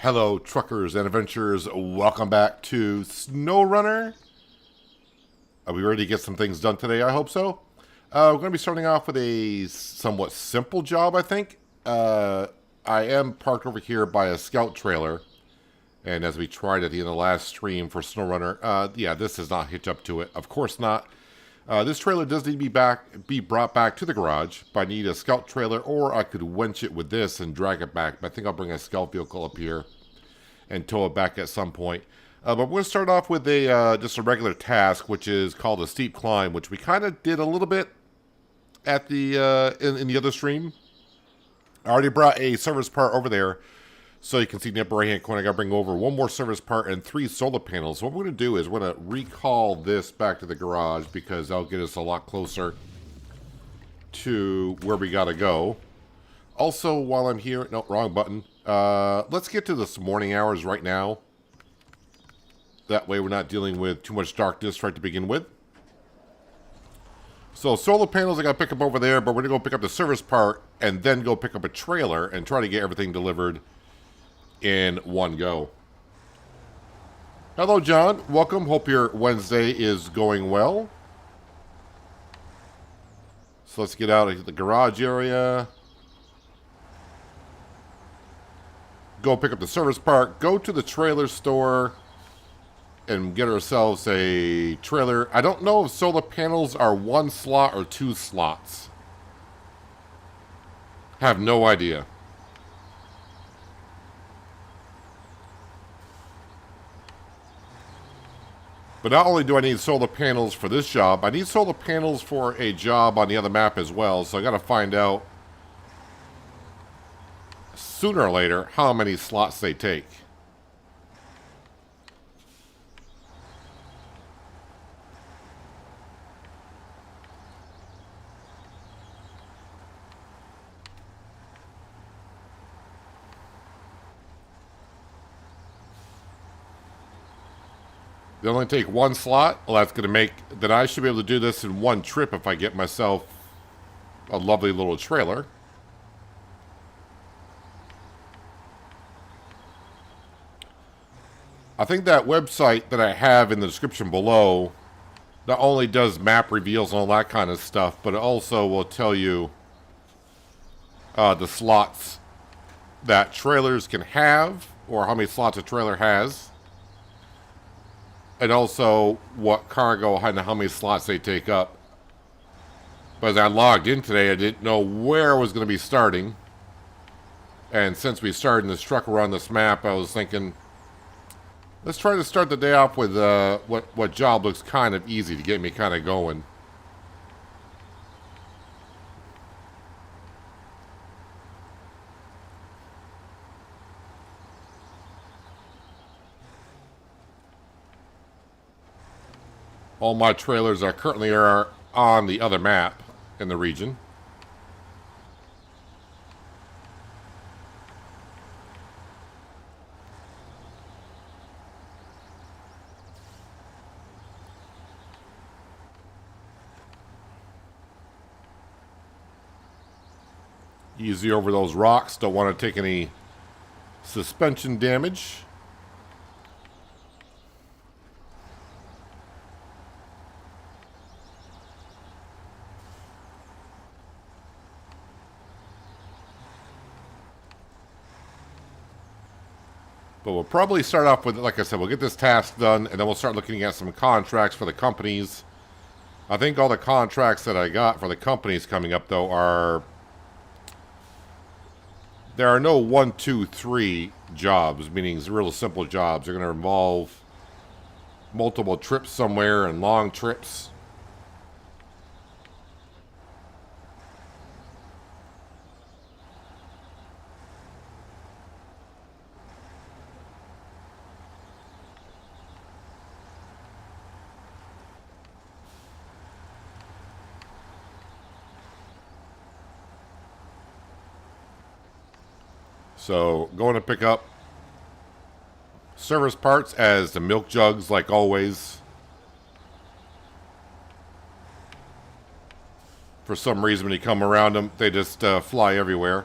Hello, truckers and adventurers. Welcome back to SnowRunner. Are we ready to get some things done today? I hope so. We're going to be starting off with a somewhat simple job, I think. I am parked over here by a scout trailer. And as we tried at the end of the last stream for SnowRunner, yeah, this does not hitch up to it. Of course not. This trailer does need to be brought back to the garage, but I need a scout trailer, or I could winch it with this and drag it back. But I think I'll bring a scout vehicle up here and tow it back at some point. But we're going to start off with a just a regular task, which is called a steep climb, which we kind of did a little bit at the in the other stream. I already brought a service part over there, so you can see in the upper right hand corner. I got to bring over one more service part and 3 solar panels. So what we're going to do is we're going to recall this back to the garage, because that'll get us a lot closer to where we got to go. Also, while I'm here, no, wrong button. Let's get to this morning hours right now. That way we're not dealing with too much darkness right to begin with. So solar panels I got to pick up over there, but we're going to go pick up the service part and then go pick up a trailer and try to get everything delivered in one go. Hello, John. Welcome. Hope your Wednesday is going well. So let's get out of the garage area. Go pick up the service part. Go to the trailer store and get ourselves a trailer. I don't know if solar panels are 1 slot or 2 slots. Have no idea. But not only do I need solar panels for this job, I need solar panels for a job on the other map as well. So I got to find out sooner or later how many slots they take. They only take 1 slot. Well, that's going to make that I should be able to do this in 1 trip if I get myself a lovely little trailer. I think that website that I have in the description below not only does map reveals and all that kind of stuff, but it also will tell you the slots that trailers can have, or how many slots a trailer has. And also what cargo and how many slots they take up. But as I logged in today, I didn't know where I was going to be starting. And since we started in this truck around this map, I was thinking, let's try to start the day off with what job looks kind of easy to get me kind of going. All my trailers are currently on the other map in the region. Easy over those rocks. Don't want to take any suspension damage. But we'll probably start off with, like I said, we'll get this task done, and then we'll start looking at some contracts for the companies. I think all the contracts that I got for the companies coming up, though, are... There are no 1, 2, 3 jobs, meaning real simple jobs. They're going to involve multiple trips somewhere and long trips. So, going to pick up service parts as the milk jugs, like always. For some reason, when you come around them, they just fly everywhere.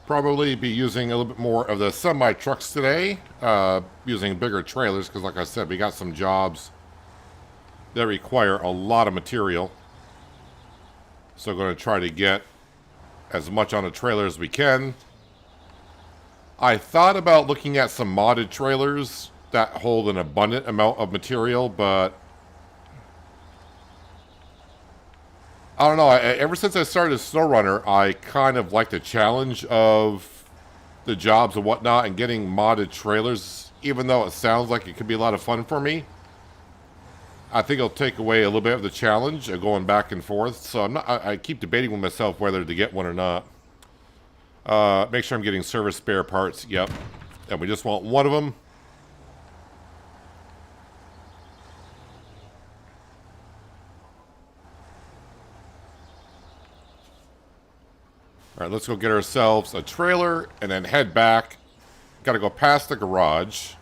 Probably be using a little bit more of the semi-trucks today, using bigger trailers, because like I said, we got some jobs that require a lot of material. So I'm going to try to get as much on a trailer as we can. I thought about looking at some modded trailers that hold an abundant amount of material, but I don't know. Ever since I started SnowRunner, I kind of like the challenge of the jobs and whatnot, and getting modded trailers, even though it sounds like it could be a lot of fun for me. I think it'll take away a little bit of the challenge of going back and forth. So I keep debating with myself whether to get one or not. Make sure I'm getting service spare parts. Yep. And we just want one of them. All right, let's go get ourselves a trailer and then head back. Got to go past the garage.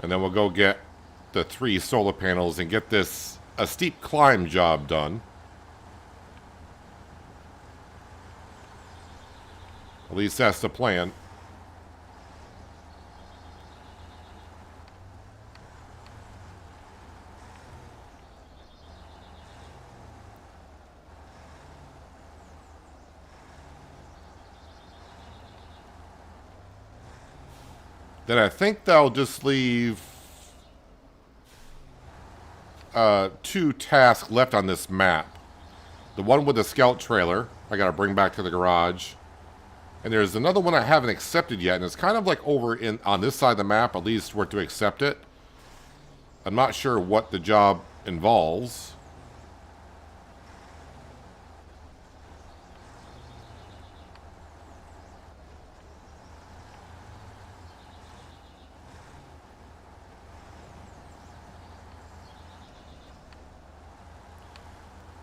And then we'll go get the 3 solar panels and get a steep climb job done. At least that's the plan. Then I think that'll just leave 2 tasks left on this map. The one with the scout trailer, I gotta bring back to the garage. And there's another one I haven't accepted yet, and it's kind of like over on this side of the map, at least where to accept it. I'm not sure what the job involves.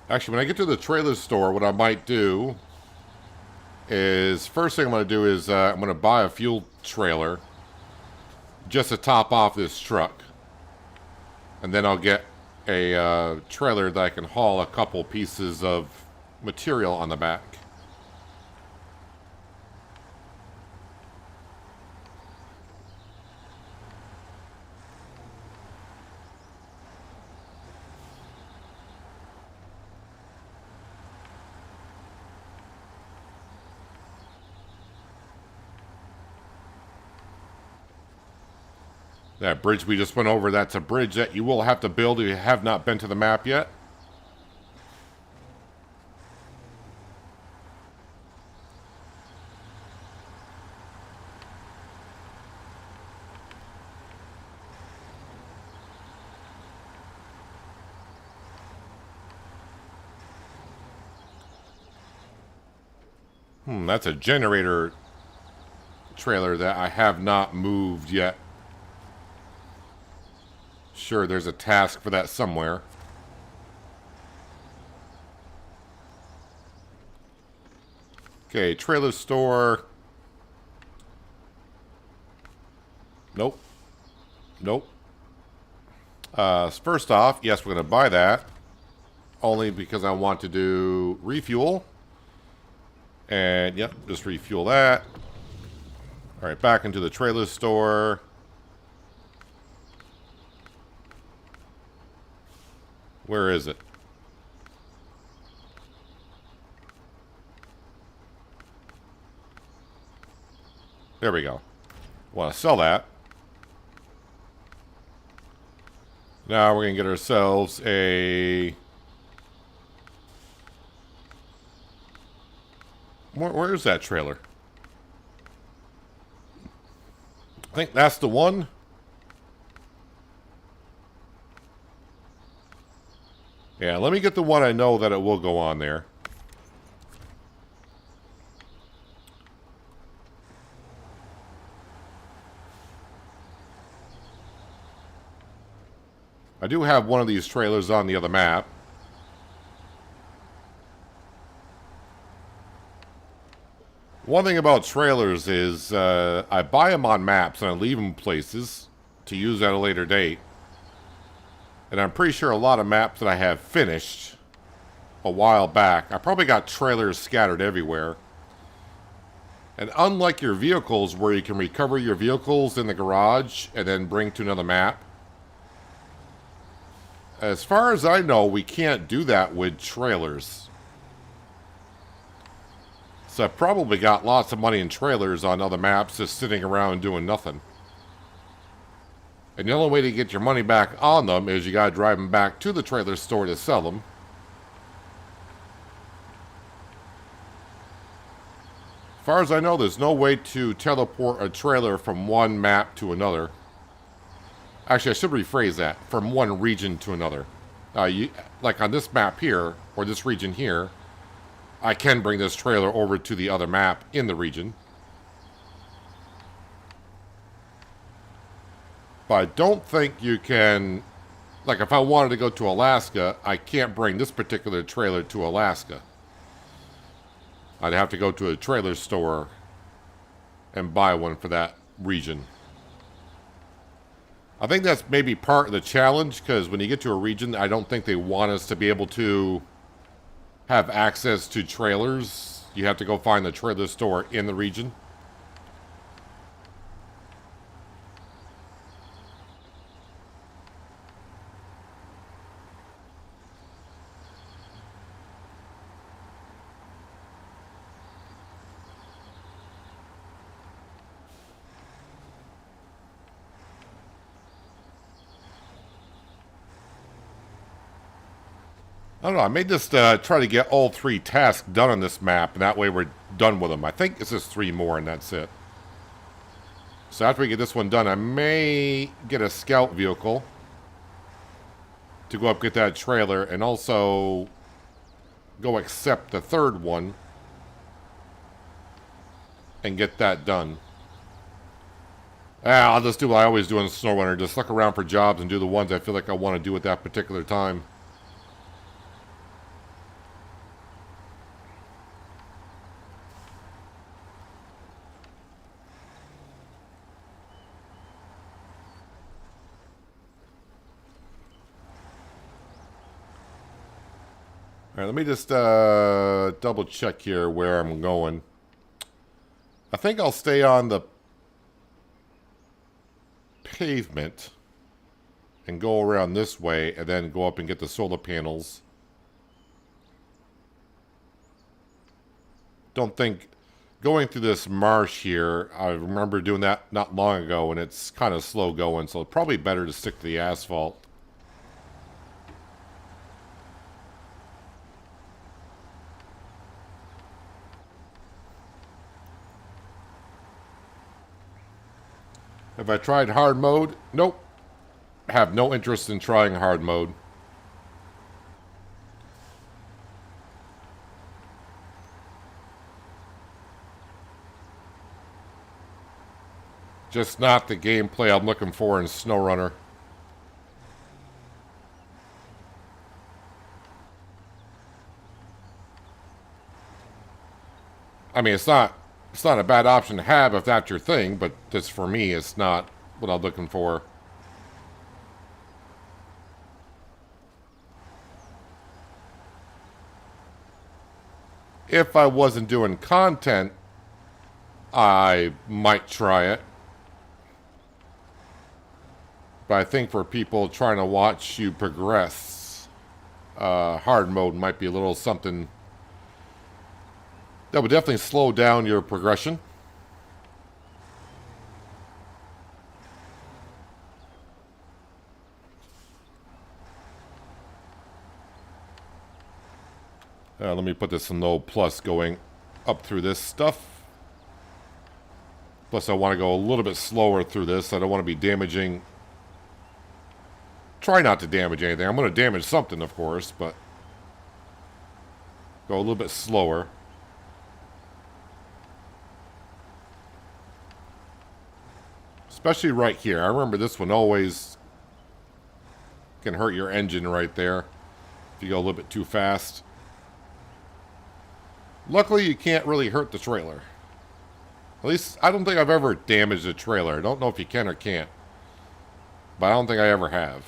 Actually, when I get to the trailer store, what I might do is, first thing I'm going to do is I'm going to buy a fuel trailer just to top off this truck. And then I'll get a trailer that I can haul a couple pieces of material on the back. That bridge we just went over, that's a bridge that you will have to build if you have not been to the map yet. That's a generator trailer that I have not moved yet. Sure, there's a task for that somewhere. Okay, trailer store. Nope. Nope. First off, yes, we're going to buy that. Only because I want to do refuel. And, yep, just refuel that. All right, back into the trailer store. Where is it? There we go. Want to sell that. Now we're going to get ourselves a... Where is that trailer? I think that's the one. Yeah, let me get the one I know that it will go on there. I do have one of these trailers on the other map. One thing about trailers is I buy them on maps and I leave them places to use at a later date. And I'm pretty sure a lot of maps that I have finished a while back, I probably got trailers scattered everywhere. And unlike your vehicles, where you can recover your vehicles in the garage and then bring to another map, as far as I know, we can't do that with trailers. So I've probably got lots of money in trailers on other maps just sitting around doing nothing. And the only way to get your money back on them is you gotta drive them back to the trailer store to sell them. As far as I know, there's no way to teleport a trailer from one map to another. Actually, I should rephrase that. From one region to another. Like on this map here, or this region here, I can bring this trailer over to the other map in the region. But I don't think you can... Like, if I wanted to go to Alaska, I can't bring this particular trailer to Alaska. I'd have to go to a trailer store and buy one for that region. I think that's maybe part of the challenge, because when you get to a region, I don't think they want us to be able to have access to trailers. You have to go find the trailer store in the region. I don't know, I may just try to get all 3 tasks done on this map, and that way we're done with them. I think it's just 3 more, and that's it. So after we get this one done, I may get a scout vehicle to go up get that trailer, and also go accept the 3rd one and get that done. I'll just do what I always do in SnowRunner, just look around for jobs and do the ones I feel like I want to do at that particular time. Alright, let me just double check here where I'm going. I think I'll stay on the pavement and go around this way and then go up and get the solar panels. Don't think going through this marsh here, I remember doing that not long ago and it's kind of slow going, so probably better to stick to the asphalt. Have I tried hard mode? Nope. Have no interest in trying hard mode. Just not the gameplay I'm looking for in SnowRunner. I mean, it's not a bad option to have if that's your thing, but just for me, it's not what I'm looking for. If I wasn't doing content, I might try it. But I think for people trying to watch you progress, hard mode might be a little something that would definitely slow down your progression. Let me put this in low plus going up through this stuff. Plus I want to go a little bit slower through this. I don't want to be damaging. Try not to damage anything. I'm going to damage something, of course, but go a little bit slower. Especially right here. I remember this one always can hurt your engine right there if you go a little bit too fast. Luckily, you can't really hurt the trailer. At least, I don't think I've ever damaged a trailer. I don't know if you can or can't. But I don't think I ever have.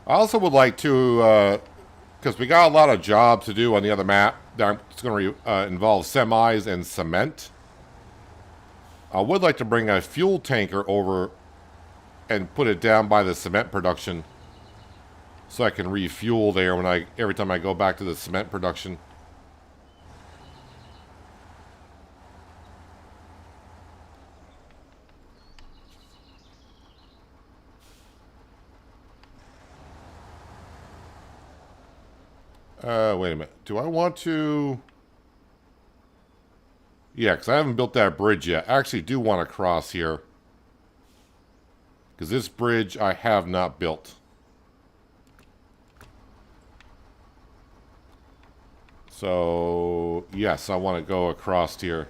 I also would like to, because we got a lot of jobs to do on the other map that's going to involve semis and cement. I would like to bring a fuel tanker over and put it down by the cement production, so I can refuel there every time I go back to the cement production. Wait a minute. Do I want to... Yeah, because I haven't built that bridge yet. I actually do want to cross here, because this bridge I have not built. So, yes, I want to go across here.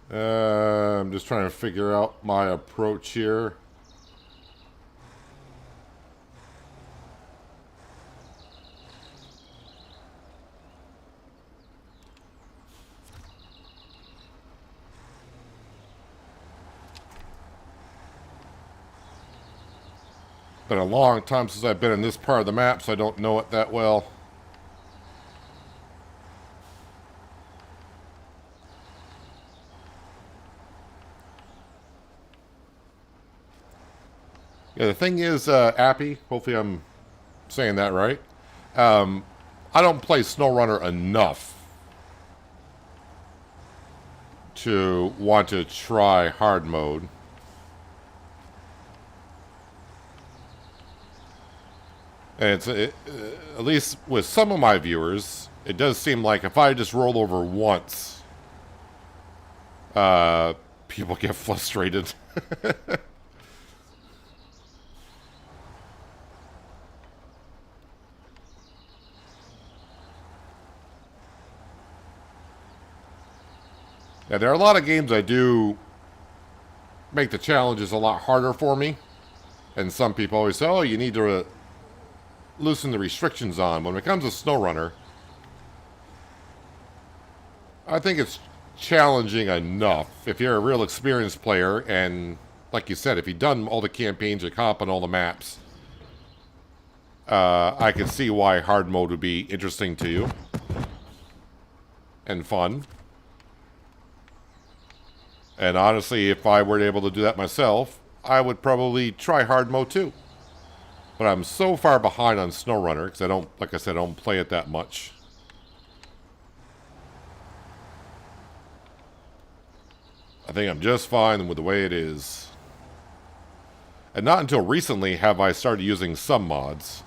I'm just trying to figure out my approach here. Been a long time since I've been in this part of the map, so I don't know it that well. Yeah, the thing is, Appy, hopefully I'm saying that right. I don't play SnowRunner enough to want to try hard mode. And at least with some of my viewers, it does seem like if I just roll over once, people get frustrated. Yeah, there are a lot of games I do make the challenges a lot harder for me. And some people always say, oh, you need to loosen the restrictions on. When it comes to SnowRunner, I think it's challenging enough. If you're a real experienced player, and like you said, if you've done all the campaigns, you're comp on all the maps, I can see why hard mode would be interesting to you. And fun. And honestly, if I were able to do that myself, I would probably try hard mode too. But I'm so far behind on SnowRunner, because I don't, like I said, I don't play it that much. I think I'm just fine with the way it is. And not until recently have I started using some mods.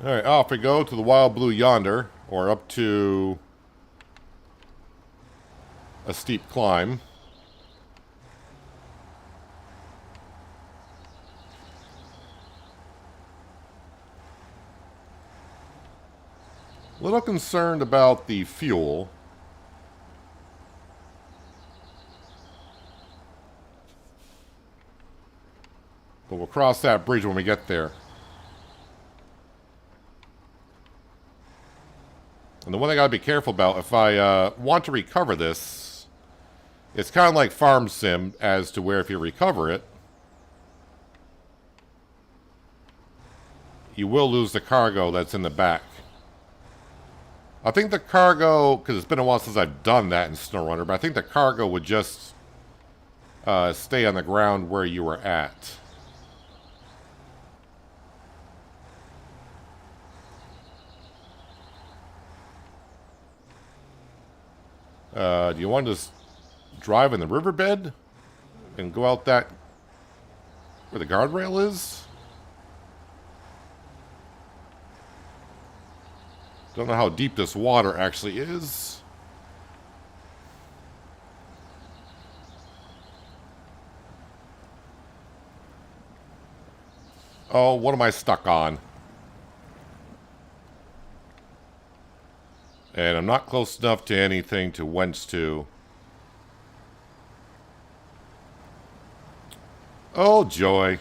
Alright, off we go to the Wild Blue yonder, or up to a steep climb. A little concerned about the fuel. But we'll cross that bridge when we get there. And the one thing I gotta be careful about, if I want to recover this, it's kind of like Farm Sim as to where if you recover it, you will lose the cargo that's in the back. I think the cargo, because it's been a while since I've done that in SnowRunner, but I think the cargo would just stay on the ground where you were at. Do you want to just drive in the riverbed and go out that where the guardrail is? Don't know how deep this water actually is. Oh, what am I stuck on? And I'm not close enough to anything to whence to. Oh, joy.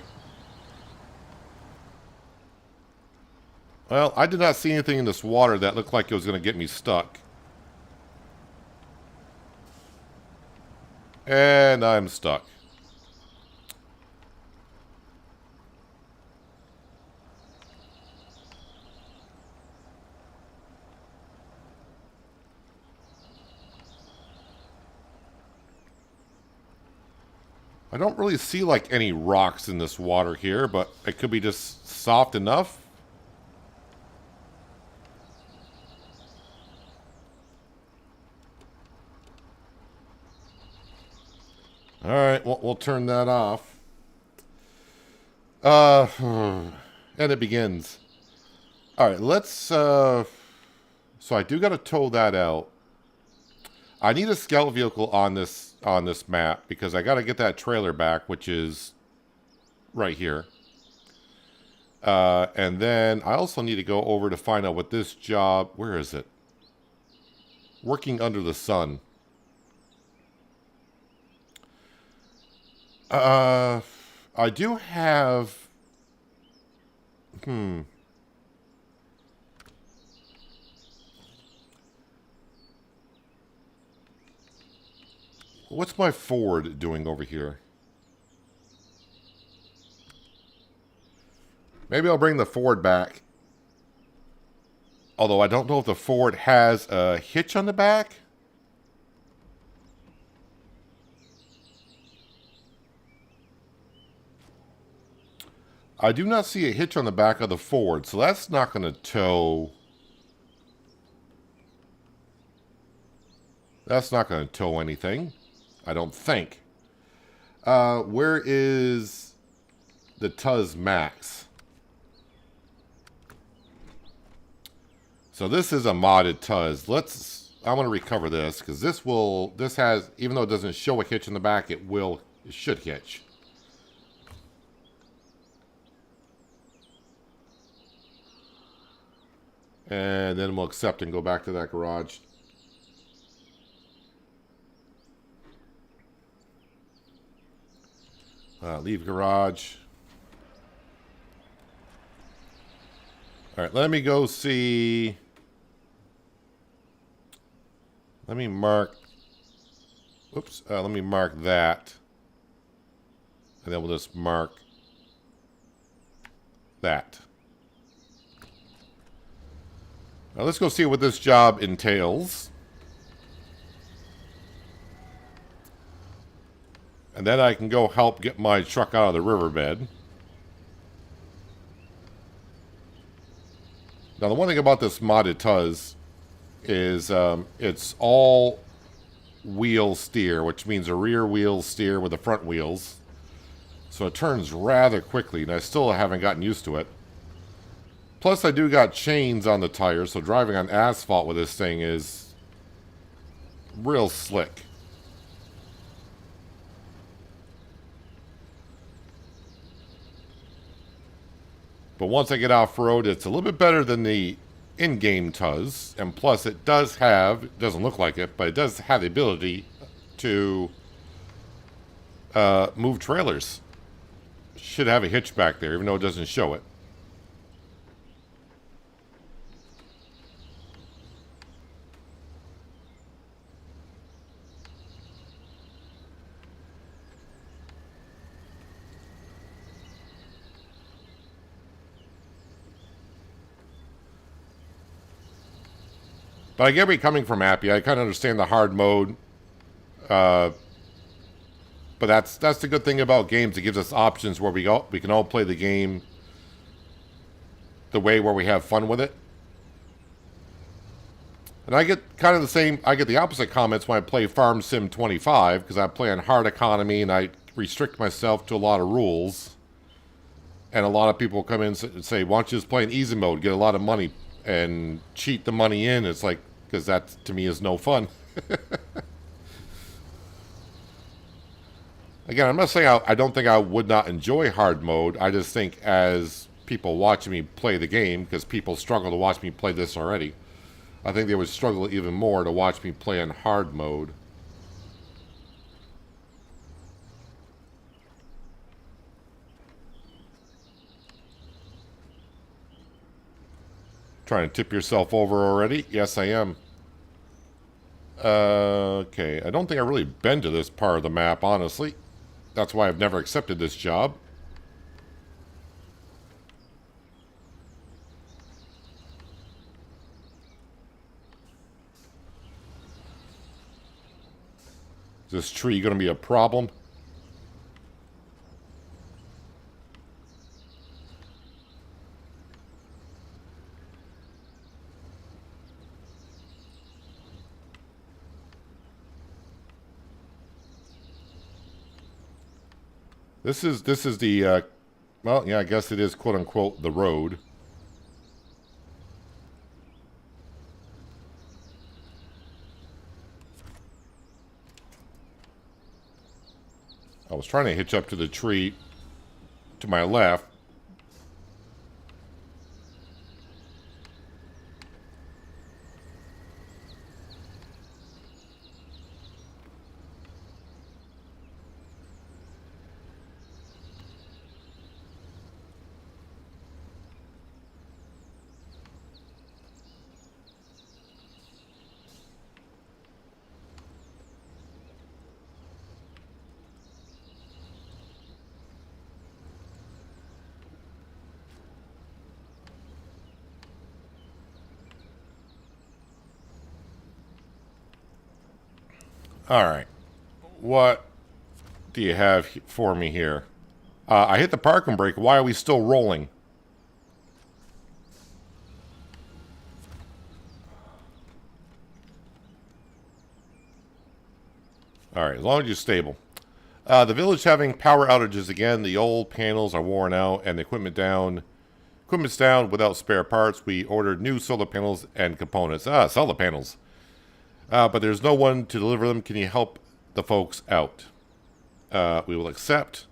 Well, I did not see anything in this water that looked like it was going to get me stuck. And I'm stuck. I don't really see like any rocks in this water here, but it could be just soft enough. All right, we'll turn that off. And it begins. All right, let's. So I do got to tow that out. I need a scout vehicle on this map because I got to get that trailer back, which is right here. And then I also need to go over to find out what this job. Where is it? Working under the sun. I do have. What's my Ford doing over here? Maybe I'll bring the Ford back. Although I don't know if the Ford has a hitch on the back. I do not see a hitch on the back of the Ford, so that's not going to tow. That's not going to tow anything, I don't think. Where is the Tuz Max? So this is a modded Tuz. I want to recover this because this has, even though it doesn't show a hitch in the back, it should hitch. And then we'll accept and go back to that garage. Leave garage. All right, let me go see. Let me mark. Oops. Let me mark that. And then we'll just mark that. Now let's go see what this job entails. And then I can go help get my truck out of the riverbed. Now the one thing about this modded Tuz is it's all wheel steer, which means a rear wheel steer with the front wheels. So it turns rather quickly, and I still haven't gotten used to it. Plus, I do got chains on the tires, so driving on asphalt with this thing is real slick. But once I get off-road, it's a little bit better than the in-game Tuz. And plus, it doesn't look like it, but it does have the ability to move trailers. Should have a hitch back there, even though it doesn't show it. But I get where you're coming from, Appy. I kind of understand the hard mode. But that's the good thing about games. It gives us options where we can all play the game the way where we have fun with it. And I get kind of I get the opposite comments when I play Farm Sim 25, because I play on hard economy and I restrict myself to a lot of rules. And a lot of people come in and say, why don't you just play in easy mode, get a lot of money, and cheat the money in? It's like, because that, to me, is no fun. Again, I'm not saying I don't think I would not enjoy hard mode. I just think as people watching me play the game, because people struggle to watch me play this already, I think they would struggle even more to watch me play in hard mode. Trying to tip yourself over already? Yes, I am. Okay, I don't think I've really been to this part of the map, honestly. That's why I've never accepted this job. Is this tree going to be a problem? This is the well, yeah, I guess it is quote unquote the road. I was trying to hitch up to the tree to my left. All right. What do you have for me here? I hit the parking brake. Why are we still rolling? All right, as long as you're stable. The village having power outages again. The old panels are worn out and the equipment down. Equipment's down without spare parts. We ordered new solar panels and components. Solar panels. But there's no one to deliver them. Can you help the folks out? We will accept.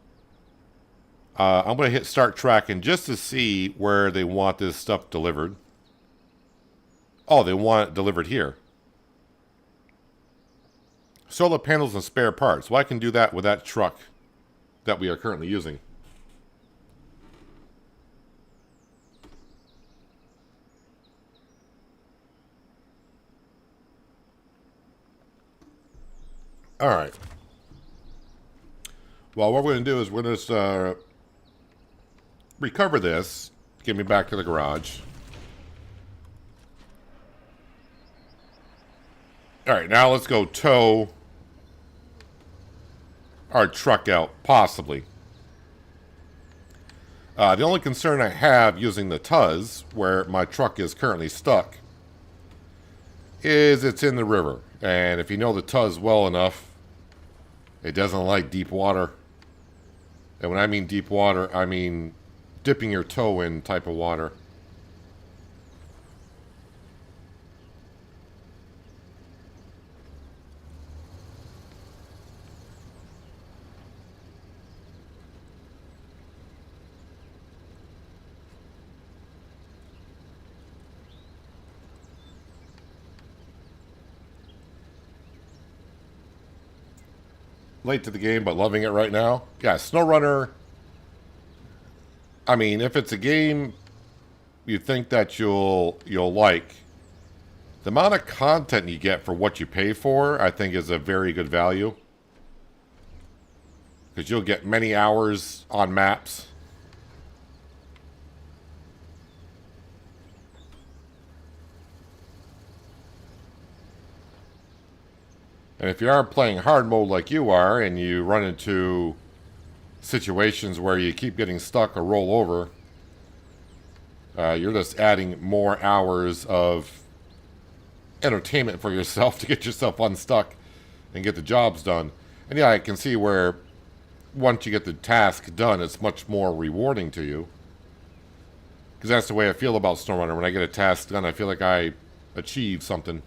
I'm going to hit start tracking just to see where they want this stuff delivered. Oh, they want it delivered here. Solar panels and spare parts. Well, I can do that with that truck that we are currently using. All right. Well, what we're going to do is we're going to just recover this. Get me back to the garage. All right, now let's go tow our truck out, possibly. The only concern I have using the Tuz, where my truck is currently stuck, is it's in the river. And if you know the Tuz well enough, it doesn't like deep water. And when I mean deep water, I mean dipping your toe in type of water. Late to the game, but loving it right now. Yeah, SnowRunner. I mean, if it's a game you think that you'll like, the amount of content you get for what you pay for, I think is a very good value. Because you'll get many hours on maps. And if you are playing hard mode like you are, and you run into situations where you keep getting stuck or roll over, you're just adding more hours of entertainment for yourself to get yourself unstuck and get the jobs done. And yeah, I can see where once you get the task done, it's much more rewarding to you. Because that's the way I feel about SnowRunner. When I get a task done, I feel like I achieved something.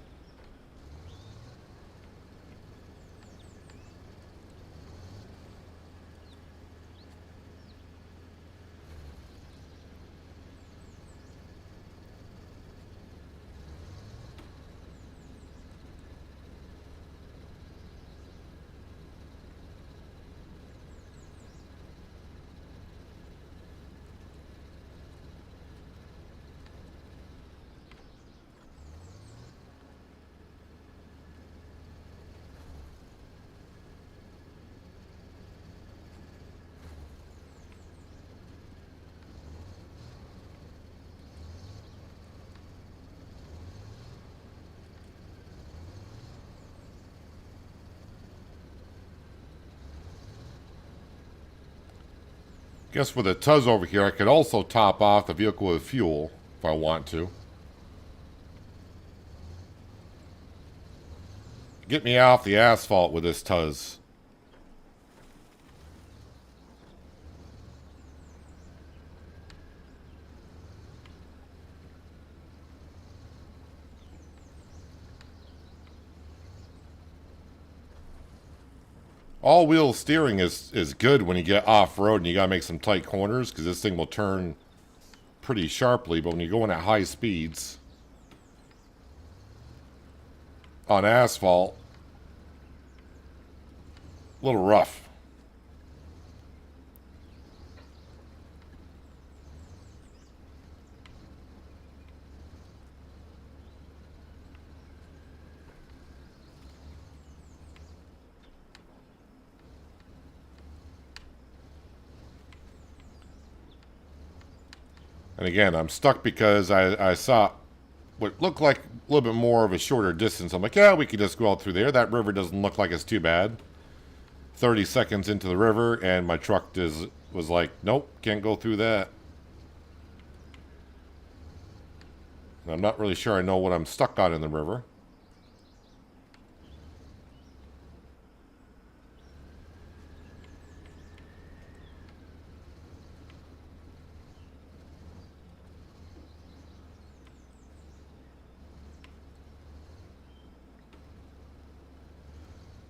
Guess with a Tuz over here, I could also top off the vehicle with fuel if I want to. Get me off the asphalt with this Tuz. All-wheel steering is good when you get off-road and you gotta make some tight corners, because this thing will turn pretty sharply, but when you're going at high speeds on asphalt, a little rough. And again, I'm stuck because I saw what looked like a little bit more of a shorter distance. I'm like, yeah, we could just go out through there. That river doesn't look like it's too bad. 30 seconds into the river, and my truck was like, nope, can't go through that. And I'm not really sure I know what I'm stuck on in the river.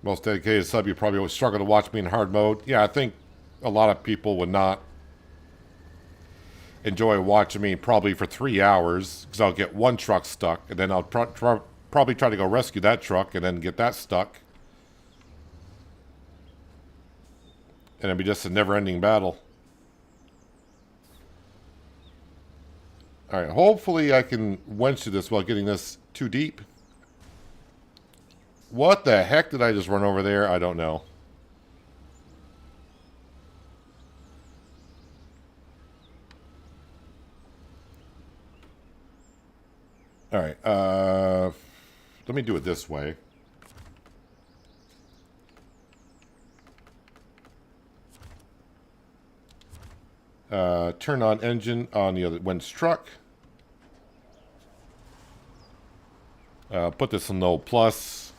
Most dedicated sub, you probably would struggle to watch me in hard mode. Yeah, I think a lot of people would not enjoy watching me probably for 3 hours, because I'll get one truck stuck, and then I'll probably try to go rescue that truck and then get that stuck. And it'd be just a never-ending battle. Alright, hopefully I can winch through this without getting this too deep. What the heck did I just run over there? I don't know. Alright, let me do it this way. Turn on engine on the other winch truck. Put this in low plus.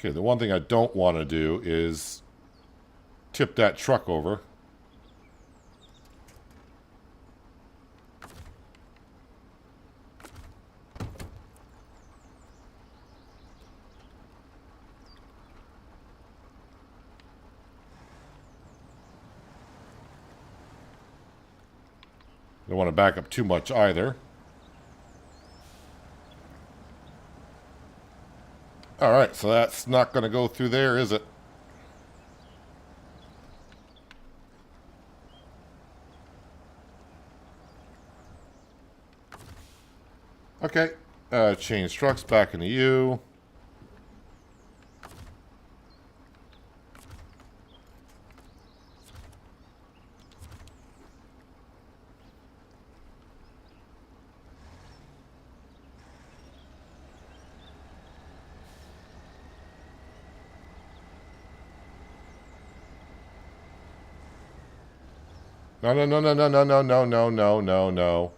Okay, the one thing I don't want to do is tip that truck over. Don't want to back up too much either. Alright, so that's not going to go through there, is it? Okay, change trucks back into you. No, no, no, no, no, no, no, no, no, no, no, no.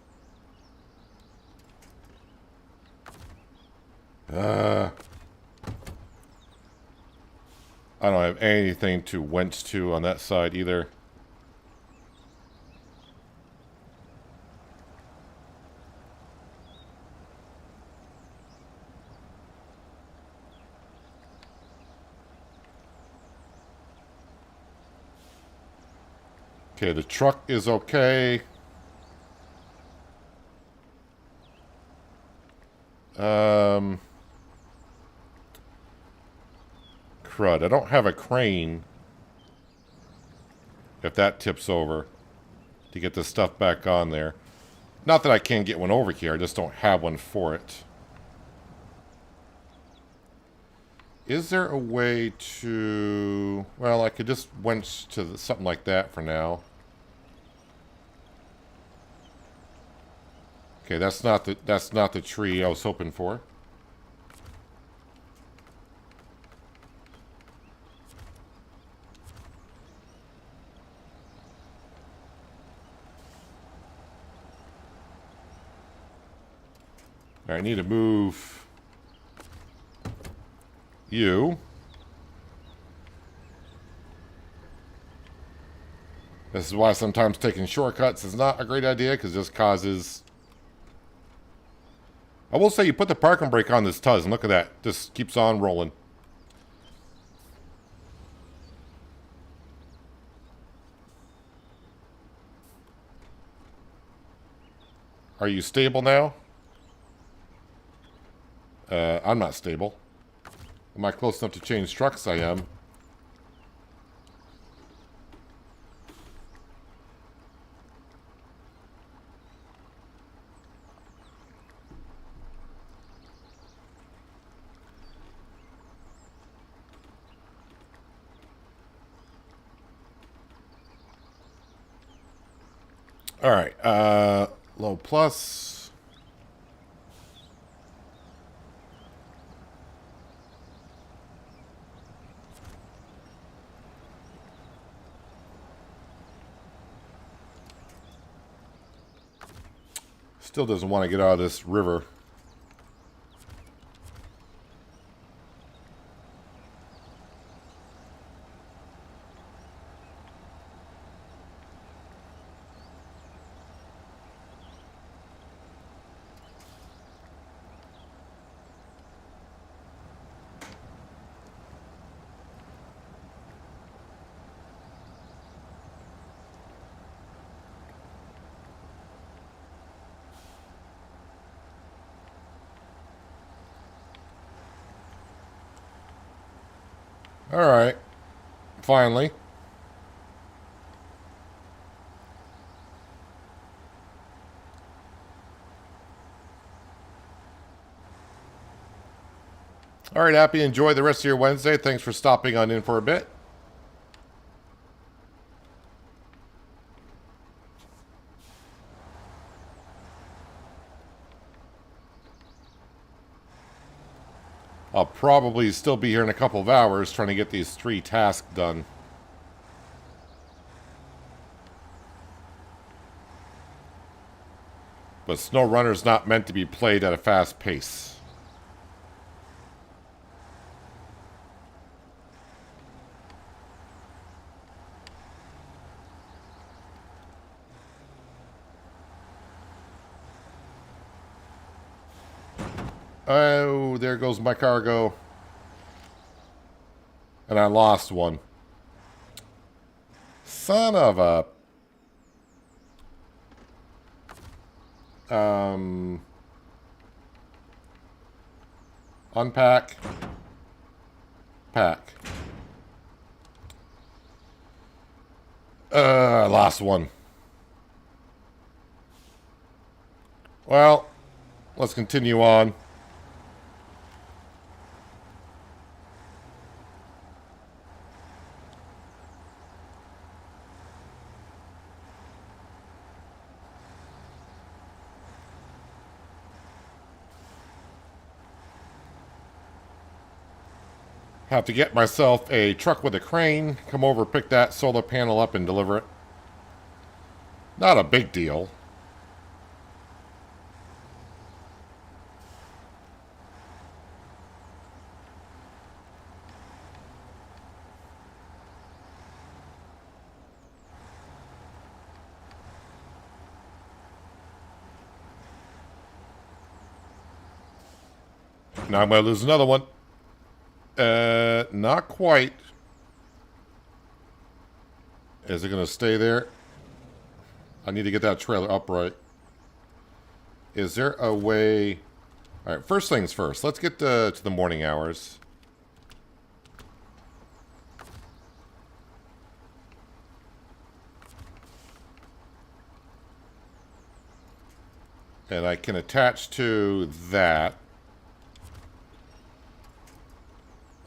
I don't have anything to winch to on that side either. Okay, the truck is okay. Crud. I don't have a crane. If that tips over to get this stuff back on there. Not that I can't get one over here, I just don't have one for it. Is there a way to... Well, I could just winch to something like that for now. Okay, that's not the tree I was hoping for. All right, I need to move you. This is why sometimes taking shortcuts is not a great idea, because this causes... I will say you put the parking brake on this Tuz, and look at that. Just keeps on rolling. Are you stable now? I'm not stable. Am I close enough to change trucks? I am. All right, low plus. Still doesn't want to get out of this river. All right, finally. All right, Happy, enjoy the rest of your Wednesday. Thanks for stopping on in for a bit. I'll probably still be here in a couple of hours trying to get these 3 tasks done. But SnowRunner's not meant to be played at a fast pace. Oh, there goes my cargo. And I lost one. Son of a... Unpack. Pack. I lost one. Well, let's continue on. Have to get myself a truck with a crane, come over, pick that solar panel up and deliver it. Not a big deal. Now I'm going to lose another one. Not quite. Is it going to stay there? I need to get that trailer upright. Is there a way... Alright, first things first. Let's get to the morning hours. And I can attach to that.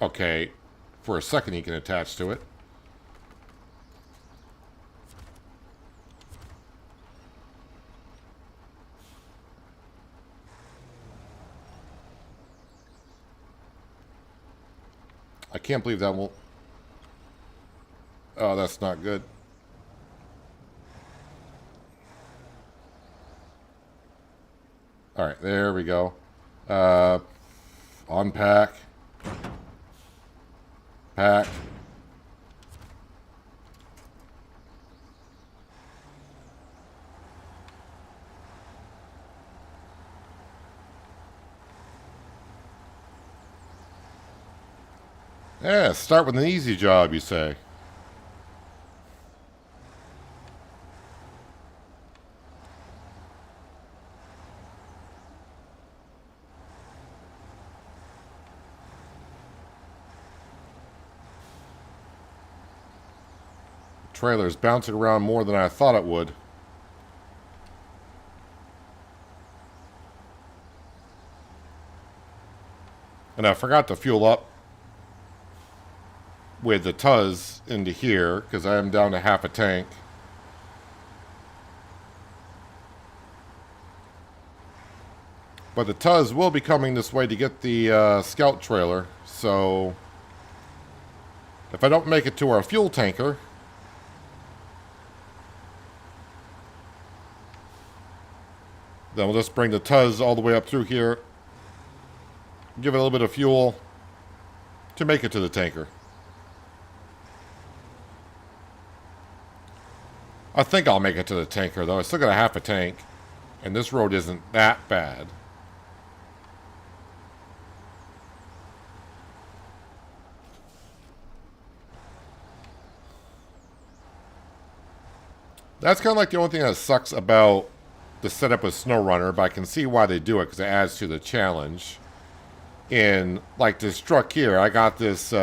Okay, for a second you can attach to it. I can't believe that won't... Oh, that's not good. Alright, there we go. Uh, unpack. Pack. Yeah, start with an easy job, you say. Trailer's bouncing around more than I thought it would. And I forgot to fuel up with the Tuz into here because I am down to half a tank. But the Tuz will be coming this way to get the scout trailer. So if I don't make it to our fuel tanker, then we'll just bring the Tuz all the way up through here. Give it a little bit of fuel to make it to the tanker. I think I'll make it to the tanker, though. I still got a half a tank. And this road isn't that bad. That's kind of like the only thing that sucks about the setup with SnowRunner, but I can see why they do it because it adds to the challenge. In, like this truck here, I got this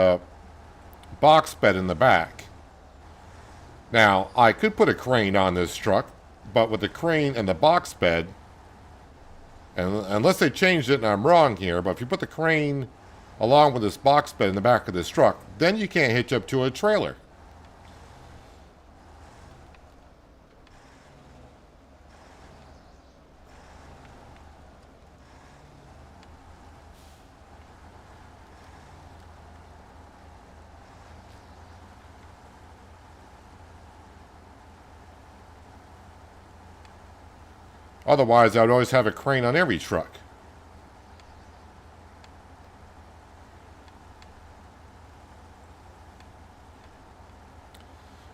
box bed in the back. Now, I could put a crane on this truck, but with the crane and the box bed, and unless they changed it and I'm wrong here, but if you put the crane along with this box bed in the back of this truck, then you can't hitch up to a trailer. Otherwise, I would always have a crane on every truck.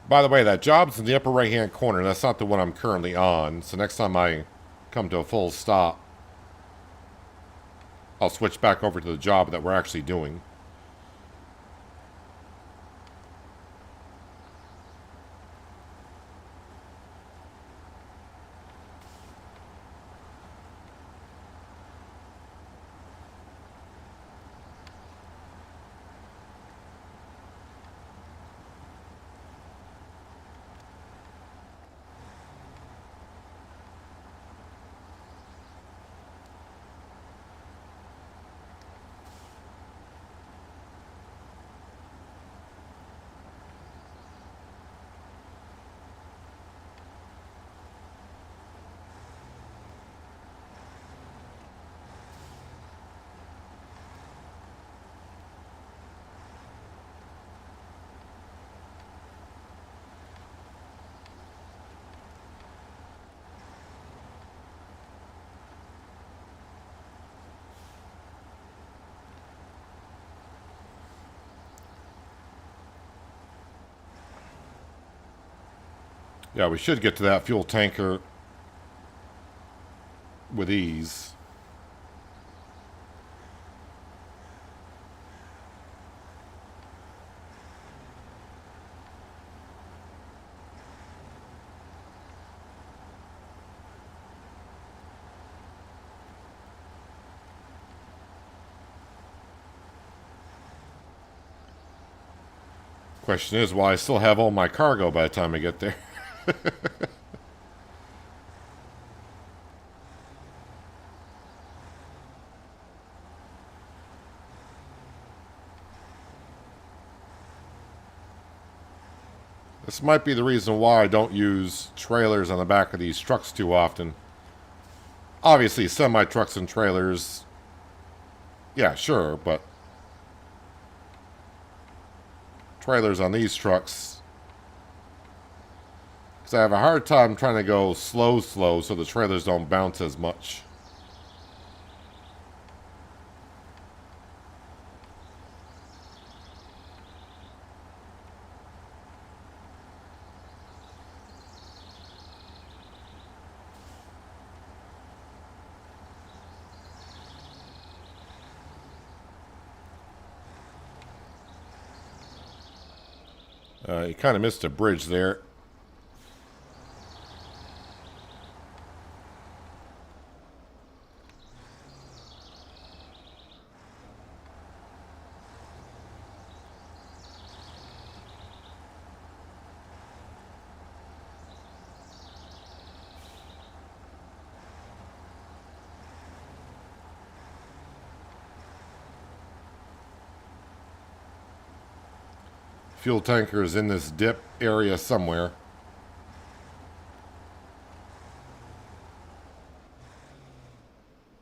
By the way, that job's in the upper right-hand corner. That's not the one I'm currently on. So next time I come to a full stop, I'll switch back over to the job that we're actually doing. Yeah, we should get to that fuel tanker with ease. Question is, will I still have all my cargo by the time I get there? This might be the reason why I don't use trailers on the back of these trucks too often. Obviously, semi-trucks and trailers, yeah, sure, but trailers on these trucks, because I have a hard time trying to go slow so the trailers don't bounce as much. You kind of missed a bridge there. Fuel tanker is in this dip area somewhere.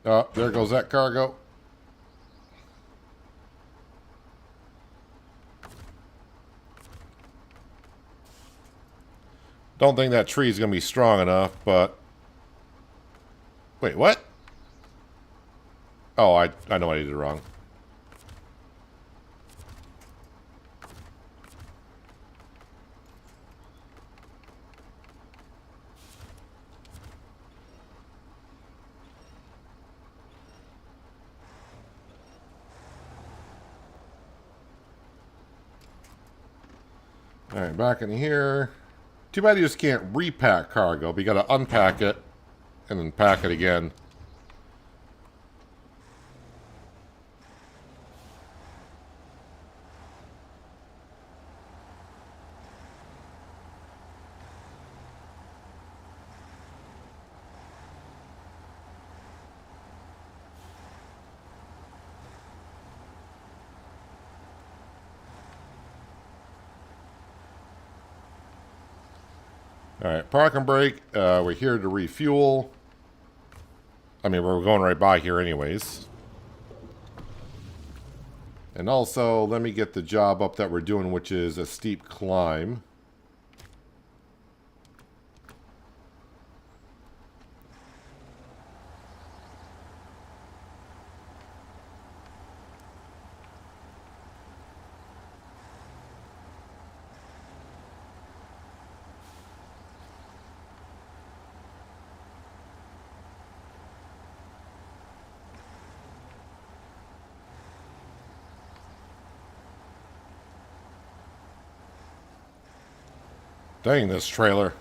Oh, there goes that cargo. Don't think that tree's going to be strong enough, but... Wait, what? Oh, I know I did it wrong. Alright, back in here. Too bad you just can't repack cargo, but you gotta unpack it and then pack it again. Alright, park and brake. We're here to refuel. I mean, we're going right by here anyways. And also, let me get the job up that we're doing, which is a steep climb. Dang, this trailer.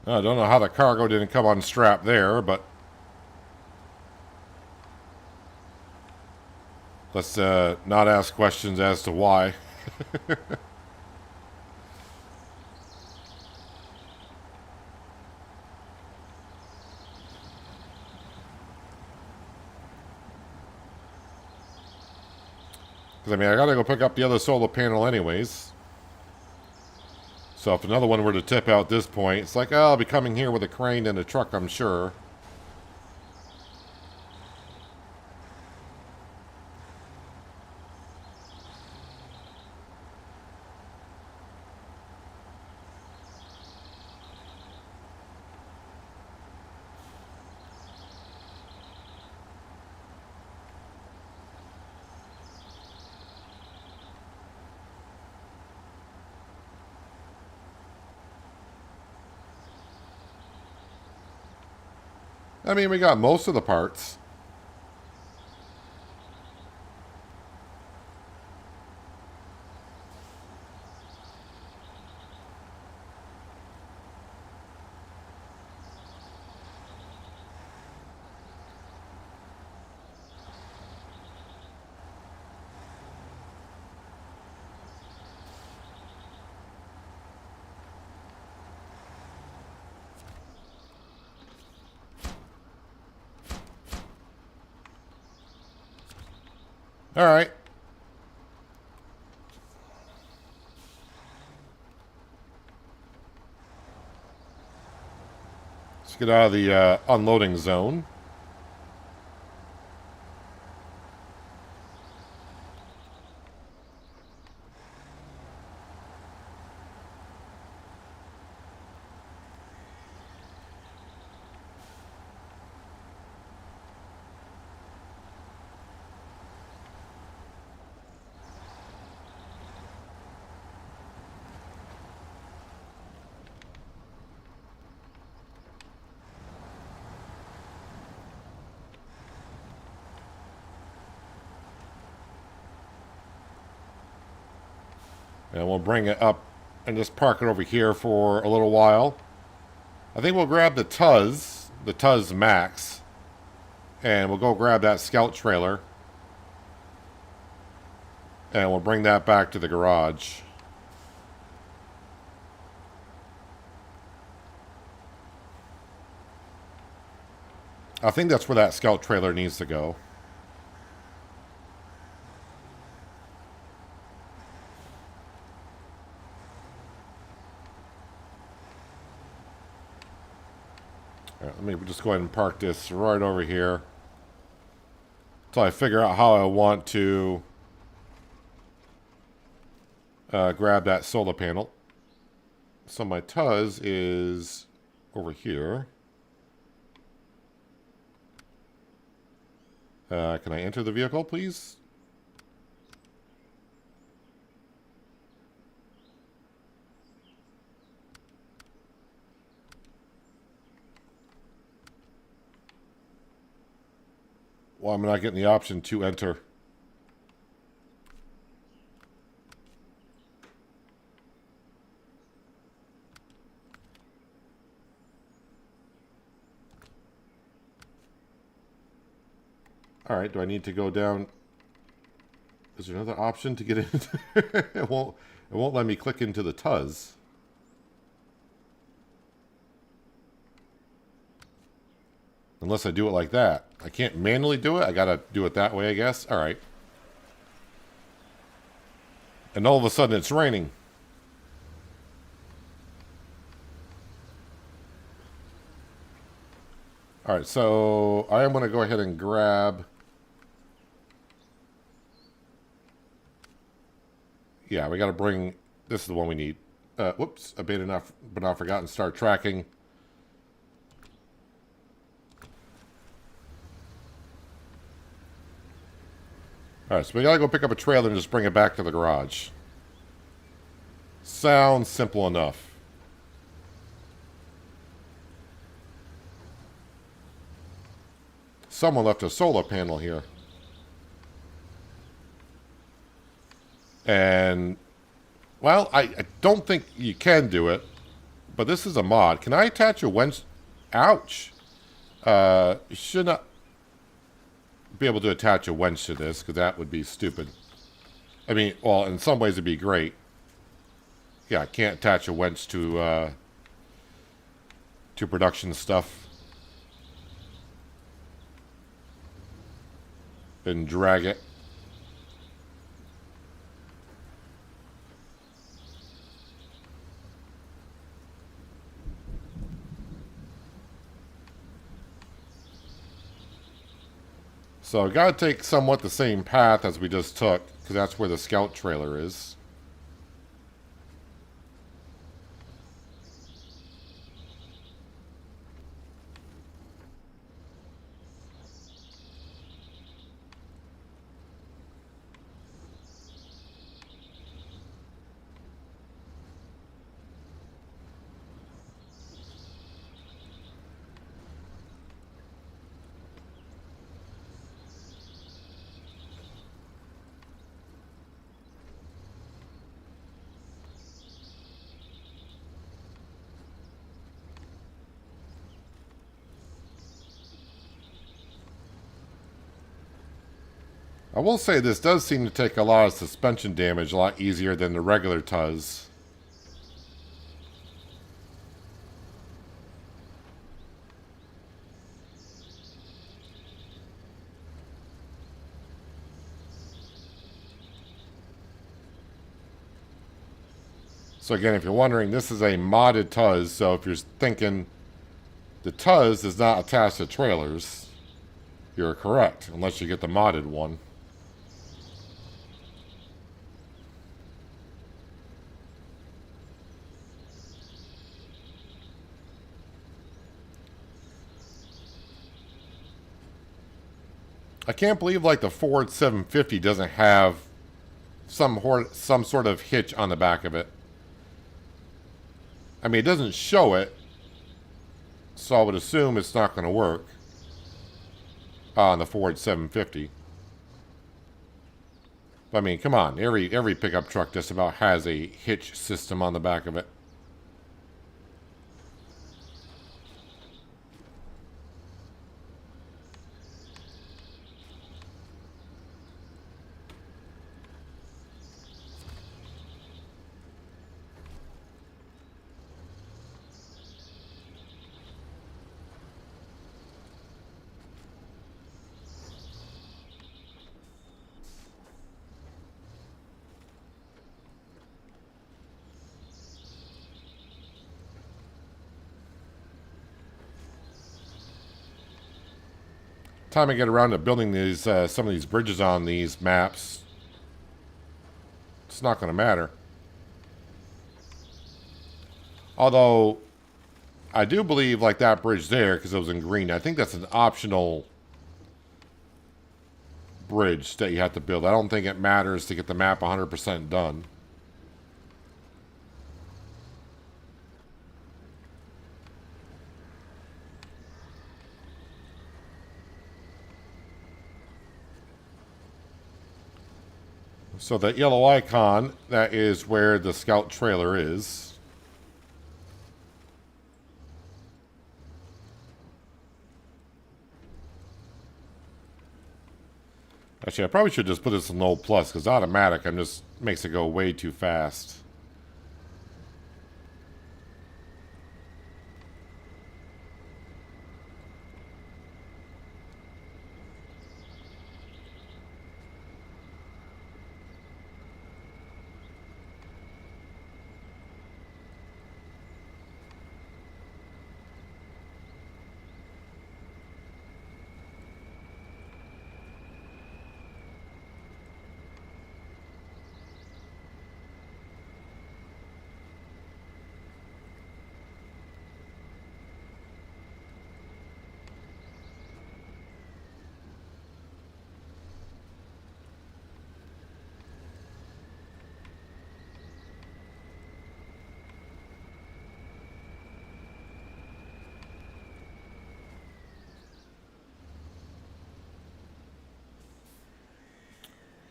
I don't know how the cargo didn't come unstrapped there, but let's not ask questions as to why. Because, I mean, I gotta go pick up the other solar panel anyways. So if another one were to tip out at this point, it's like, oh, I'll be coming here with a crane and a truck, I'm sure. I mean, we got most of the parts. All right. Let's get out of the unloading zone. And we'll bring it up and just park it over here for a little while. I think we'll grab the Tuz Max, and we'll go grab that scout trailer, and we'll bring that back to the garage. I think that's where that scout trailer needs to go. All right, let me just go ahead and park this right over here until I figure out how I want to grab that solar panel. So my Tuz is over here. Can I enter the vehicle, please? Well, I'm not getting the option to enter. All right, do I need to go down? Is there another option to get in? It won't let me click into the Tuz. Unless I do it like that. I can't manually do it. I gotta do it that way, I guess. All right. And all of a sudden it's raining. All right, so I am going to go ahead and grab... Yeah, we got to bring... This is the one we need. Whoops, abandoned but not forgotten. Start tracking. All right, so we got to go pick up a trailer and just bring it back to the garage. Sounds simple enough. Someone left a solar panel here. And, well, I don't think you can do it, but this is a mod. Can I attach a winch? Ouch. You should not be able to attach a winch to this, because that would be stupid. I mean, well, in some ways it'd be great. Yeah, I can't attach a winch to production stuff. And drag it. So I gotta take somewhat the same path as we just took, because that's where the scout trailer is. I will say this does seem to take a lot of suspension damage a lot easier than the regular Tuz. So again, if you're wondering, this is a modded Tuz. So if you're thinking the Tuz is not attached to trailers, you're correct, unless you get the modded one. I can't believe like the Ford 750 doesn't have some sort of hitch on the back of it. I mean, it doesn't show it, so I would assume it's not going to work on the Ford 750. But I mean, come on, every pickup truck just about has a hitch system on the back of it. Time I get around to building these some of these bridges on these maps, it's not going to matter. Although I do believe like that bridge there, because it was in green, I think that's an optional bridge that you have to build. I don't think it matters to get the map 100% done. So that yellow icon, that is where the scout trailer is. Actually, I probably should just put this in low plus, because automatic just makes it go way too fast.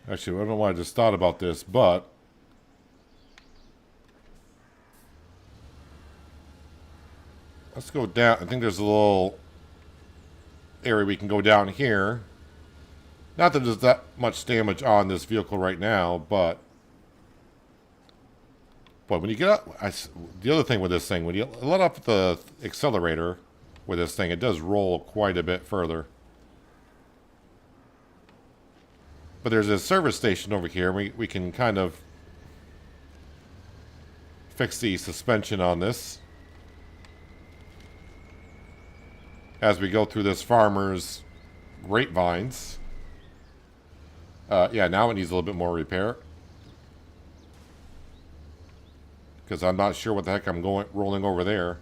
Actually, I don't know why I just thought about this, but let's go down. I think there's a little area we can go down here. Not that there's that much damage on this vehicle right now, but when you get up, the other thing with this thing, when you let up the accelerator with this thing, it does roll quite a bit further. But there's a service station over here. We can kind of fix the suspension on this as we go through this farmer's grapevines. Yeah, now it needs a little bit more repair, because I'm not sure what the heck I'm rolling over there.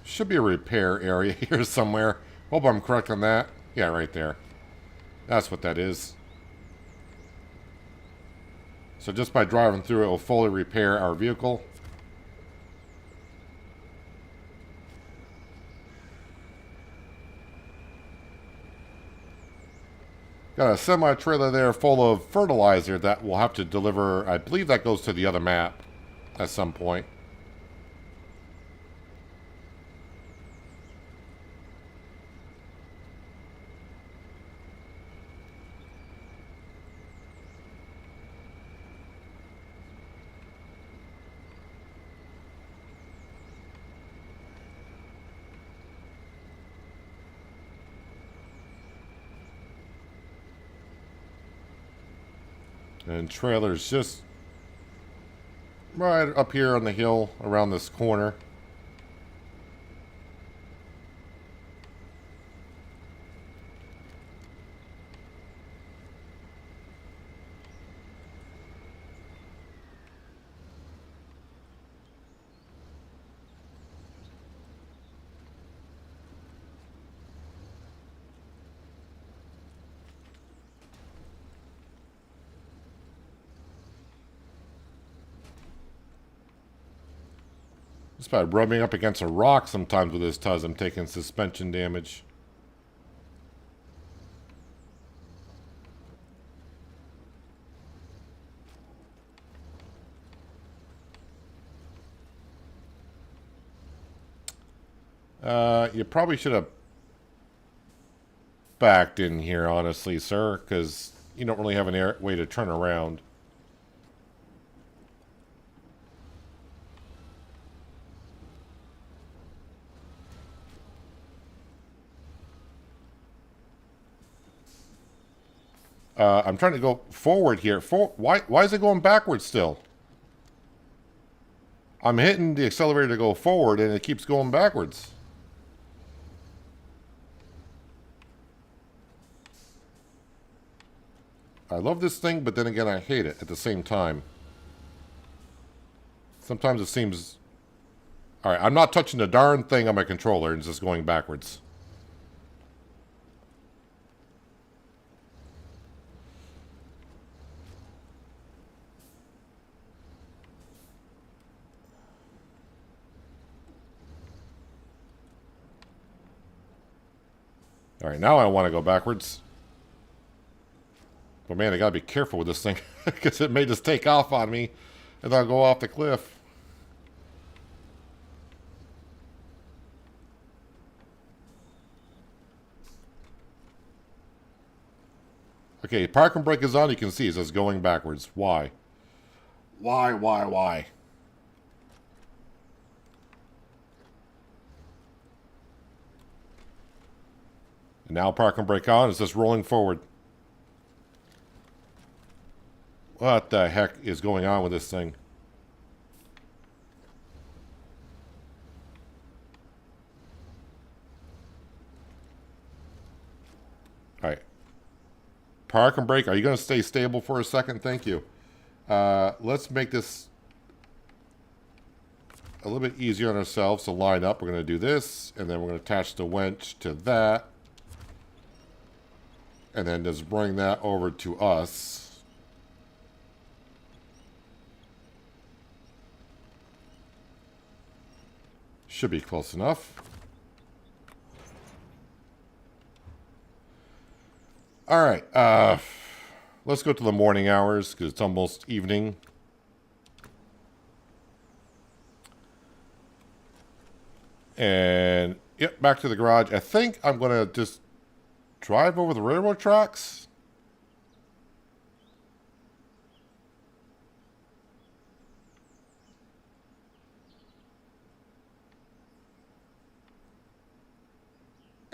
Should be a repair area here somewhere. Hope I'm correct on that. Yeah, right there. That's what that is. So just by driving through it will fully repair our vehicle. Got a semi-trailer there full of fertilizer that we'll have to deliver. I believe that goes to the other map at some point. And trailer's just right up here on the hill around this corner. Just by rubbing up against a rock sometimes with this Tuz, I'm taking suspension damage. You probably should have backed in here, honestly, sir, because you don't really have an way to turn around. I'm trying to go forward here. Why is it going backwards still? I'm hitting the accelerator to go forward, and it keeps going backwards. I love this thing, but then again, I hate it at the same time. Sometimes it seems... Alright, I'm not touching the darn thing on my controller, and it's just going backwards. Alright, now I want to go backwards. But man, I gotta be careful with this thing, because it may just take off on me, and I'll go off the cliff. Okay, park and brake is on, you can see it says going backwards. Why? Why? And now park and brake on, it's just rolling forward. What the heck is going on with this thing? Alright. Park and brake. Are you going to stay stable for a second? Thank you. Let's make this a little bit easier on ourselves to line up. We're going to do this, and then we're going to attach the winch to that. And then just bring that over to us. Should be close enough. Alright, let's go to the morning hours, because it's almost evening. And, yep, back to the garage. I think I'm going to just drive over the railroad tracks.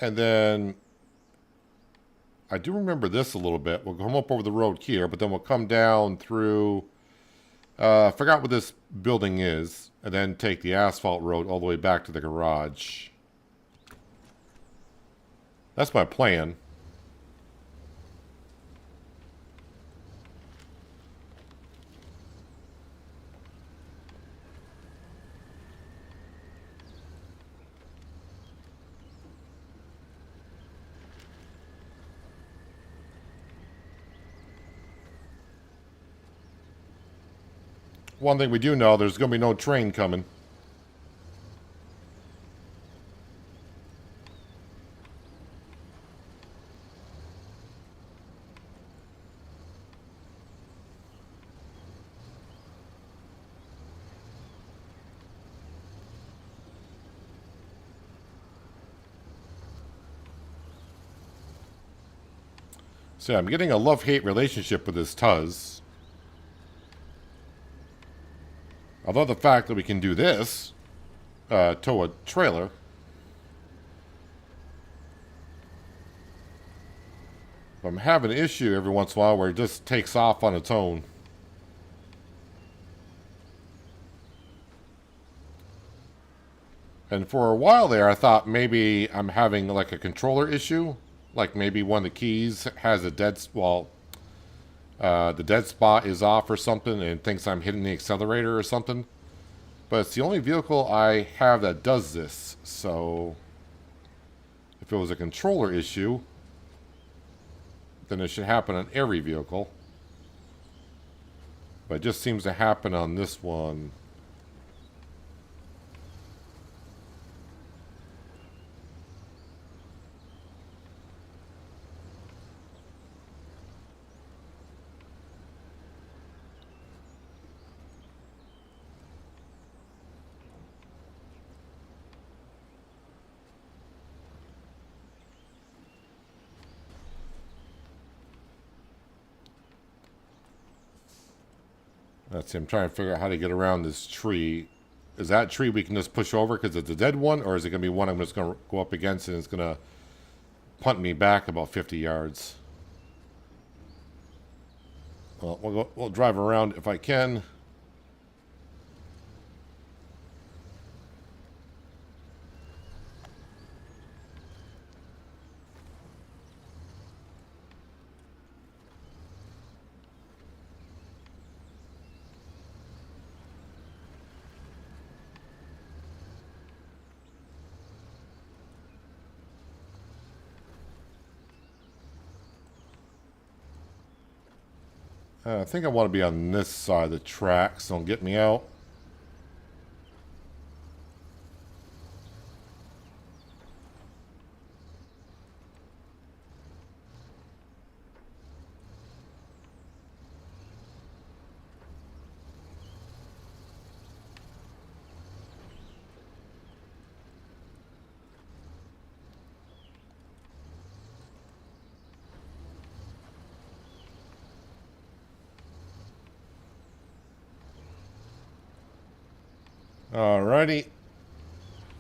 And then, I do remember this a little bit. We'll come up over the road here, but then we'll come down through, I forgot what this building is, and then take the asphalt road all the way back to the garage. That's my plan. One thing we do know, there's going to be no train coming. So I'm getting a love-hate relationship with this Tuz. Although the fact that we can do this, tow a trailer. I'm having an issue every once in a while where it just takes off on its own. And for a while there, I thought maybe I'm having like a controller issue. Like maybe one of the keys has a dead, the dead spot is off or something and thinks I'm hitting the accelerator or something. But it's the only vehicle I have that does this. So if it was a controller issue, then it should happen on every vehicle. But it just seems to happen on this one. Let's see, I'm trying to figure out how to get around this tree. Is that tree we can just push over because it's a dead one? Or is it going to be one I'm just going to go up against and it's going to punt me back about 50 yards? Well, we'll drive around if I can. I think I want to be on this side of the track, so don't get me out. Alrighty.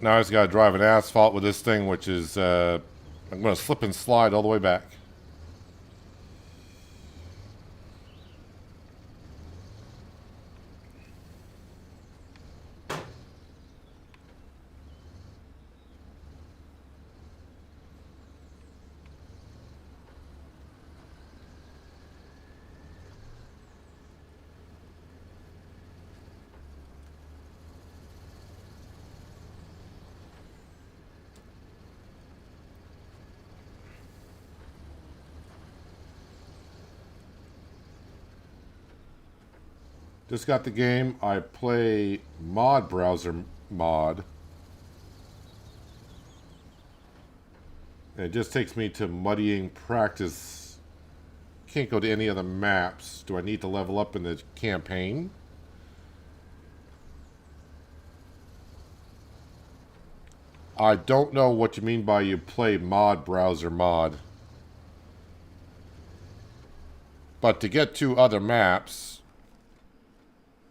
Now I just got to drive an asphalt with this thing, which is, I'm going to slip and slide all the way back. Just got the game. I play mod browser mod. And it just takes me to muddying practice. Can't go to any other maps. Do I need to level up in the campaign? I don't know what you mean by you play mod browser mod. But to get to other maps,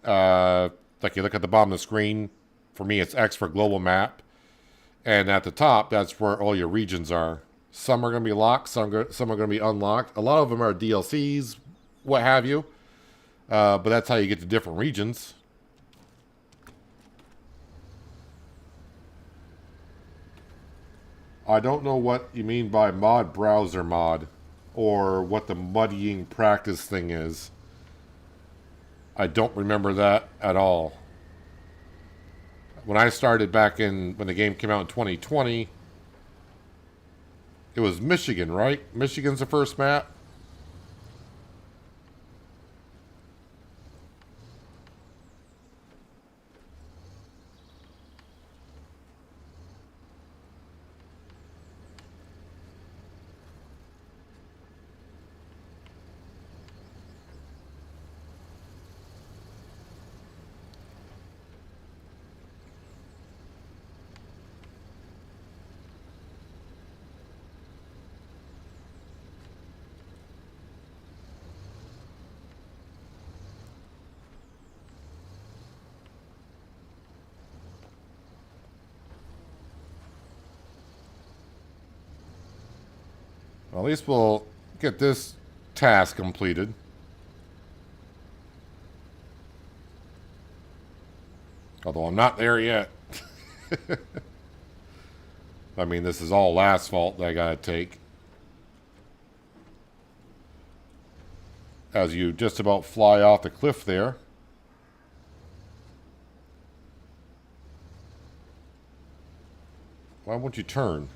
like you look at the bottom of the screen, for me it's X for global map, and at the top that's where all your regions are. Some are going to be locked, some are going to be unlocked. A lot of them are DLCs, what have you, but that's how you get to different regions. I don't know what you mean by mod browser mod, or what the muddying practice thing is. I don't remember that at all. When I started back in, when the game came out in 2020, it was Michigan, right? Michigan's the first map. Well, at least we'll get this task completed. Although I'm not there yet. I mean, this is all asphalt that I gotta take. As you just about fly off the cliff there. Why won't you turn?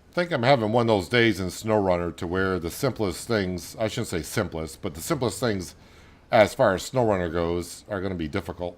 I think I'm having one of those days in SnowRunner to where the simplest things, I shouldn't say simplest, but the simplest things as far as SnowRunner goes are going to be difficult.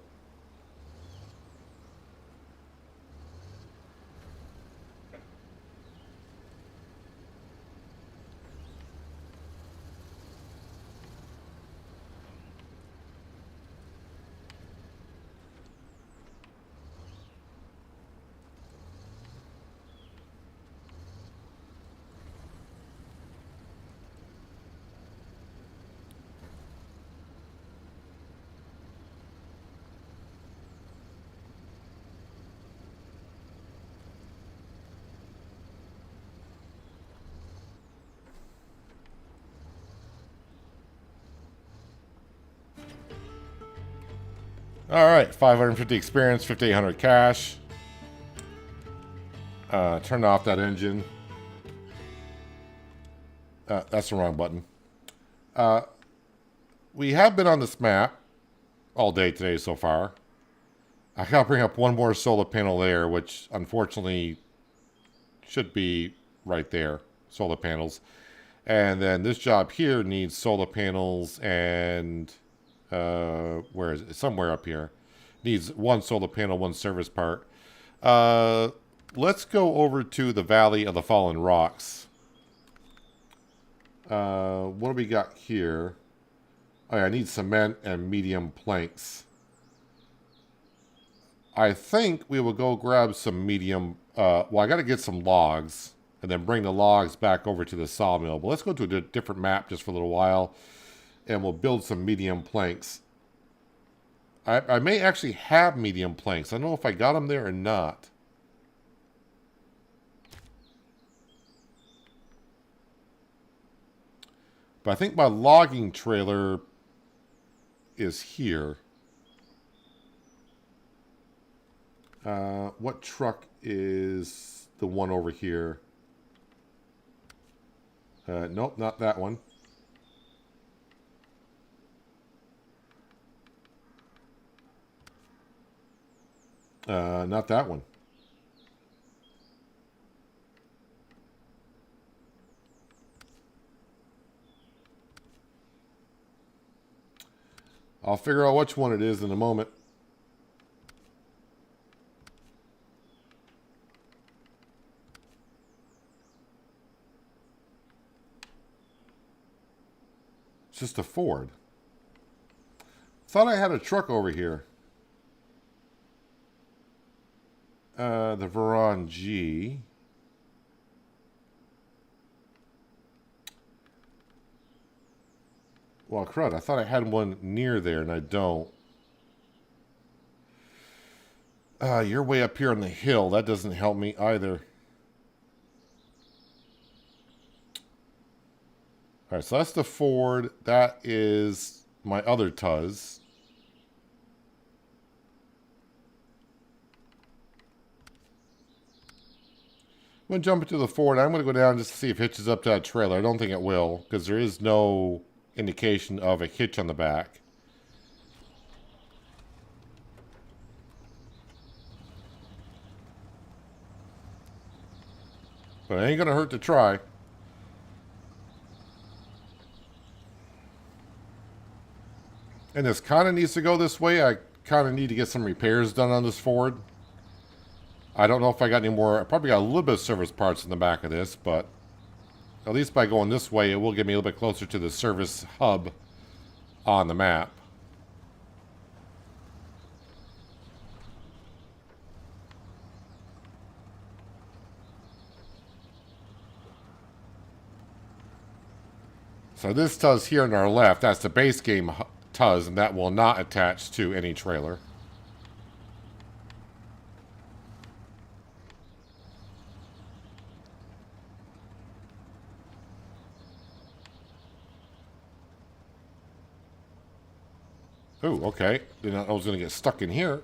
All right, 550 experience, 5,800 cash. Turn off that engine. That's the wrong button. We have been on this map all day today so far. I gotta bring up one more solar panel there, which unfortunately should be right there. Solar panels. And then this job here needs solar panels and where is it? Somewhere up here. Needs one solar panel, one service part. Let's go over to the Valley of the Fallen Rocks. What do we got here? Oh, yeah, I need cement and medium planks. I think we will go grab some medium... well, I got to get some logs and then bring the logs back over to the sawmill. But let's go to a different map just for a little while and we'll build some medium planks. I may actually have medium planks. I don't know if I got them there or not. But I think my logging trailer is here. What truck is the one over here? Nope, not that one. Not that one. I'll figure out which one it is in a moment. It's just a Ford. Thought I had a truck over here. The Veron G. Well, crud, I thought I had one near there, and I don't. You're way up here on the hill. That doesn't help me either. Alright, so that's the Ford. That is my other Tuz. I'm going to jump into the Ford. I'm going to go down just to see if it hitches up to that trailer. I don't think it will, because there is no indication of a hitch on the back. But it ain't going to hurt to try. And this kind of needs to go this way. I kind of need to get some repairs done on this Ford. I don't know if I got any more. I probably got a little bit of service parts in the back of this, but at least by going this way, it will get me a little bit closer to the service hub on the map. So this Tuz here on our left, that's the base game Tuz, and that will not attach to any trailer. Ooh, okay. Didn't know I was going to get stuck in here.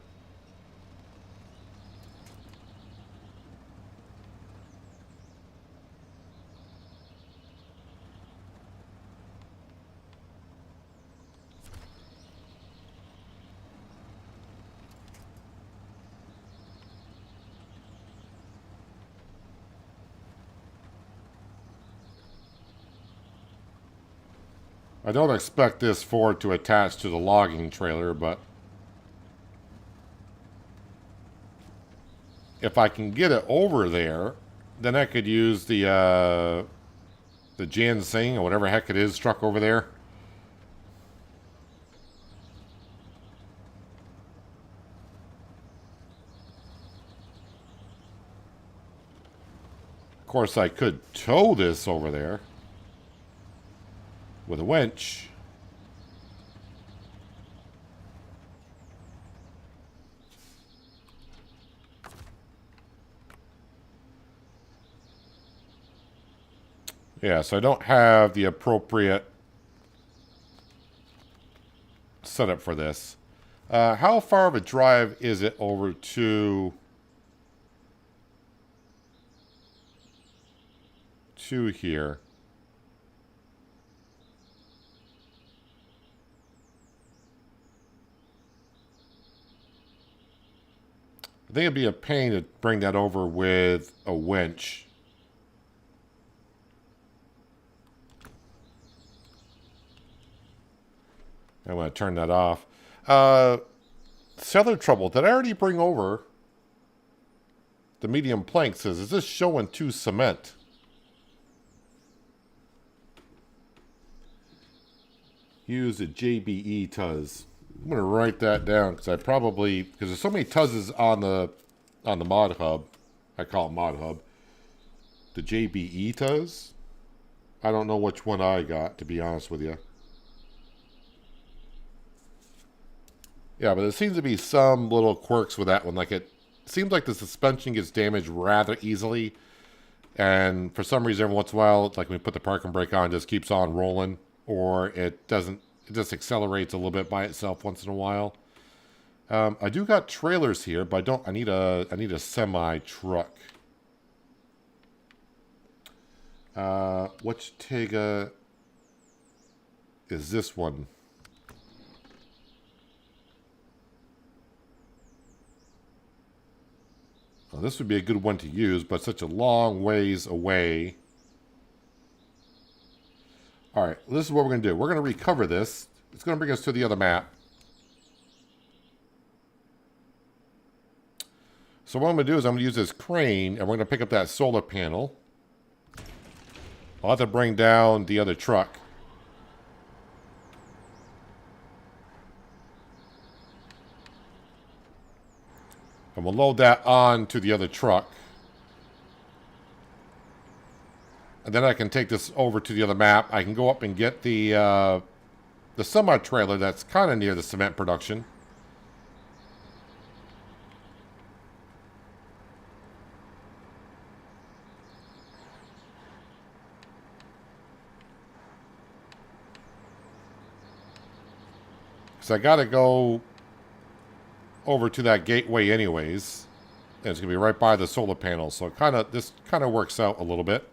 I don't expect this Ford to attach to the logging trailer, but if I can get it over there, then I could use the Jansing or whatever heck it is truck over there. Of course, I could tow this over there with a winch. Yeah, so I don't have the appropriate setup for this. How far of a drive is it over to here? I think it'd be a pain to bring that over with a winch. I'm going to turn that off. Cellar trouble. Did I already bring over the medium plank? Says, is this showing 2 cement? Use a JBE Tuz. I'm going to write that down because because there's so many Tuzzes on the mod hub. I call it mod hub. The JBE Tuz? I don't know which one I got, to be honest with you. Yeah, but there seems to be some little quirks with that one. Like, it seems like the suspension gets damaged rather easily. And for some reason, every once in a while, like when we put the parking brake on, it just keeps on rolling. Or it doesn't, it just accelerates a little bit by itself once in a while. I do got trailers here, but I need a semi truck. Which Tega is this one? Well, this would be a good one to use, but such a long ways away. All right, this is what we're going to do. We're going to recover this. It's going to bring us to the other map. So what I'm going to do is I'm going to use this crane, and we're going to pick up that solar panel. I'll have to bring down the other truck. And we'll load that on to the other truck. And then I can take this over to the other map. I can go up and get the semi-trailer that's kind of near the cement production. Because I got to go over to that gateway anyways. And it's going to be right by the solar panel. So this kind of works out a little bit.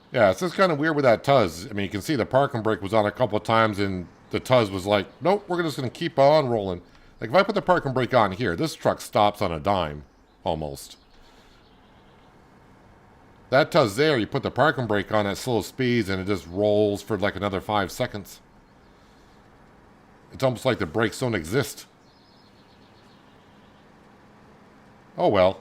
Yeah, it's just kind of weird with that Tuz. I mean, you can see the parking brake was on a couple of times, and the Tuz was like, nope, we're just going to keep on rolling. Like, if I put the parking brake on here, this truck stops on a dime, almost. That Tuz there, you put the parking brake on at slow speeds, and it just rolls for like another 5 seconds. It's almost like the brakes don't exist. Oh, well.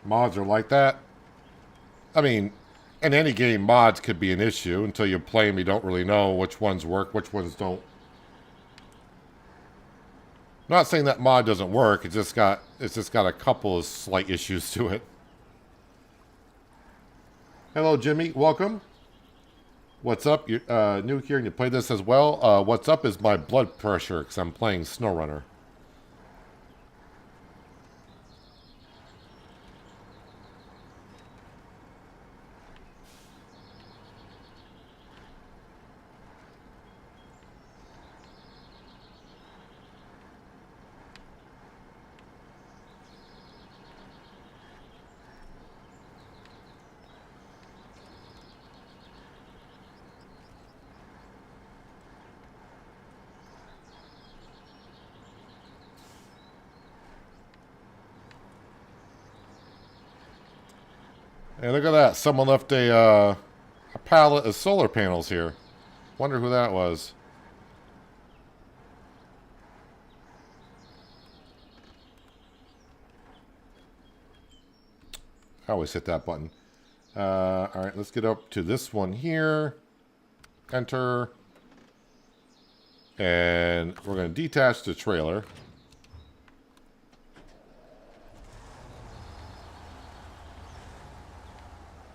Mods are like that. I mean, in any game, mods could be an issue. Until you play them, you don't really know which ones work, which ones don't. I'm not saying that mod doesn't work. It's just got a couple of slight issues to it. Hello, Jimmy. Welcome. What's up? You're new here and you play this as well. What's up is my blood pressure because I'm playing SnowRunner. Hey, look at that. Someone left a pallet of solar panels here. Wonder who that was. I always hit that button. Alright, let's get up to this one here. Enter. And we're going to detach the trailer.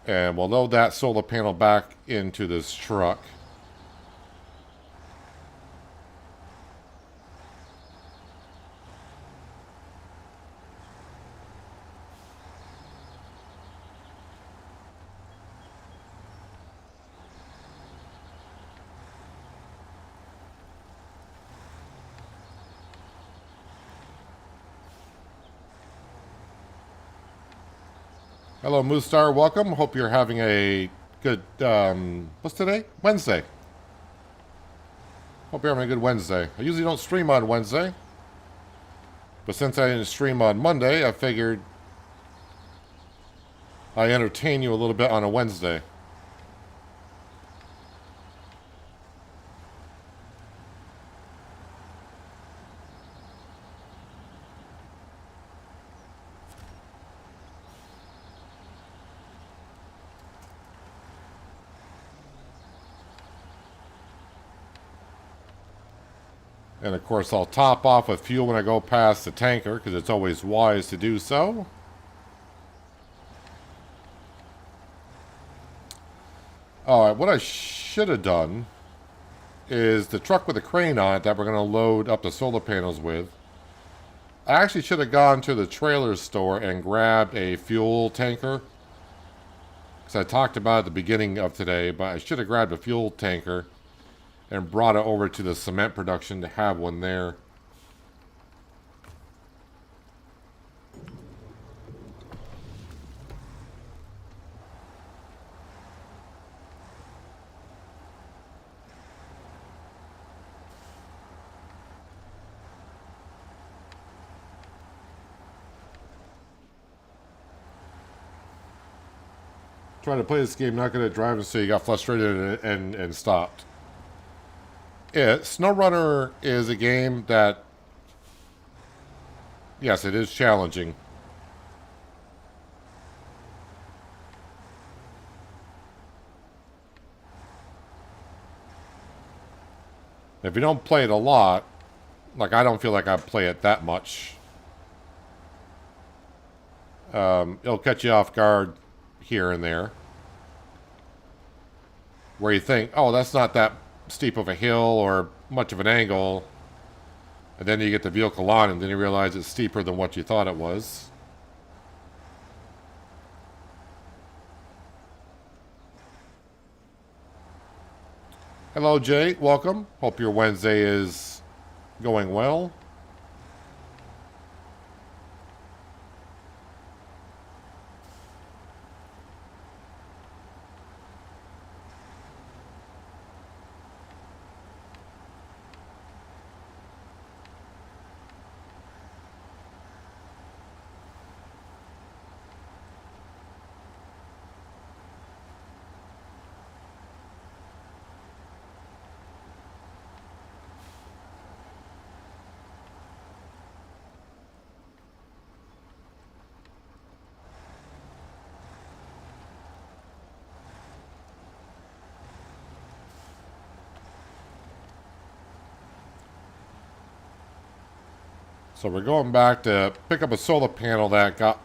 And we'll load that solar panel back into this truck. Hello, Moostar. Welcome. Hope you're having a good, what's today? Wednesday. Hope you're having a good Wednesday. I usually don't stream on Wednesday. But since I didn't stream on Monday, I figured I entertain you a little bit on a Wednesday. And of course, I'll top off with fuel when I go past the tanker, because it's always wise to do so. Alright, what I should have done is the truck with the crane on it that we're going to load up the solar panels with. I actually should have gone to the trailer store and grabbed a fuel tanker. Because I talked about it at the beginning of today, but I should have grabbed a fuel tanker and brought it over to the cement production to have one there. Trying to play this game, not good at driving, so you got frustrated and stopped. Yeah, SnowRunner is a game that, yes, it is challenging. If you don't play it a lot, like I don't feel like I play it that much, it'll catch you off guard here and there. Where you think, oh, that's not that steep of a hill or much of an angle, and then you get the vehicle on and then you realize it's steeper than what you thought it was. Hello, Jay. Welcome. Hope your Wednesday is going well. So we're going back to pick up a solar panel that got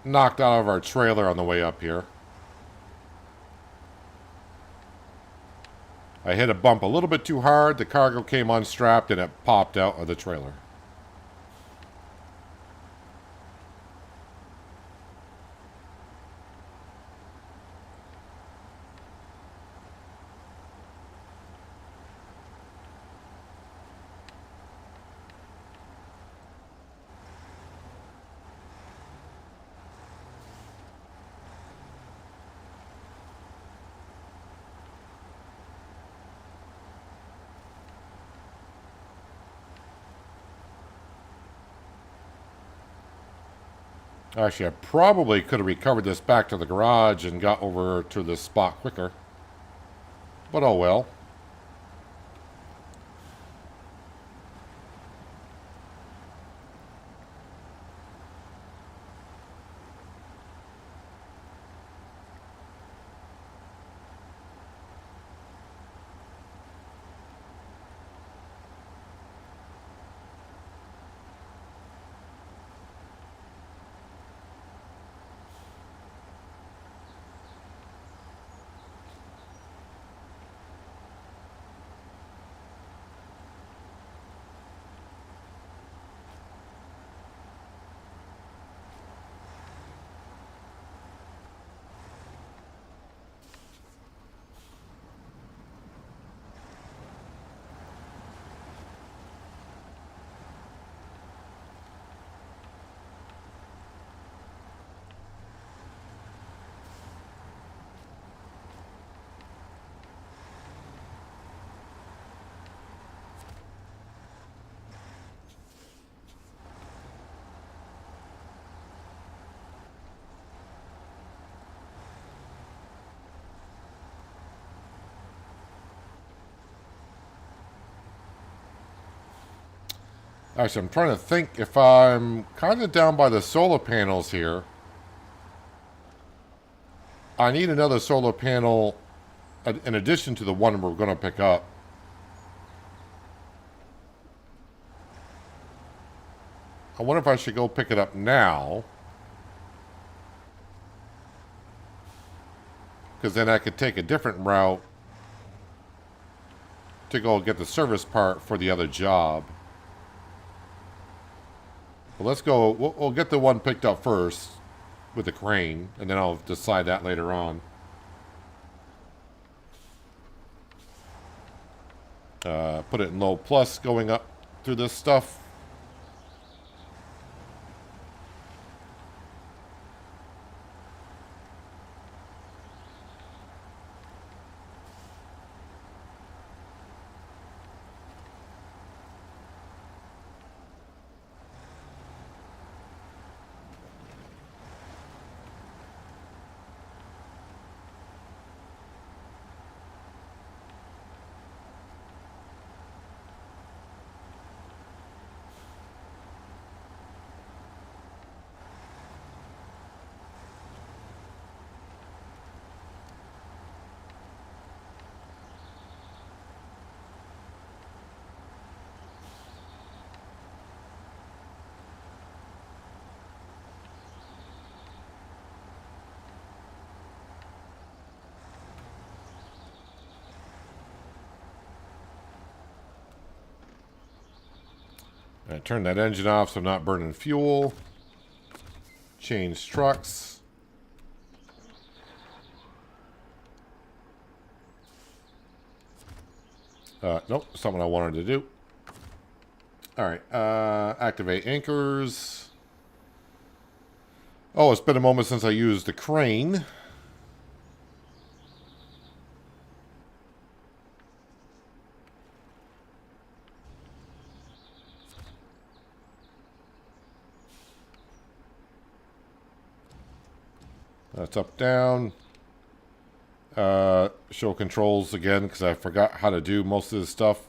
knocked out of our trailer on the way up here. I hit a bump a little bit too hard. The cargo came unstrapped and it popped out of the trailer. Actually, I probably could have recovered this back to the garage and got over to this spot quicker. But oh well. Actually, I'm trying to think if I'm kind of down by the solar panels here. I need another solar panel in addition to the one we're going to pick up. I wonder if I should go pick it up now. Because then I could take a different route to go get the service part for the other job. Well, let's go. We'll get the one picked up first with the crane, and then I'll decide that later on. Put it in low plus going up through this stuff. I turn that engine off so I'm not burning fuel. Change trucks. Nope, something I wanted to do. Alright, activate anchors. Oh, it's been a moment since I used the crane. That's up, down. Show controls again because I forgot how to do most of this stuff.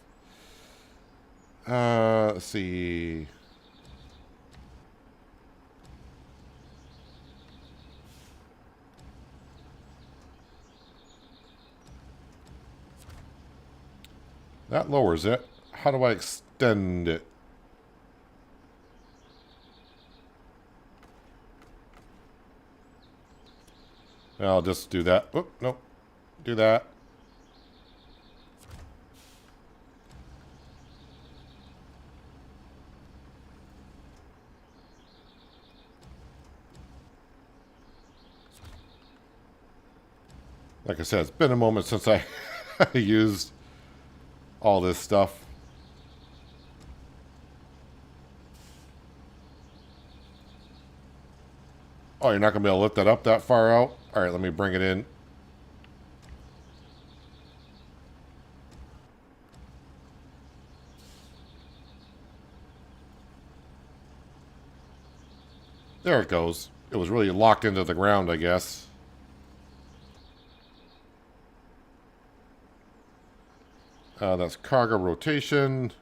Let's see. That lowers it. How do I extend it? I'll just do that. Oh, nope. Do that. Like I said, it's been a moment since I used all this stuff. Oh, you're not going to be able to lift that up that far out? All right, let me bring it in. There it goes. It was really locked into the ground, I guess. That's cargo rotation.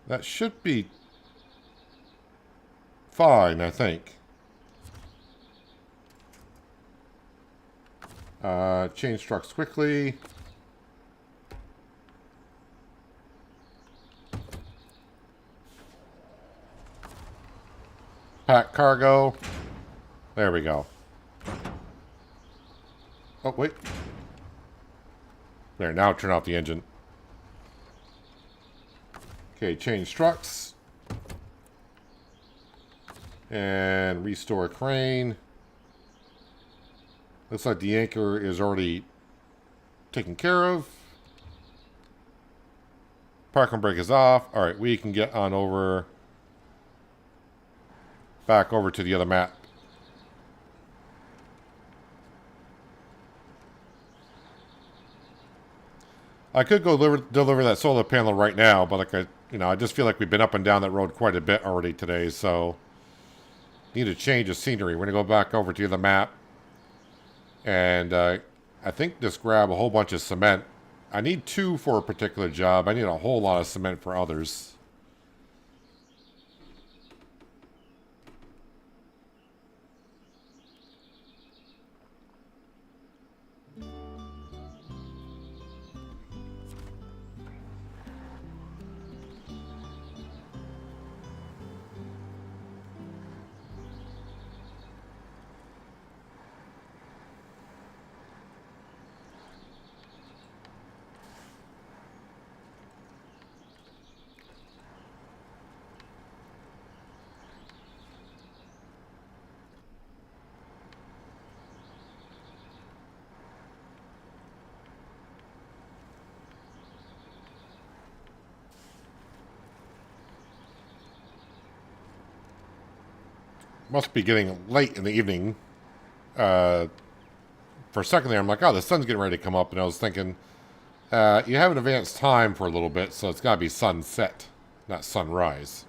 That should be fine, I think. Change trucks quickly. Pack cargo. There we go. Oh, wait. There, now turn off the engine. Okay, change trucks. And restore crane. Looks like the anchor is already taken care of. Parking brake is off. Alright, we can get on over. Back over to the other map. I could go deliver that solar panel right now, but like I just feel like we've been up and down that road quite a bit already today, so need a change of scenery. We're gonna go back over to the map, and I think just grab a whole bunch of cement. I need 2 for a particular job. I need a whole lot of cement for others. Must be getting late in the evening. For a second there, I'm like, oh, the sun's getting ready to come up, and I was thinking, you have an advanced time for a little bit, so it's got to be sunset, not sunrise.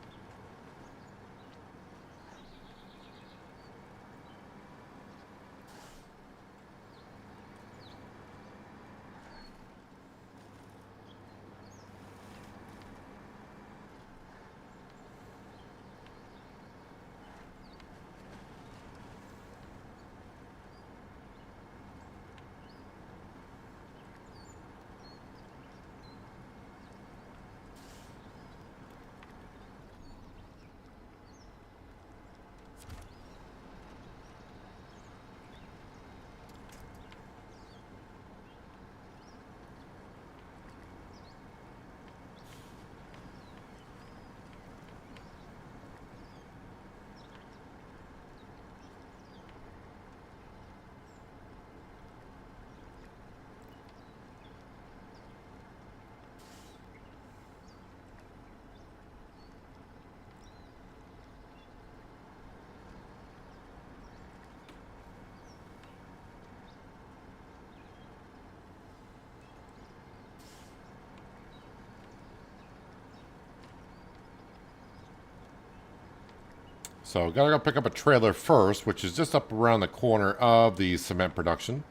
So gotta go pick up a trailer first, which is just up around the corner of the cement production.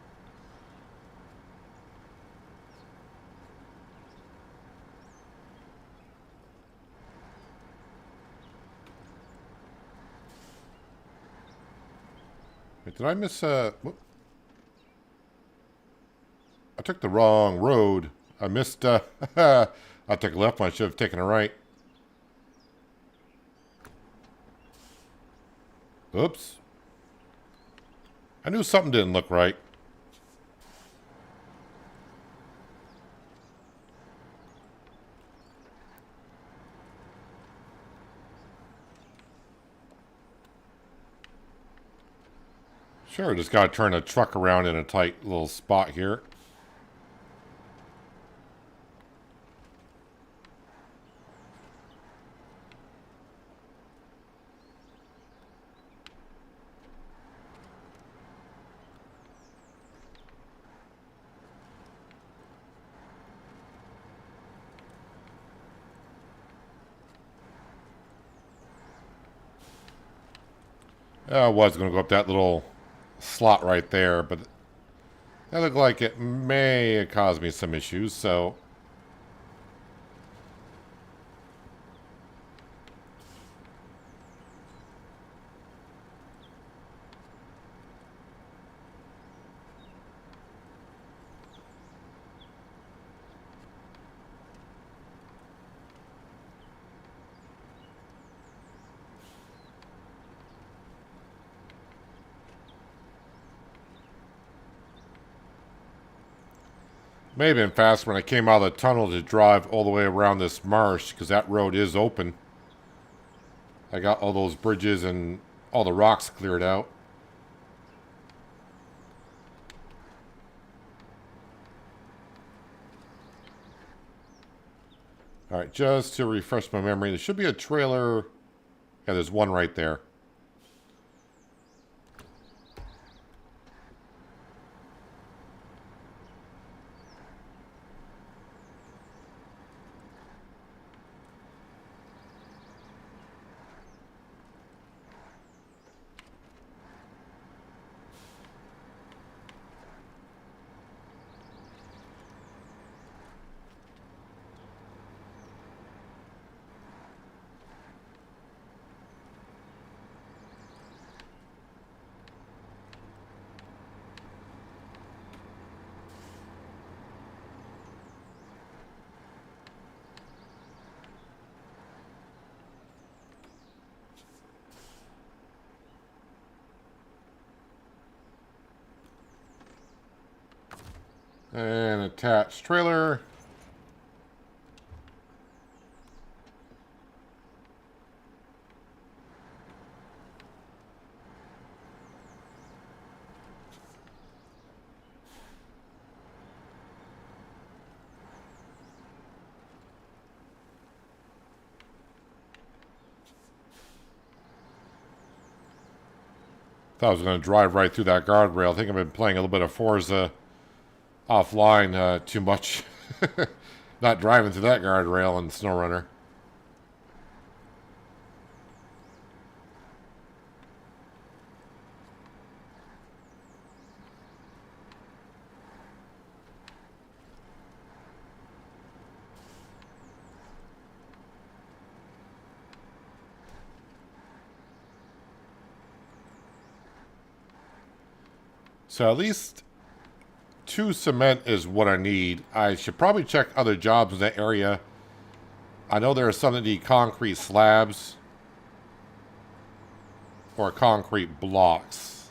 Wait, did I miss whoop. I took the wrong road. I missed I took a left when I should have taken a right. Oops. I knew something didn't look right. Sure, just gotta turn the truck around in a tight little spot here. I was going to go up that little slot right there, but that looked like it may cause me some issues, so... May have been faster when I came out of the tunnel to drive all the way around this marsh, because that road is open. I got all those bridges and all the rocks cleared out. Alright, just to refresh my memory, there should be a trailer. Yeah, there's one right there. And attached trailer. Thought I was going to drive right through that guardrail. I think I've been playing a little bit of Forza offline too much. Not driving through that guardrail in SnowRunner. So at least 2 cement is what I need. I should probably check other jobs in that area. I know there are some that need concrete slabs or concrete blocks.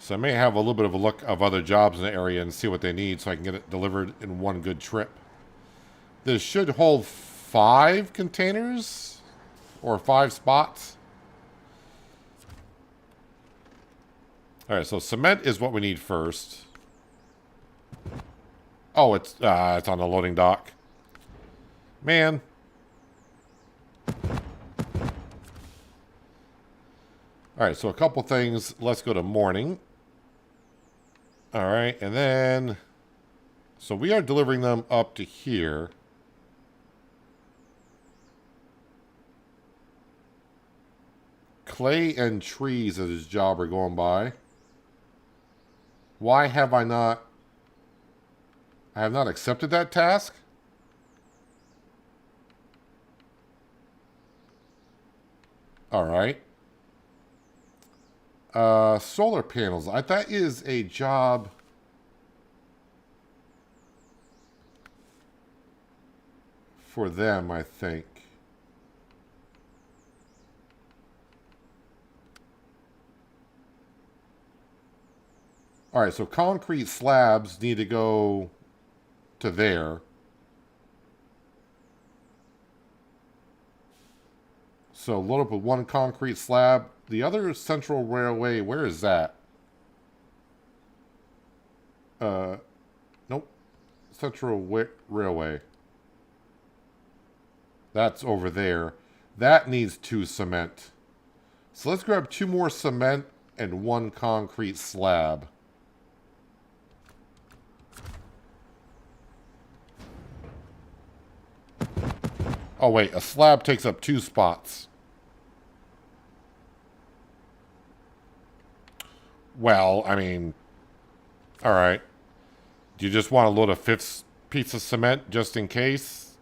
So I may have a little bit of a look of other jobs in the area and see what they need so I can get it delivered in one good trip. This should hold 5 containers or 5 spots. Alright, so cement is what we need first. Oh, it's on the loading dock. Man. Alright, so a couple things. Let's go to morning. Alright, and then... So we are delivering them up to here. clay and trees as his job are going by. Why have I not... I have not accepted that task? Alright. Solar panels. That is a job... for them, I think. Alright, so concrete slabs need to go to there. So load up with one concrete slab. The other Central Railway, where is that? Nope. Central Railway. That's over there. That needs 2 cement. So let's grab 2 more cement and 1 concrete slab. Oh wait, a slab takes up 2 spots. Well, I mean, alright. Do you just want to load a 5th piece of cement just in case?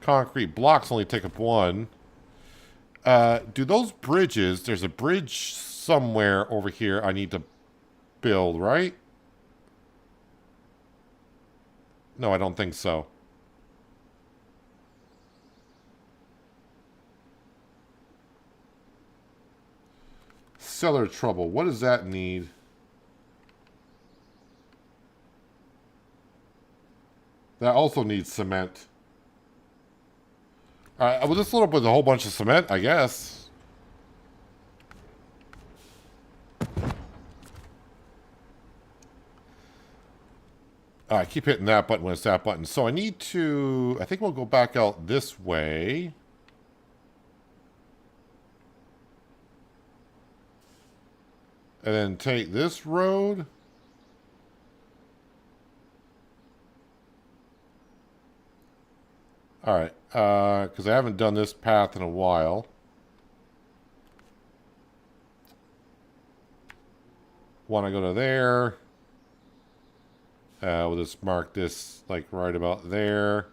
Concrete blocks only take up 1. Do those bridges, there's a bridge somewhere over here I need to build, right? No, I don't think so. Cellar trouble. What does that need? That also needs cement. Alright, we'll just load up with a whole bunch of cement, I guess. I keep hitting that button when it's that button. So I need to... I think we'll go back out this way. And then take this road. Alright, because I haven't done this path in a while. Want to go to there. We'll just mark this like right about there.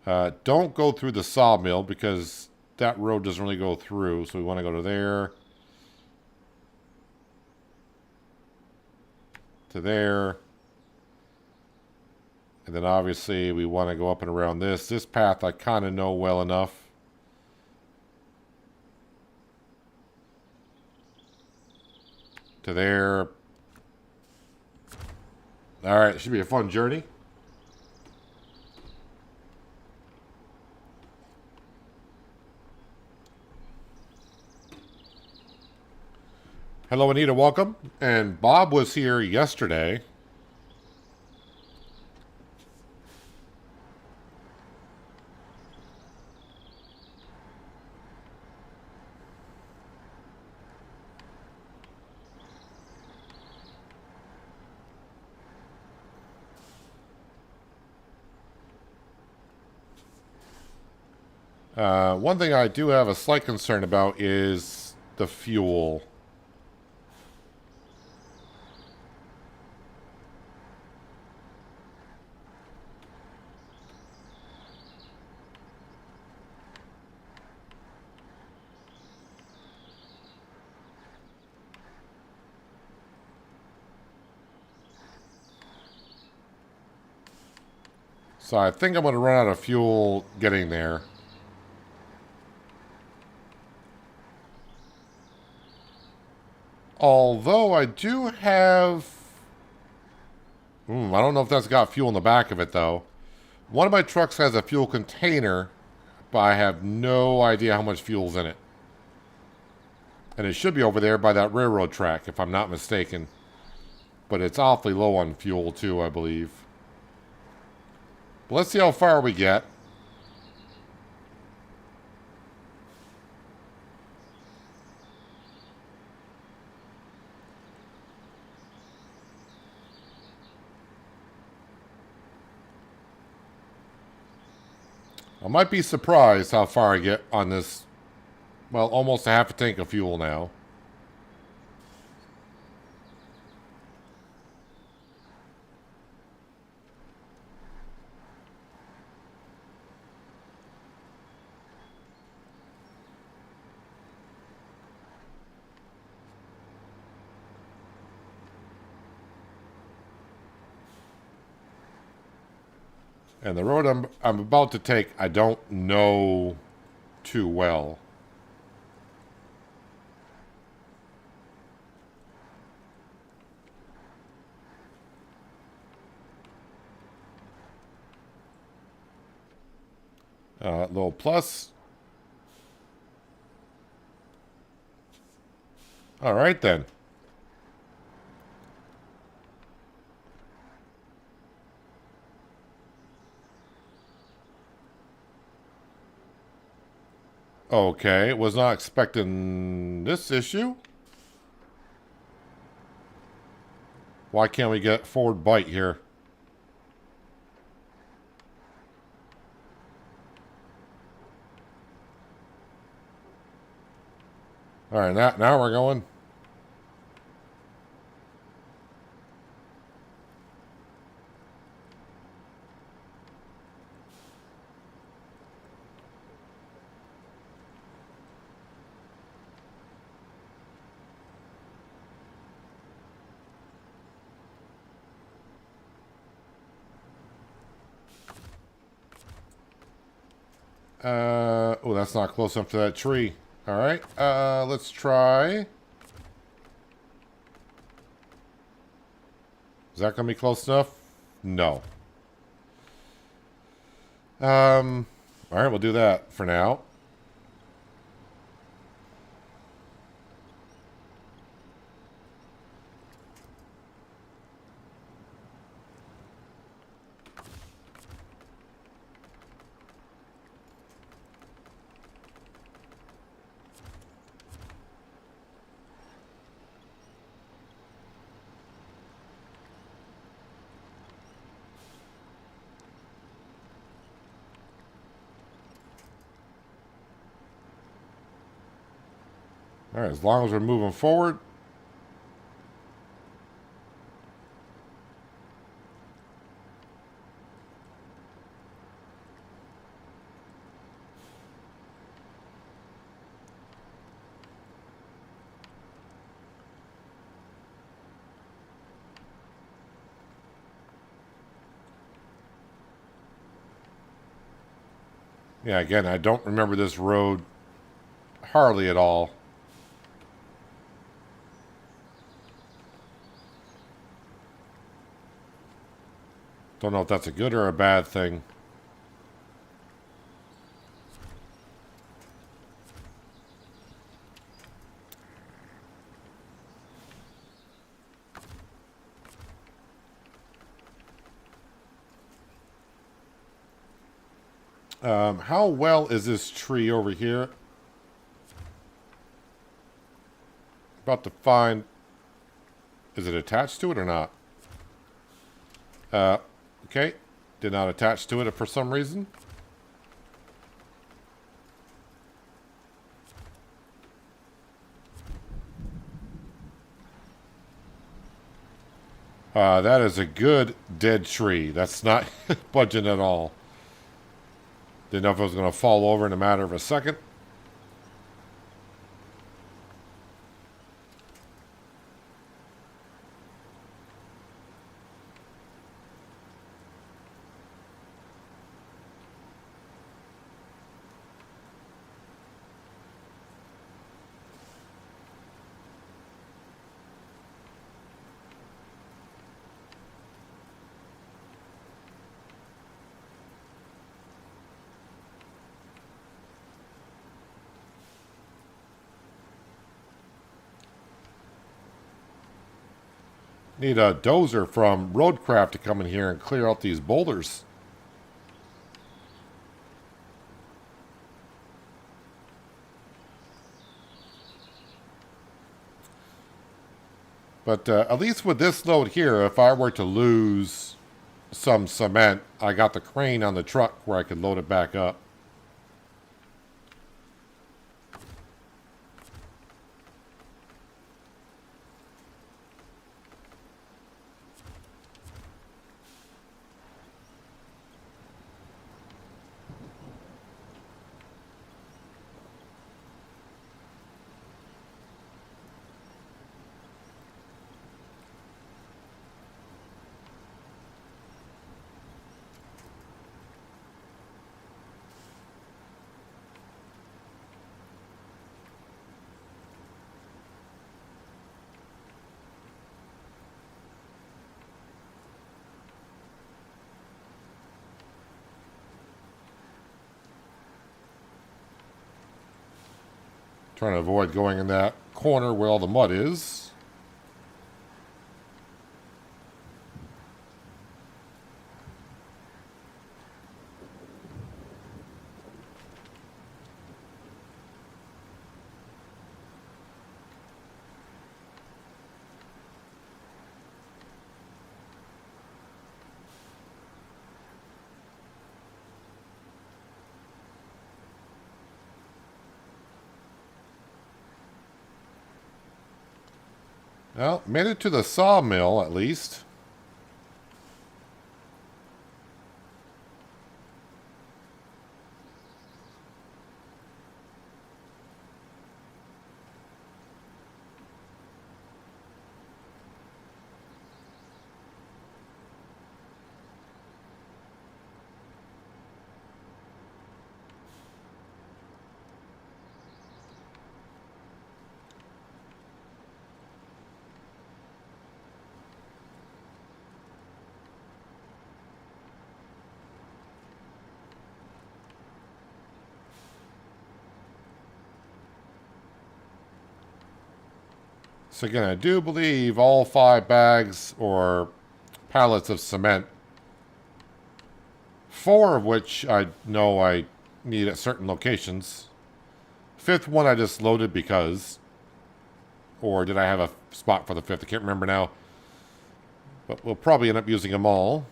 Don't go through the sawmill because that road doesn't really go through. So we want to go to there. To there. And then obviously we want to go up and around this. This path I kind of know well enough. To there. Alright, should be a fun journey. Hello, Anita, welcome. And Bob was here yesterday. One thing I do have a slight concern about is the fuel. So I think I'm going to run out of fuel getting there. Although I do have... I don't know if that's got fuel in the back of it, though. One of my trucks has a fuel container, but I have no idea how much fuel's in it. And it should be over there by that railroad track, if I'm not mistaken. But it's awfully low on fuel, too, I believe. But let's see how far we get. I might be surprised how far I get on this. Well, almost a half a tank of fuel now. And the road I'm about to take, I don't know too well. Little plus. All right, then. Okay, was not expecting this issue. Why can't we get forward bite here? All right, now we're going. Oh, that's not close enough to that tree. All right, let's try. Is that going to be close enough? No. All right, we'll do that for now. All right, as long as we're moving forward. Yeah, again, I don't remember this road hardly at all. Don't know if that's a good or a bad thing. How well is this tree over here? About to find... Is it attached to it or not? Okay. Did not attach to it for some reason. That is a good dead tree. That's not budging at all. Didn't know if it was going to fall over in a matter of a second. Need a dozer from Roadcraft to come in here and clear out these boulders. But at least with this load here, if I were to lose some cement, I got the crane on the truck where I could load it back up. Trying to avoid going in that corner where all the mud is. Well, made it to the sawmill at least. So again, I do believe all 5 bags or pallets of cement, 4 of which I know I need at certain locations. 5th one I just loaded because, or did I have a spot for the 5th? I can't remember now. But we'll probably end up using them all.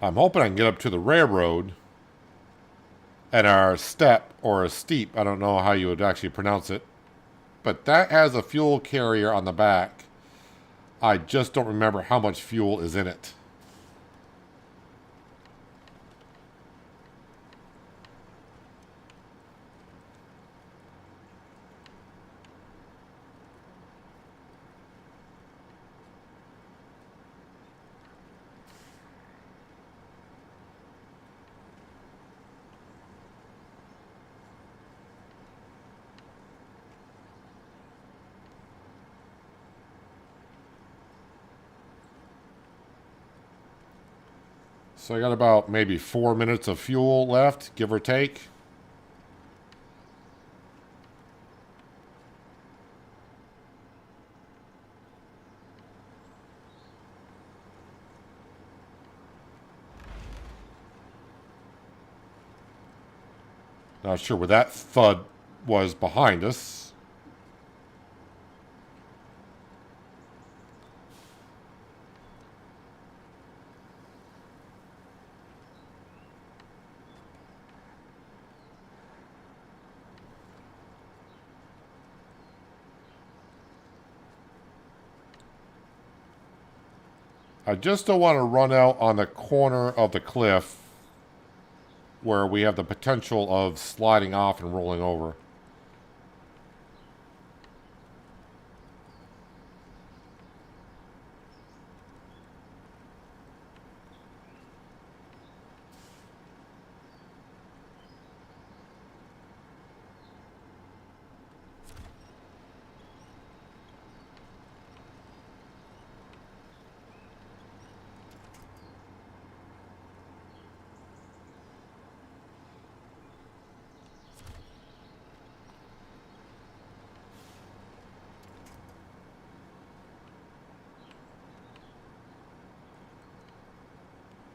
I'm hoping I can get up to the railroad at our step or a steep. I don't know how you would actually pronounce it. But that has a fuel carrier on the back. I just don't remember how much fuel is in it. So I got about maybe 4 minutes of fuel left, give or take. Not sure where that thud was behind us. I just don't want to run out on the corner of the cliff where we have the potential of sliding off and rolling over.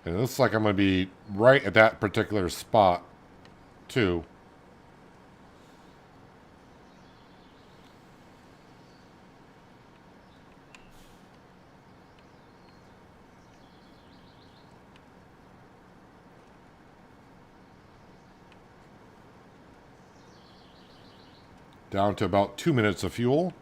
And it looks like I'm going to be right at that particular spot, too. Down to about 2 minutes of fuel.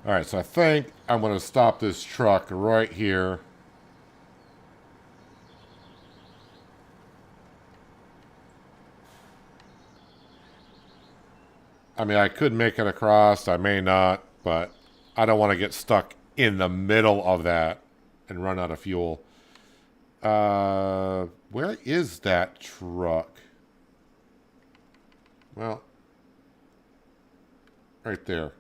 All right, so I think I'm going to stop this truck right here. I mean, I could make it across. I may not, but I don't want to get stuck in the middle of that and run out of fuel. Where is that truck? Well, right there.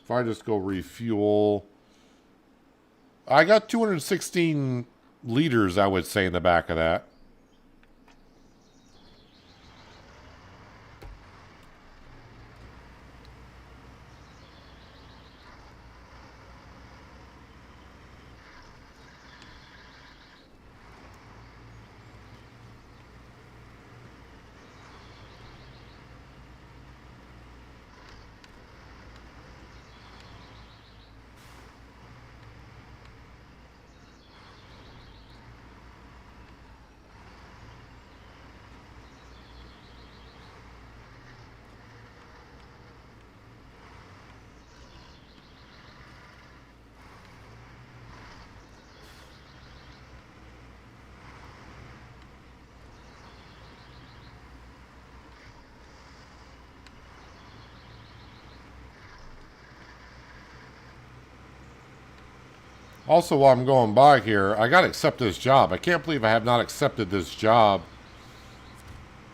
If I just go refuel, I got 216 liters, I would say, in the back of that. Also, while I'm going by here, I got to accept this job. I can't believe I have not accepted this job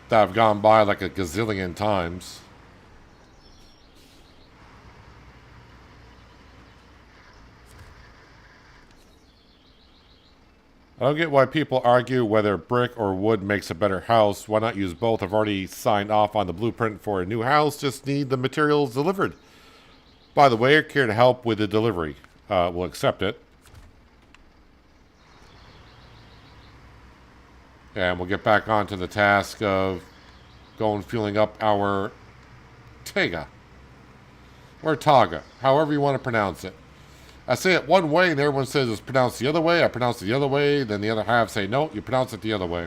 that I've gone by like a gazillion times. I don't get why people argue whether brick or wood makes a better house. Why not use both? I've already signed off on the blueprint for a new house. Just need the materials delivered. By the way, care to help with the delivery. We'll accept it. And we'll get back onto the task of going fueling up our Tega. Or Taga, however you want to pronounce it. I say it one way and everyone says it's pronounced the other way. I pronounce it the other way. Then the other half say, no, you pronounce it the other way.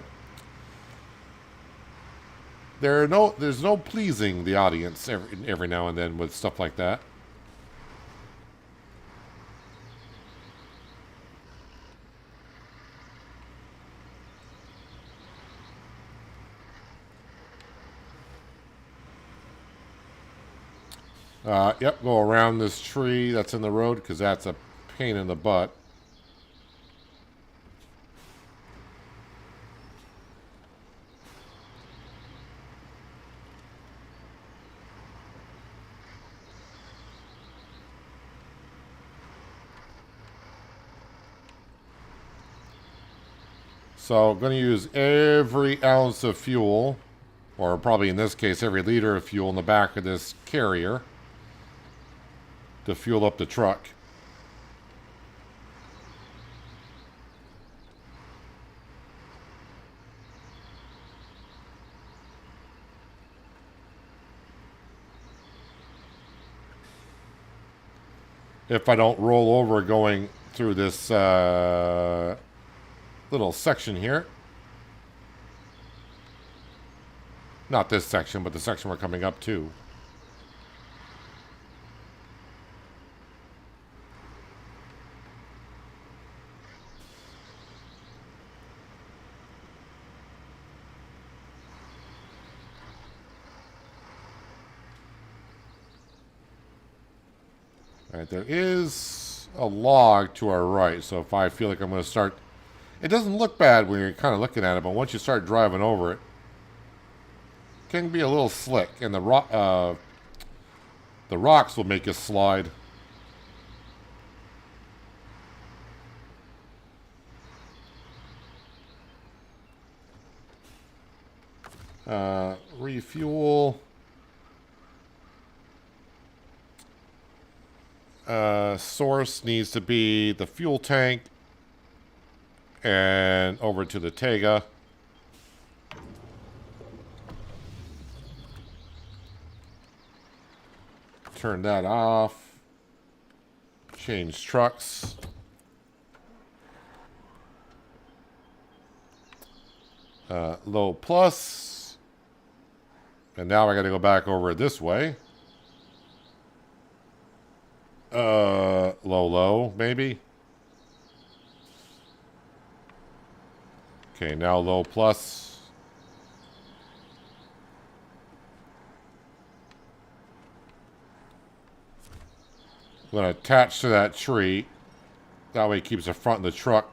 There's no pleasing the audience every now and then with stuff like that. Yep, go around this tree that's in the road because that's a pain in the butt. So I'm going to use every ounce of fuel, or probably in this case every liter of fuel in the back of this carrier to fuel up the truck. If I don't roll over going through this little section here. Not this section, but the section we're coming up to. All right, there is a log to our right, so if I feel like I'm going to start... It doesn't look bad when you're kind of looking at it, but once you start driving over it, it can be a little slick, and the rocks will make you slide. Refuel. Source needs to be the fuel tank and over to the Tega. Turn that off. Change trucks. Low plus. And now I got to go back over this way. Low, maybe. Okay, now low plus. I'm going to attach to that tree. That way it keeps the front of the truck.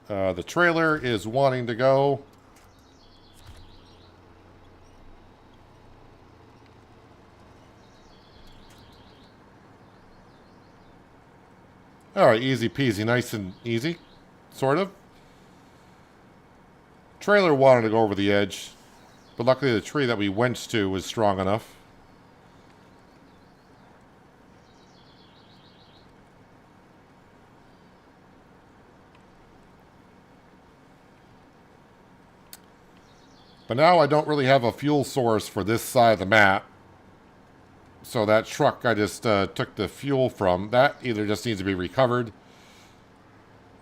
The trailer is wanting to go. Alright, easy peasy, nice and easy. Sort of. Trailer wanted to go over the edge, but luckily the tree that we went to was strong enough. But now I don't really have a fuel source for this side of the map. So that truck I just took the fuel from, that either just needs to be recovered,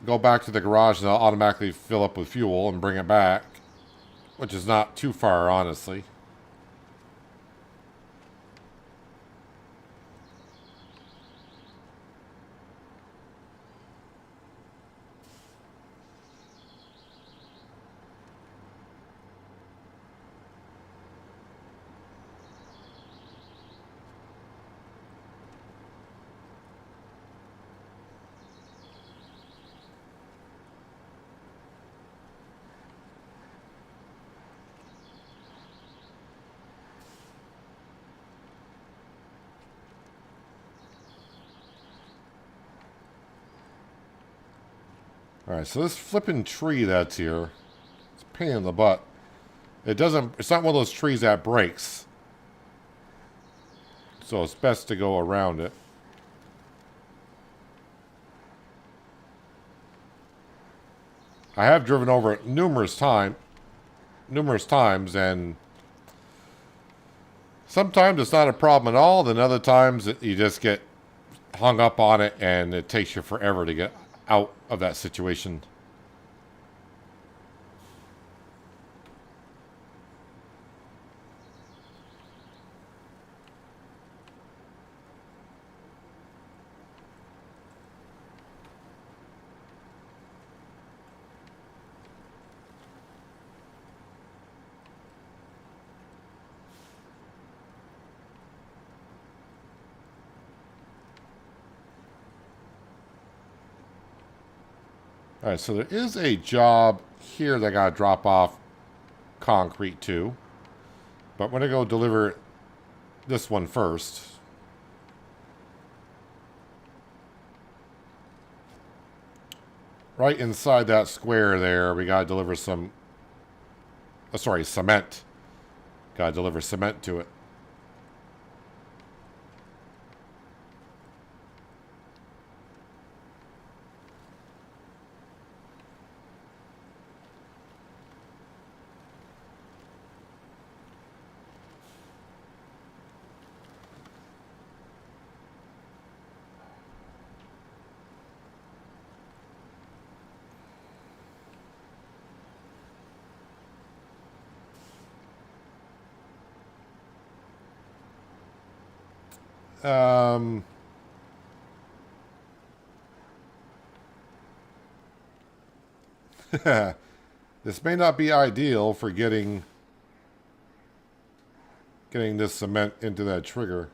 go back to the garage and I'll automatically fill up with fuel and bring it back, which is not too far, honestly. Alright, so this flipping tree that's here, it's a pain in the butt. It's not one of those trees that breaks. So it's best to go around it. I have driven over it numerous times, and sometimes it's not a problem at all, then other times you just get hung up on it and it takes you forever to get out of that situation. Alright, so there is a job here that I gotta drop off concrete to. But I'm gonna go deliver this one first. Right inside that square there, we gotta deliver some... Oh, sorry, cement. Gotta deliver cement to it. This may not be ideal for getting this cement into that trigger.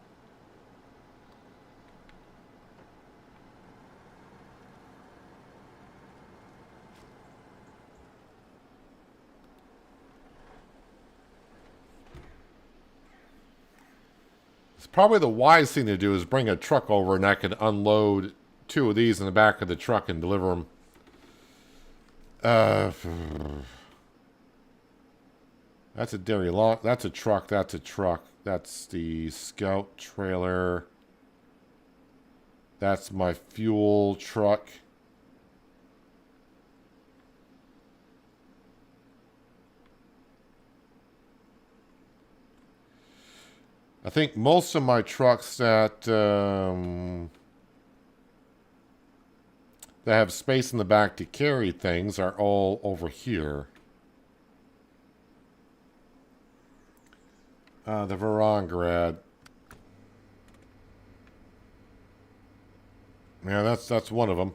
Probably the wise thing to do is bring a truck over and I can unload 2 of these in the back of the truck and deliver them. That's a dairy long. That's a truck. That's a truck. That's the scout trailer. That's my fuel truck. I think most of my trucks that have space in the back to carry things are all over here. The Varangrad. Yeah, that's one of them.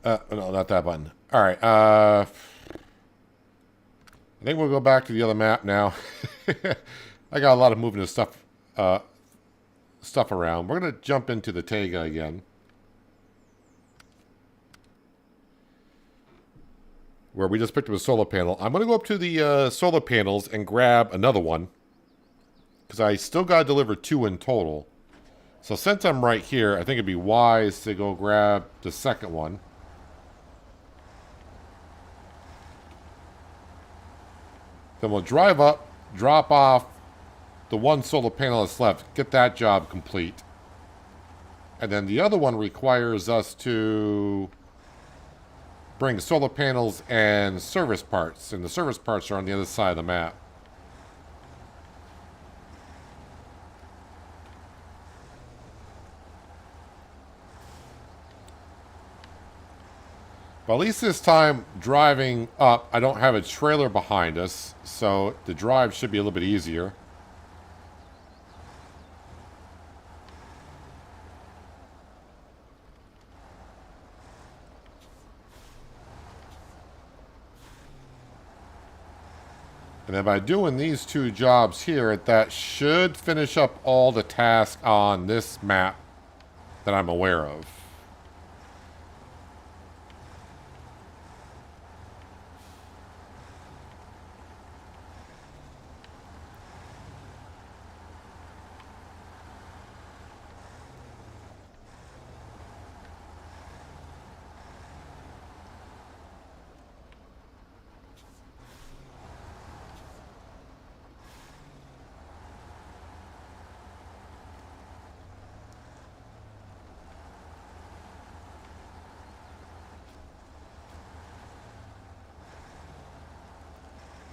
No, not that button. All right. I think we'll go back to the other map now. I got a lot of moving of stuff around. We're gonna jump into the Taiga again, where we just picked up a solar panel. I'm gonna go up to the solar panels and grab another one, because I still got to deliver 2 in total. So since I'm right here, I think it'd be wise to go grab the second one. Then we'll drive up, drop off the 1 solar panel that's left, get that job complete. And then the other one requires us to bring solar panels and service parts. And the service parts are on the other side of the map. But at least this time, driving up, I don't have a trailer behind us, so the drive should be a little bit easier. And then by doing these 2 jobs here, that should finish up all the tasks on this map that I'm aware of.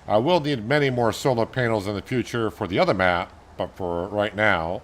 I will need many more solar panels in the future for the other map, but for right now...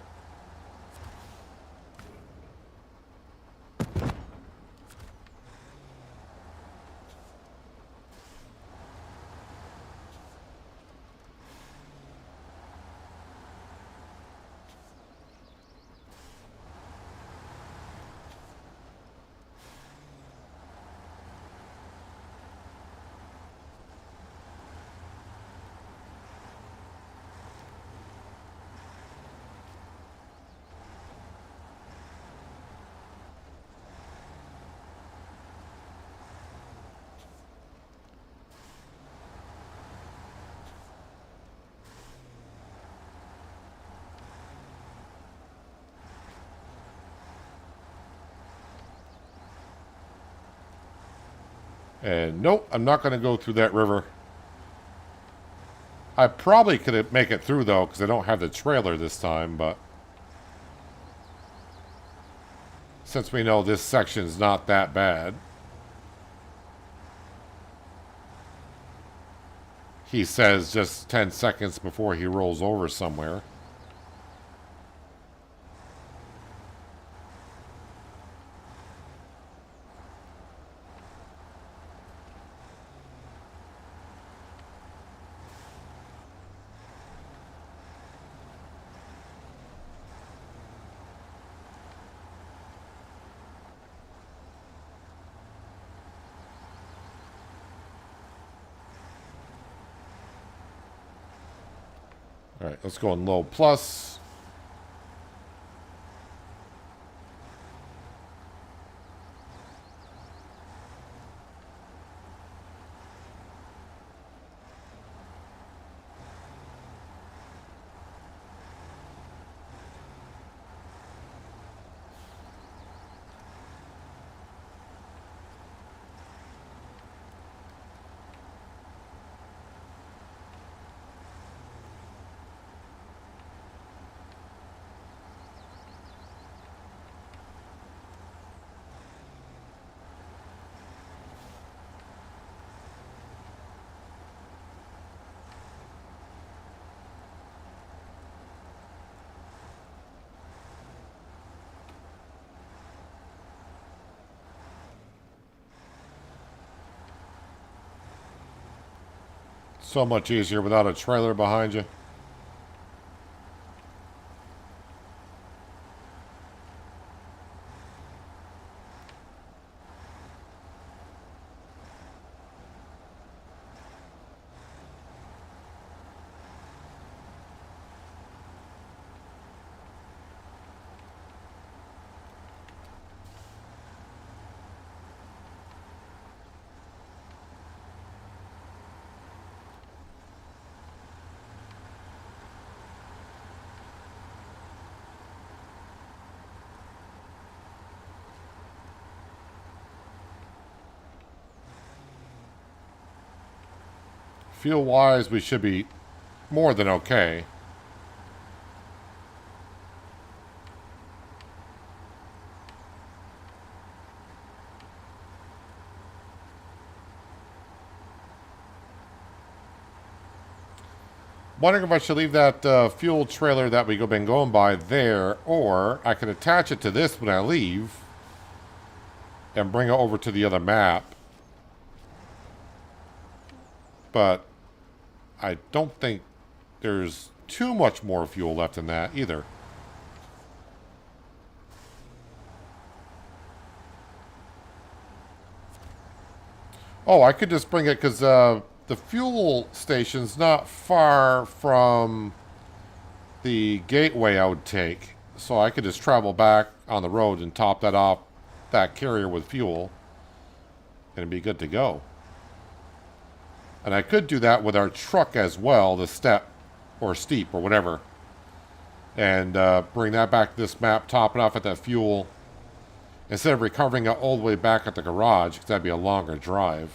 And nope, I'm not going to go through that river. I probably could make it through, though, because I don't have the trailer this time, but... since we know this section's not that bad. He says just 10 seconds before he rolls over somewhere. Alright, let's go in low plus. So much easier without a trailer behind you. Fuel-wise, we should be more than okay. Wondering if I should leave that fuel trailer that we've been going by there, or I could attach it to this when I leave and bring it over to the other map. But I don't think there's too much more fuel left in that either. Oh, I could just bring it because the fuel station's not far from the gateway I would take. So I could just travel back on the road and top that off that carrier with fuel. And it'd be good to go. And I could do that with our truck as well, the step or steep or whatever. And bring that back to this map, top it off at that fuel. Instead of recovering it all the way back at the garage, because that'd be a longer drive.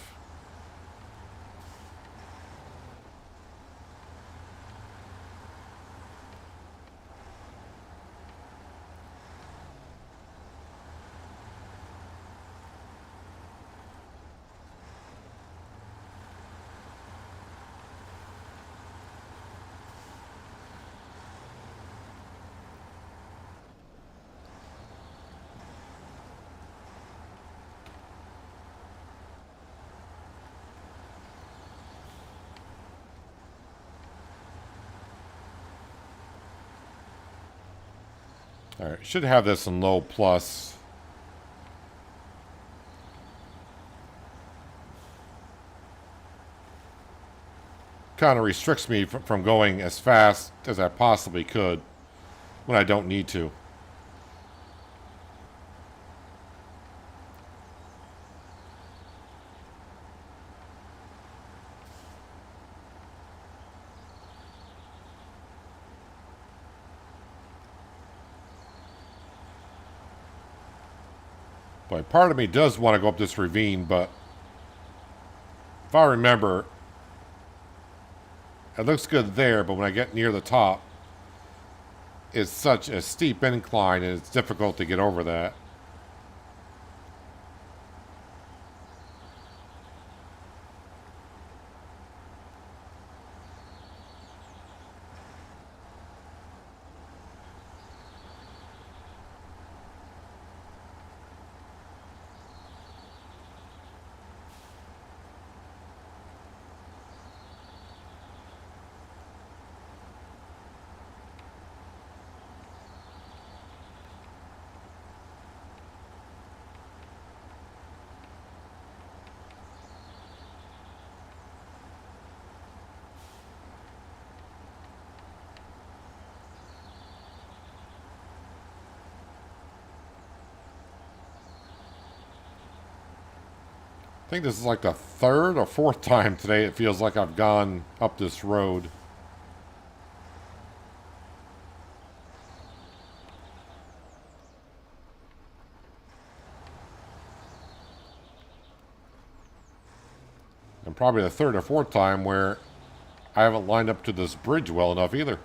Alright, should have this in low plus. Kind of restricts me from going as fast as I possibly could when I don't need to. But part of me does want to go up this ravine, but if I remember, it looks good there, but when I get near the top, it's such a steep incline and it's difficult to get over that. I think this is like the third or fourth time today it feels like I've gone up this road. And probably the third or fourth time where I haven't lined up to this bridge well enough either.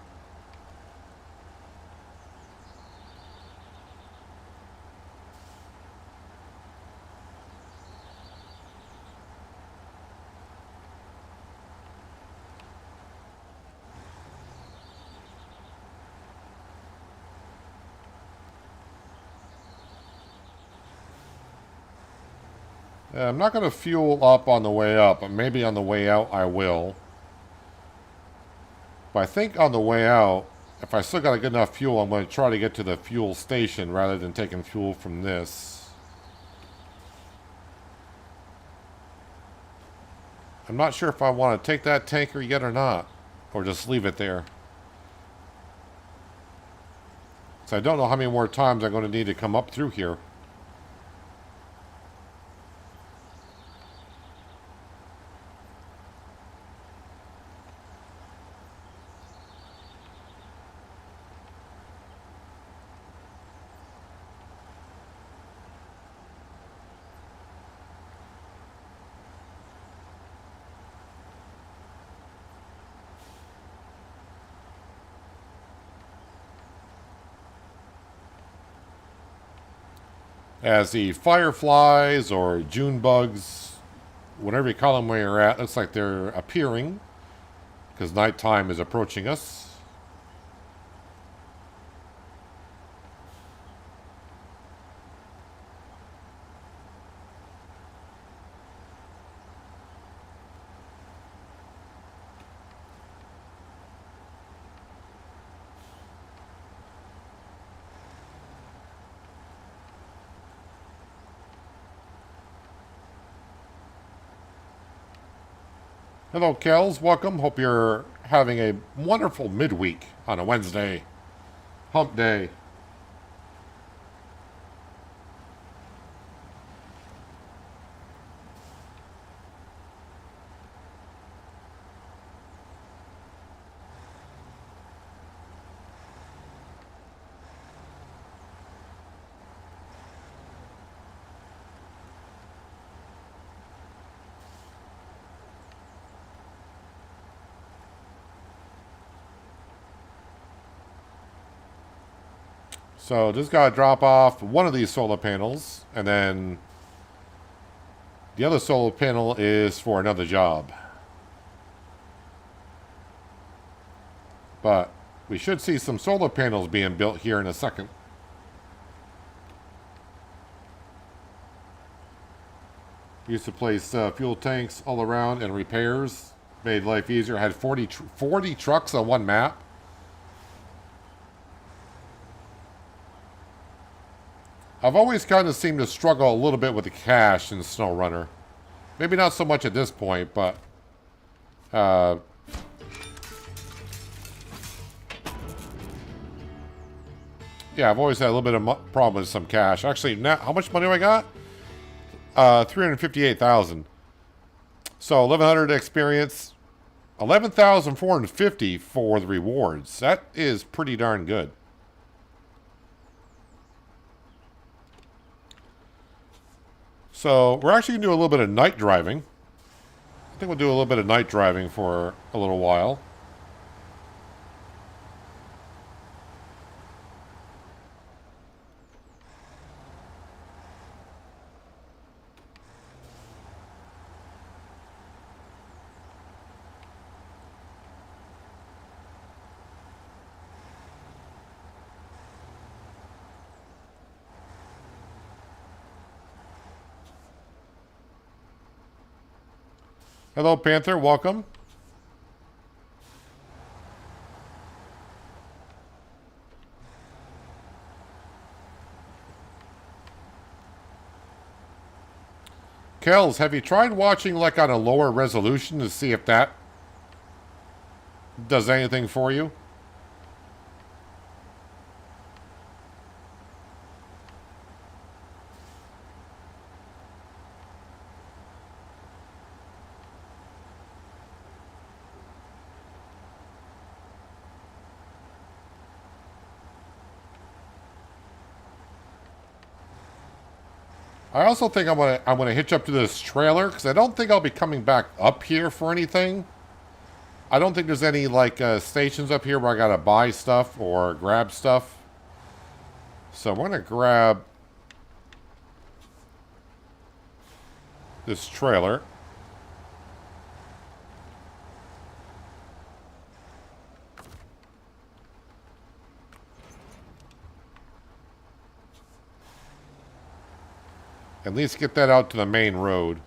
I'm not going to fuel up on the way up, but maybe on the way out I will. But I think on the way out, if I still got a good enough fuel, I'm going to try to get to the fuel station rather than taking fuel from this. I'm not sure if I want to take that tanker yet or not, or just leave it there. So I don't know how many more times I'm going to need to come up through here. As the fireflies or June bugs, whatever you call them where you're at, looks like they're appearing because nighttime is approaching us. Hello, Kels. Welcome. Hope you're having a wonderful midweek on a Wednesday. Hump day. So just got to drop off one of these solar panels, and then the other solar panel is for another job. But we should see some solar panels being built here in a second. Used to place fuel tanks all around and repairs. Made life easier. Had 40 trucks on one map. I've always kind of seemed to struggle a little bit with the cash in SnowRunner. Maybe not so much at this point, but... yeah, I've always had a little bit of problem with some cash. Actually, now, how much money do I got? 358,000. So 1,100 experience, 11,450 for the rewards. That is pretty darn good. So we're actually going to do a little bit of night driving. I think we'll do a little bit of night driving for a little while. Hello, Panther. Welcome. Kells, have you tried watching like on a lower resolution to see if that does anything for you? I also think I'm gonna hitch up to this trailer because I don't think I'll be coming back up here for anything. I don't think there's any like stations up here where I gotta buy stuff or grab stuff. So I'm gonna grab this trailer. At least get that out to the main road.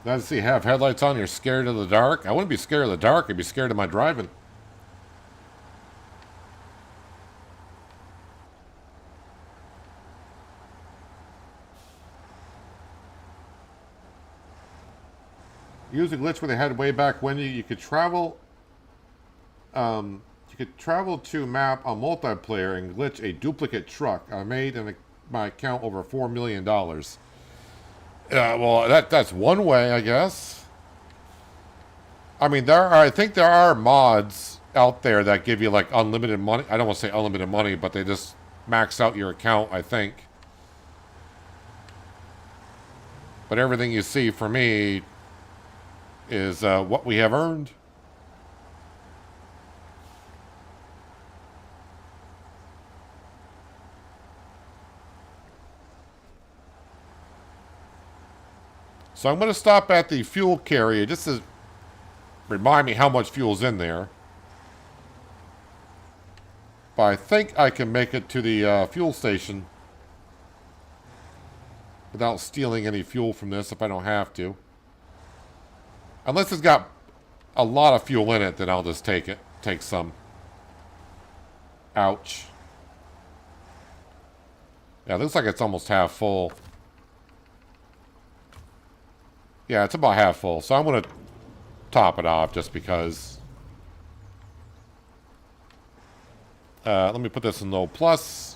Let's see, have headlights on, you're scared of the dark? I wouldn't be scared of the dark, I'd be scared of my driving. Use a glitch where they had way back when you could travel to map on multiplayer and glitch a duplicate truck. I made my account over $4 million. Well, that's one way, I guess. I mean, I think there are mods out there that give you like unlimited money. I don't want to say unlimited money, but they just max out your account, I think. But everything you see for me is what we have earned. So I'm going to stop at the fuel carrier just to remind me how much fuel's in there. But I think I can make it to the fuel station without stealing any fuel from this if I don't have to. Unless it's got a lot of fuel in it, then I'll just take it. Take some. Ouch. Yeah, it looks like it's almost half full. Yeah, it's about half full. So I'm going to top it off just because. Let me put this in low plus.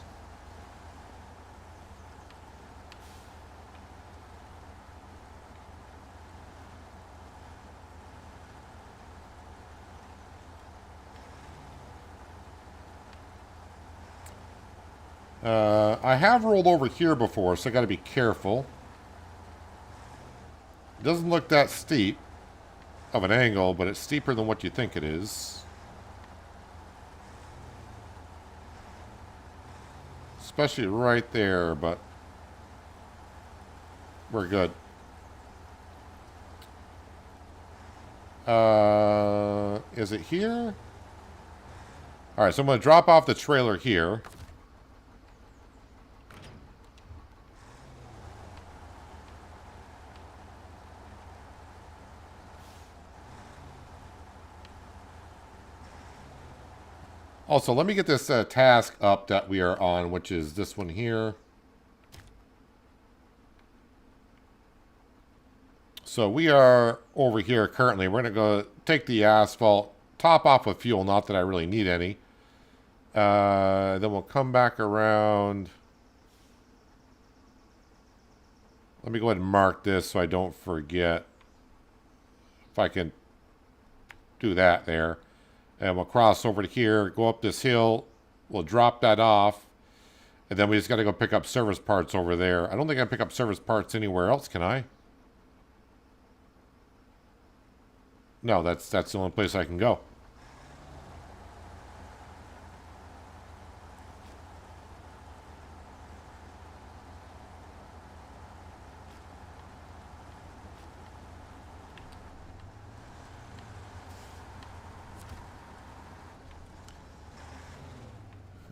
I have rolled over here before, so I got to be careful. It doesn't look that steep of an angle, but it's steeper than what you think it is. Especially right there, but we're good. Is it here? Alright, so I'm going to drop off the trailer here. Also, let me get this task up that we are on, which is this one here. So we are over here currently. We're going to go take the asphalt, top off with fuel, not that I really need any. Then we'll come back around. Let me go ahead and mark this so I don't forget. If I can do that there. And we'll cross over to here, go up this hill. We'll drop that off. And then we just got to go pick up service parts over there. I don't think I can pick up service parts anywhere else, can I? No, that's the only place I can go.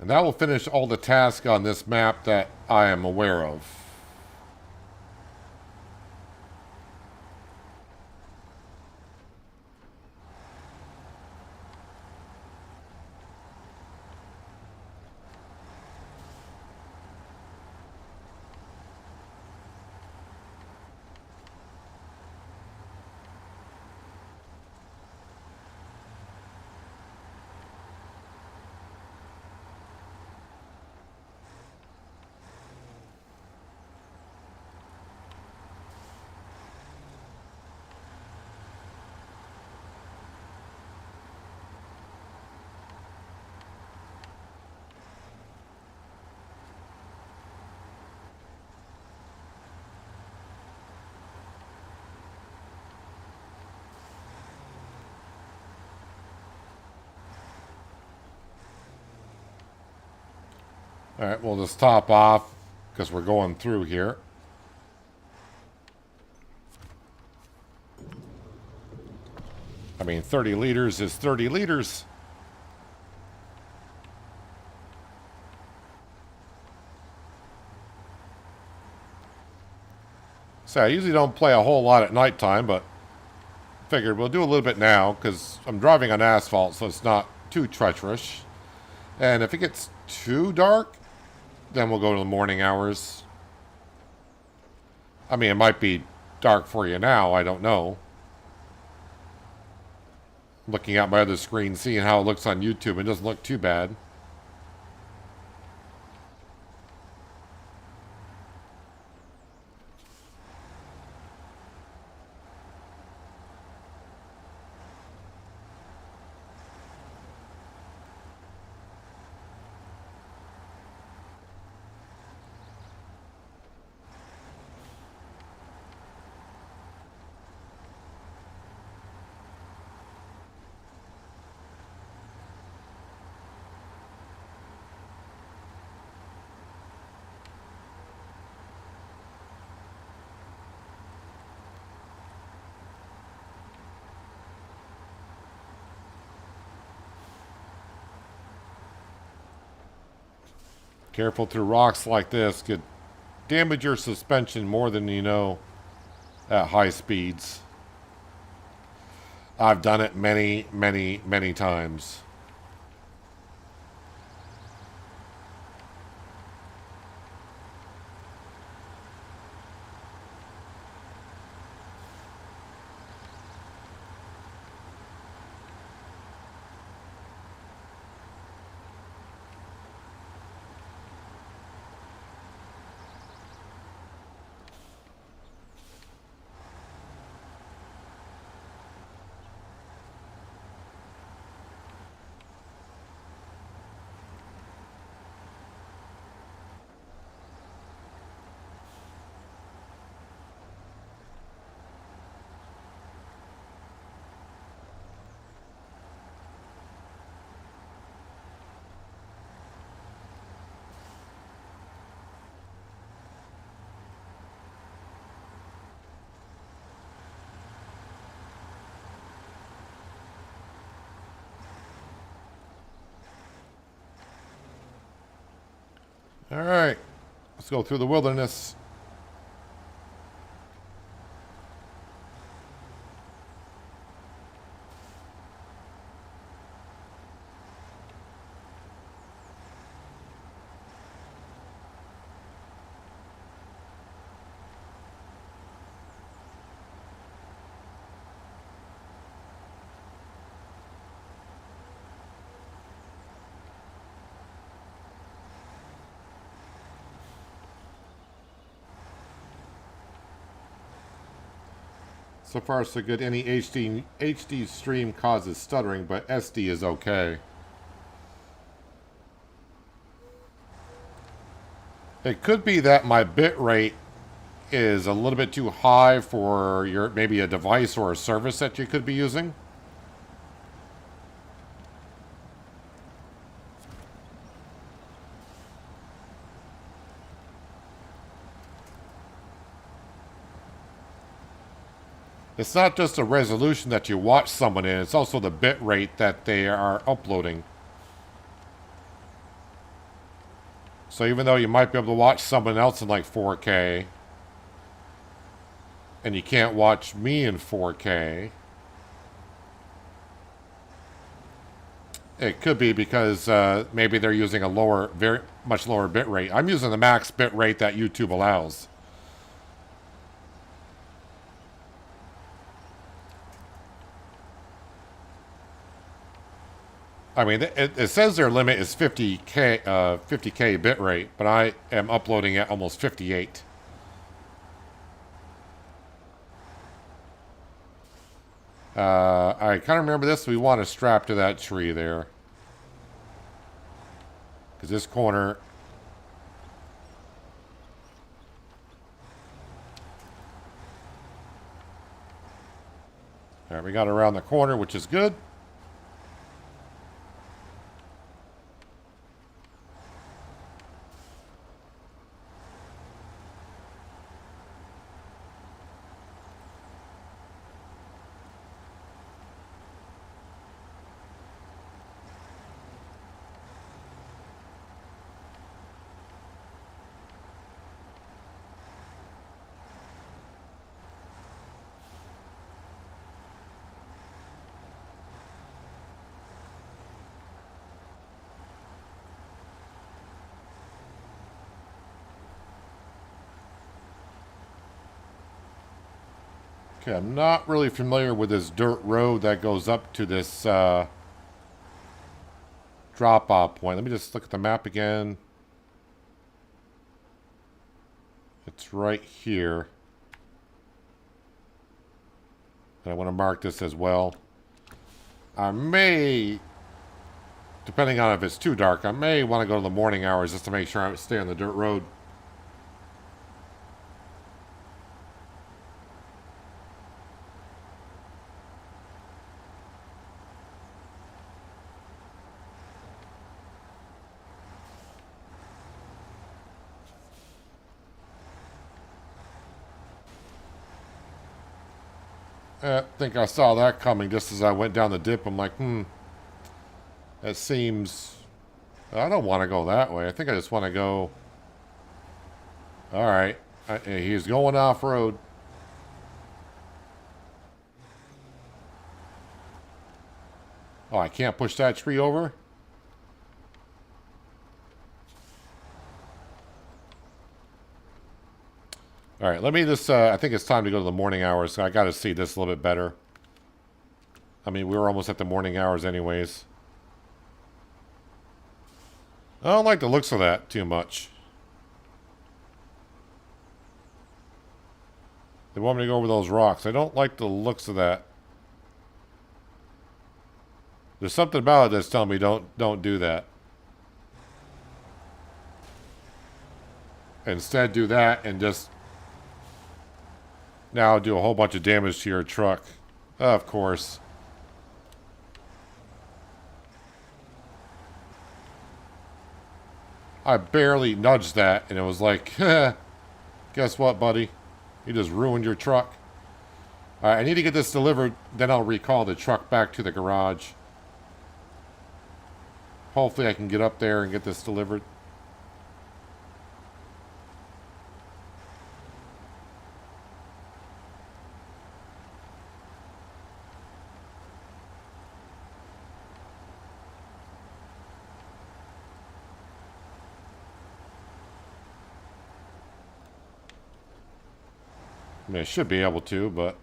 And that will finish all the tasks on this map that I am aware of. Alright, we'll just top off because we're going through here. I mean, 30 liters is 30 liters. So I usually don't play a whole lot at nighttime, but figured we'll do a little bit now because I'm driving on asphalt, so it's not too treacherous. And if it gets too dark, then we'll go to the morning hours. I mean, it might be dark for you now. I don't know. Looking at my other screen, seeing how it looks on YouTube, it doesn't look too bad. Careful through rocks like this could damage your suspension more than you know at high speeds. I've done it many, many, many times. All right, let's go through the wilderness. So far, so good. Any HD stream causes stuttering, but SD is okay. It could be that my bit rate is a little bit too high for your maybe a device or a service that you could be using. It's not just the resolution that you watch someone in, it's also the bit rate that they are uploading. So even though you might be able to watch someone else in like 4K, and you can't watch me in 4K, it could be because maybe they're using a lower, very much lower bit rate. I'm using the max bit rate that YouTube allows. I mean, it says their limit is 50K bit rate, but I am uploading at almost 58. I kind of remember this. We want to strap to that tree there. Because this corner... All right, we got around the corner, which is good. Okay, I'm not really familiar with this dirt road that goes up to this drop-off point. Let me just look at the map again. It's right here. And I want to mark this as well. I may, depending on if it's too dark, I may want to go to the morning hours just to make sure I stay on the dirt road. I think I saw that coming just as I went down the dip. I'm like, that seems I don't want to go that way. I think I just want to go... Alright. He's going off-road. Oh, I can't push that tree over? Alright, let me just... I think it's time to go to the morning hours. So I got to see this a little bit better. I mean, we were almost at the morning hours anyways. I don't like the looks of that too much. They want me to go over those rocks. I don't like the looks of that. There's something about it that's telling me don't do that. Instead, do that and just now do a whole bunch of damage to your truck. Of course. I barely nudged that, and it was like, guess what, buddy? You just ruined your truck. All right, I need to get this delivered, then I'll recall the truck back to the garage. Hopefully I can get up there and get this delivered. I mean, I should be able to, but...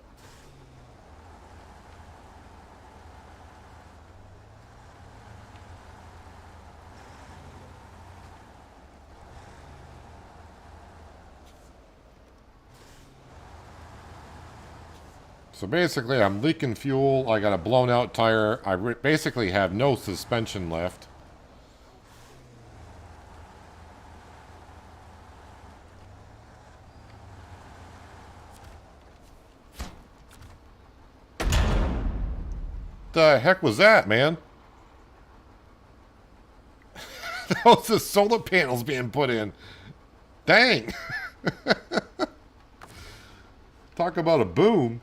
So basically, I'm leaking fuel. I got a blown out tire. I basically have no suspension left. The heck was that, man? That was the solar panels being put in. Dang. Talk about a boom.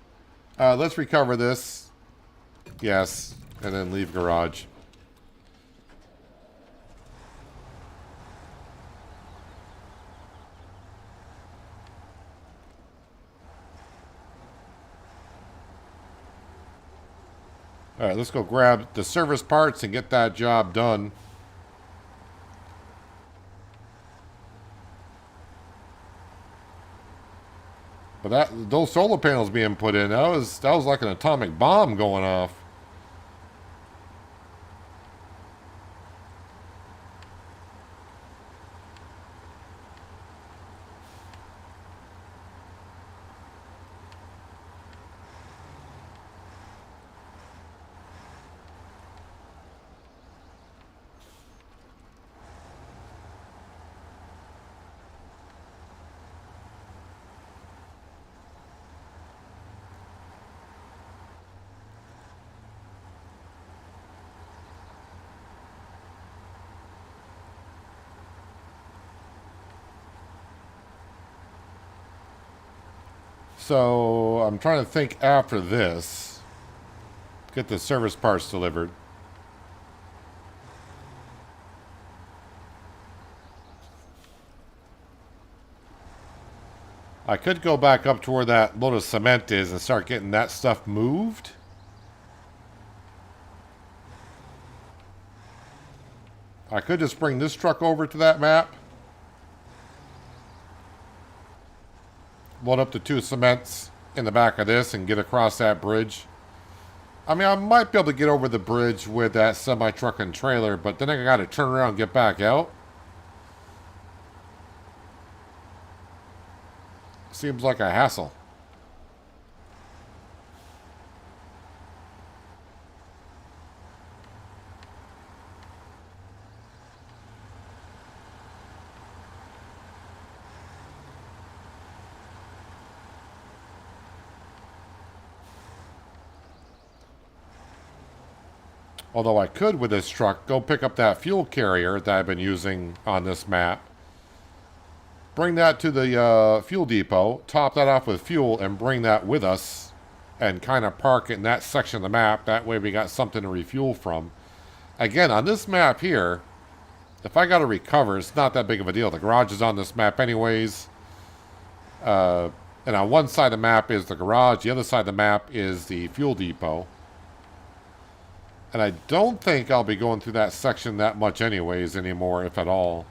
Let's recover this. Yes. And then leave garage. Alright, let's go grab the service parts and get that job done. But those solar panels being put in, that was like an atomic bomb going off. So, I'm trying to think after this. Get the service parts delivered. I could go back up to where that load of cement is and start getting that stuff moved. I could just bring this truck over to that map. Load up the 2 cements in the back of this and get across that bridge. I mean, I might be able to get over the bridge with that semi-truck and trailer, but then I got to turn around and get back out. Seems like a hassle. Although I could, with this truck, go pick up that fuel carrier that I've been using on this map. Bring that to the fuel depot, top that off with fuel, and bring that with us. And kind of park it in that section of the map. That way we got something to refuel from. Again, on this map here, if I got to recover, it's not that big of a deal. The garage is on this map anyways. And on one side of the map is the garage. The other side of the map is the fuel depot. And I don't think I'll be going through that section that much anyways anymore, if at all.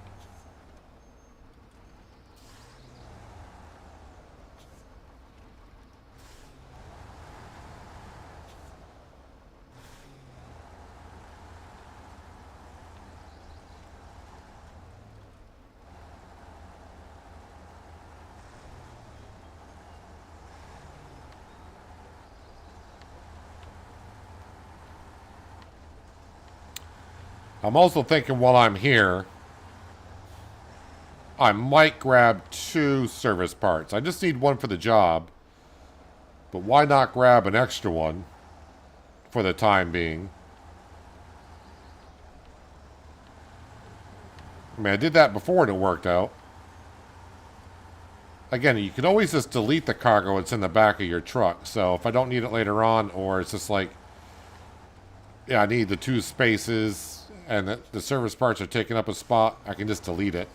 I'm also thinking while I'm here, I might grab 2 service parts. I just need one for the job. But why not grab an extra one for the time being? I mean, I did that before and it worked out. Again, you can always just delete the cargo that's in the back of your truck. So if I don't need it later on, or it's just like, yeah, I need the 2 spaces and the service parts are taking up a spot, I can just delete it.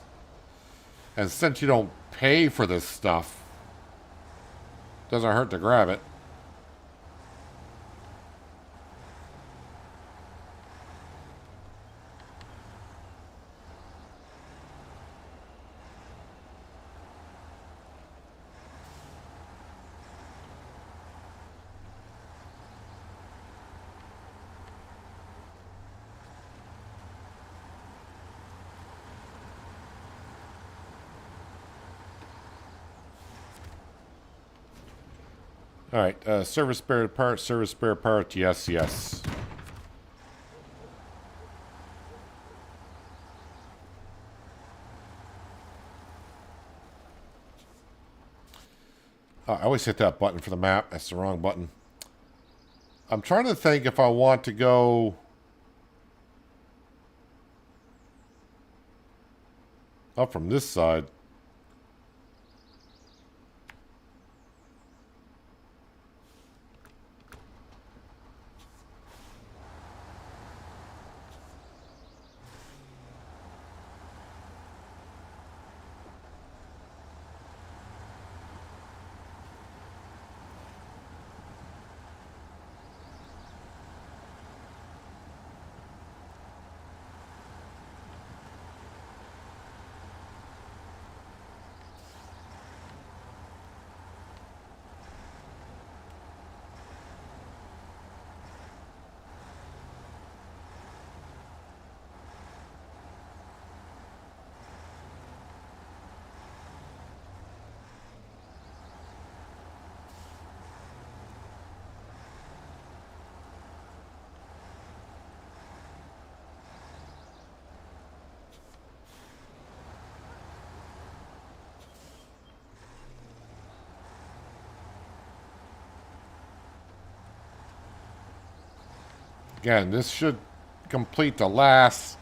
And since you don't pay for this stuff, it doesn't hurt to grab it. All right, service spare part, yes, yes. I always hit that button for the map. That's the wrong button. I'm trying to think if I want to go up from this side. Again, this should complete the last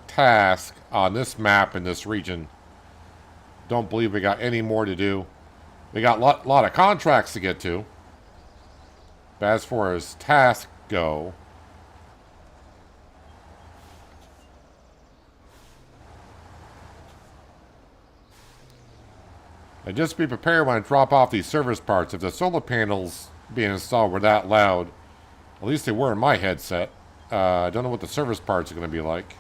task on this map in this region. Don't believe we got any more to do. We got a lot of contracts to get to. But as far as tasks go, and just be prepared when I drop off these service parts. If the solar panels being installed were that loud, at least they were in my headset. I don't know what the service parts are going to be like.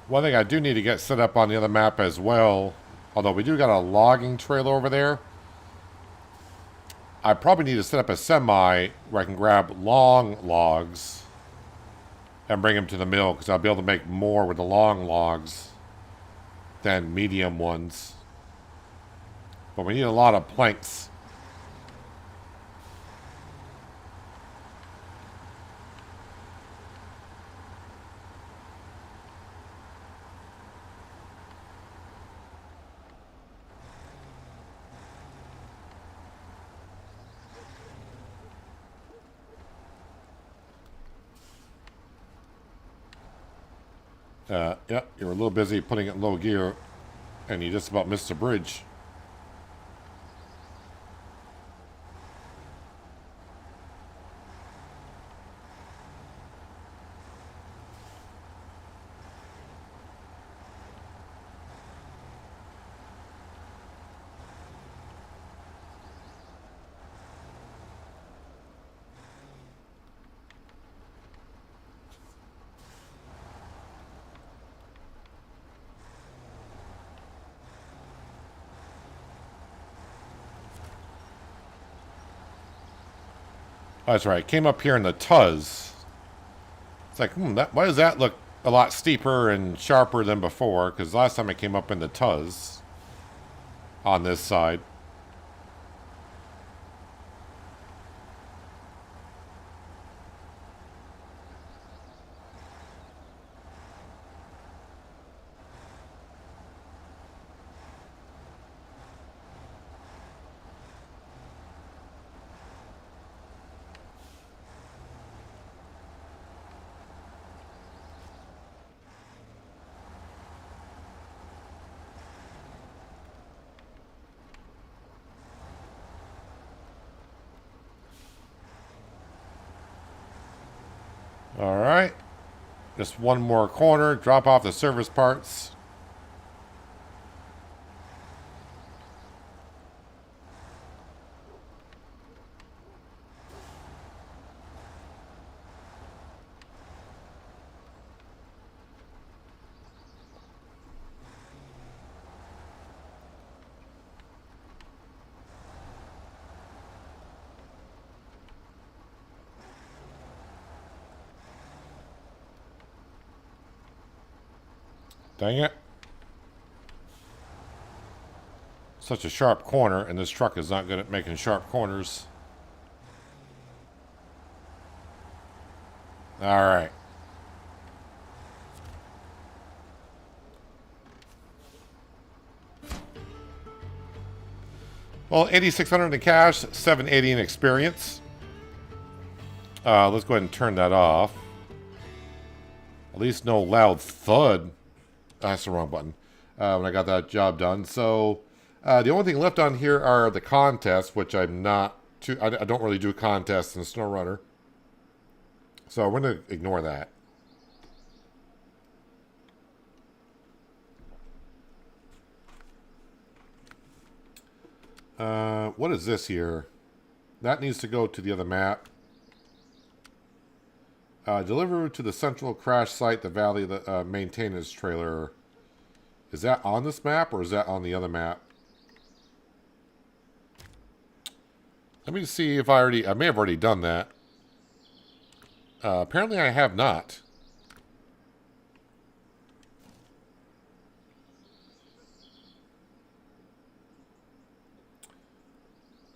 One thing I do need to get set up on the other map as well, although we do got a logging trailer over there, I probably need to set up a semi where I can grab long logs and bring them to the mill, because I'll be able to make more with the long logs than medium ones. But we need a lot of planks. Yeah, you were a little busy putting it in low gear, and you just about missed the bridge. Oh, that's right. Came up here in the Tuz. It's like, why does that look a lot steeper and sharper than before? Because last time I came up in the Tuz on this side. All right. Just one more corner. Drop off the service parts. Dang it. Such a sharp corner, and this truck is not good at making sharp corners. All right. Well, 8,600 in cash, 780 in experience. Let's go ahead and turn that off. At least no loud thud. That's the wrong button. When I got that job done. So the only thing left on here are the contests, which I'm not too. I don't really do contests in SnowRunner, so I'm going to ignore that. What is this here? That needs to go to the other map. Deliver to the central crash site, the Valley of the maintenance trailer. Is that on this map, or is that on the other map? Let me see if I may have already done that. Apparently I have not.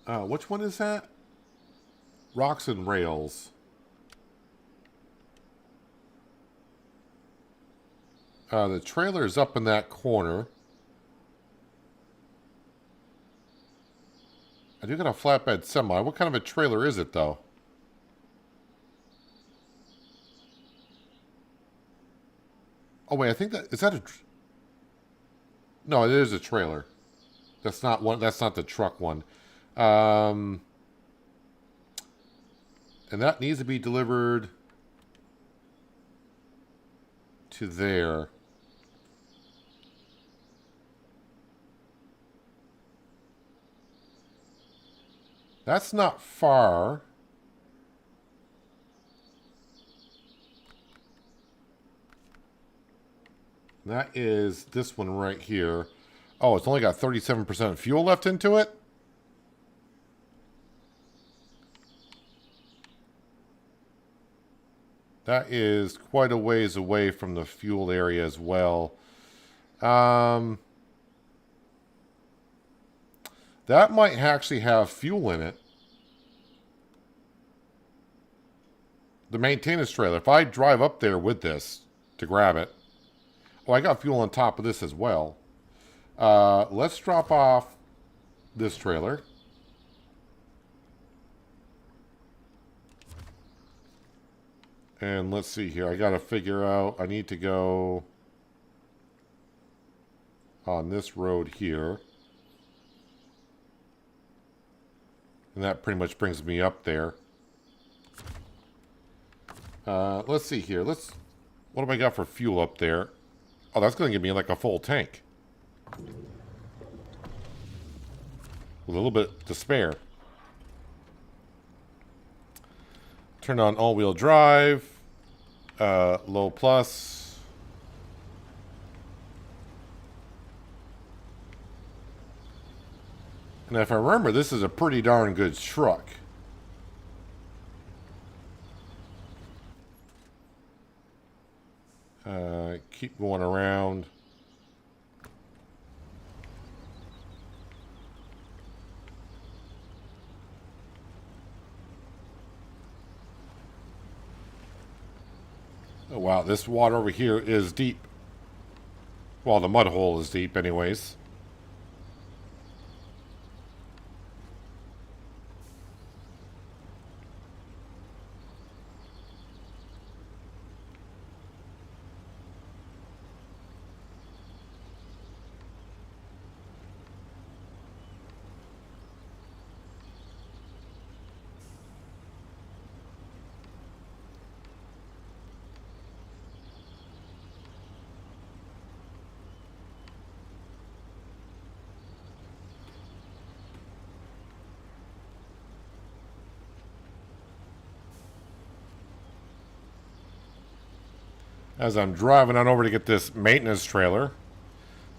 Which one is that? Rocks and Rails. The trailer is up in that corner. I do got a flatbed semi. What kind of a trailer is it, though? Oh, wait, I think that... Is that a... No, it is a trailer. That's not one. That's not the truck one. And that needs to be delivered to there. That's not far. And that is this one right here. Oh, it's only got 37% fuel left into it? That is quite a ways away from the fuel area as well. That might actually have fuel in it. The maintenance trailer. If I drive up there with this to grab it. Oh, I got fuel on top of this as well. Let's drop off this trailer. And let's see here. I got to figure out. I need to go on this road here. And that pretty much brings me up there. Let's see here. What have I got for fuel up there? Oh, that's going to give me like a full tank. With a little bit to spare. Turn on all-wheel drive. Low plus. And if I remember, this is a pretty darn good truck. Keep going around. Oh, wow, this water over here is deep. Well, the mud hole is deep anyways. As I'm driving on over to get this maintenance trailer.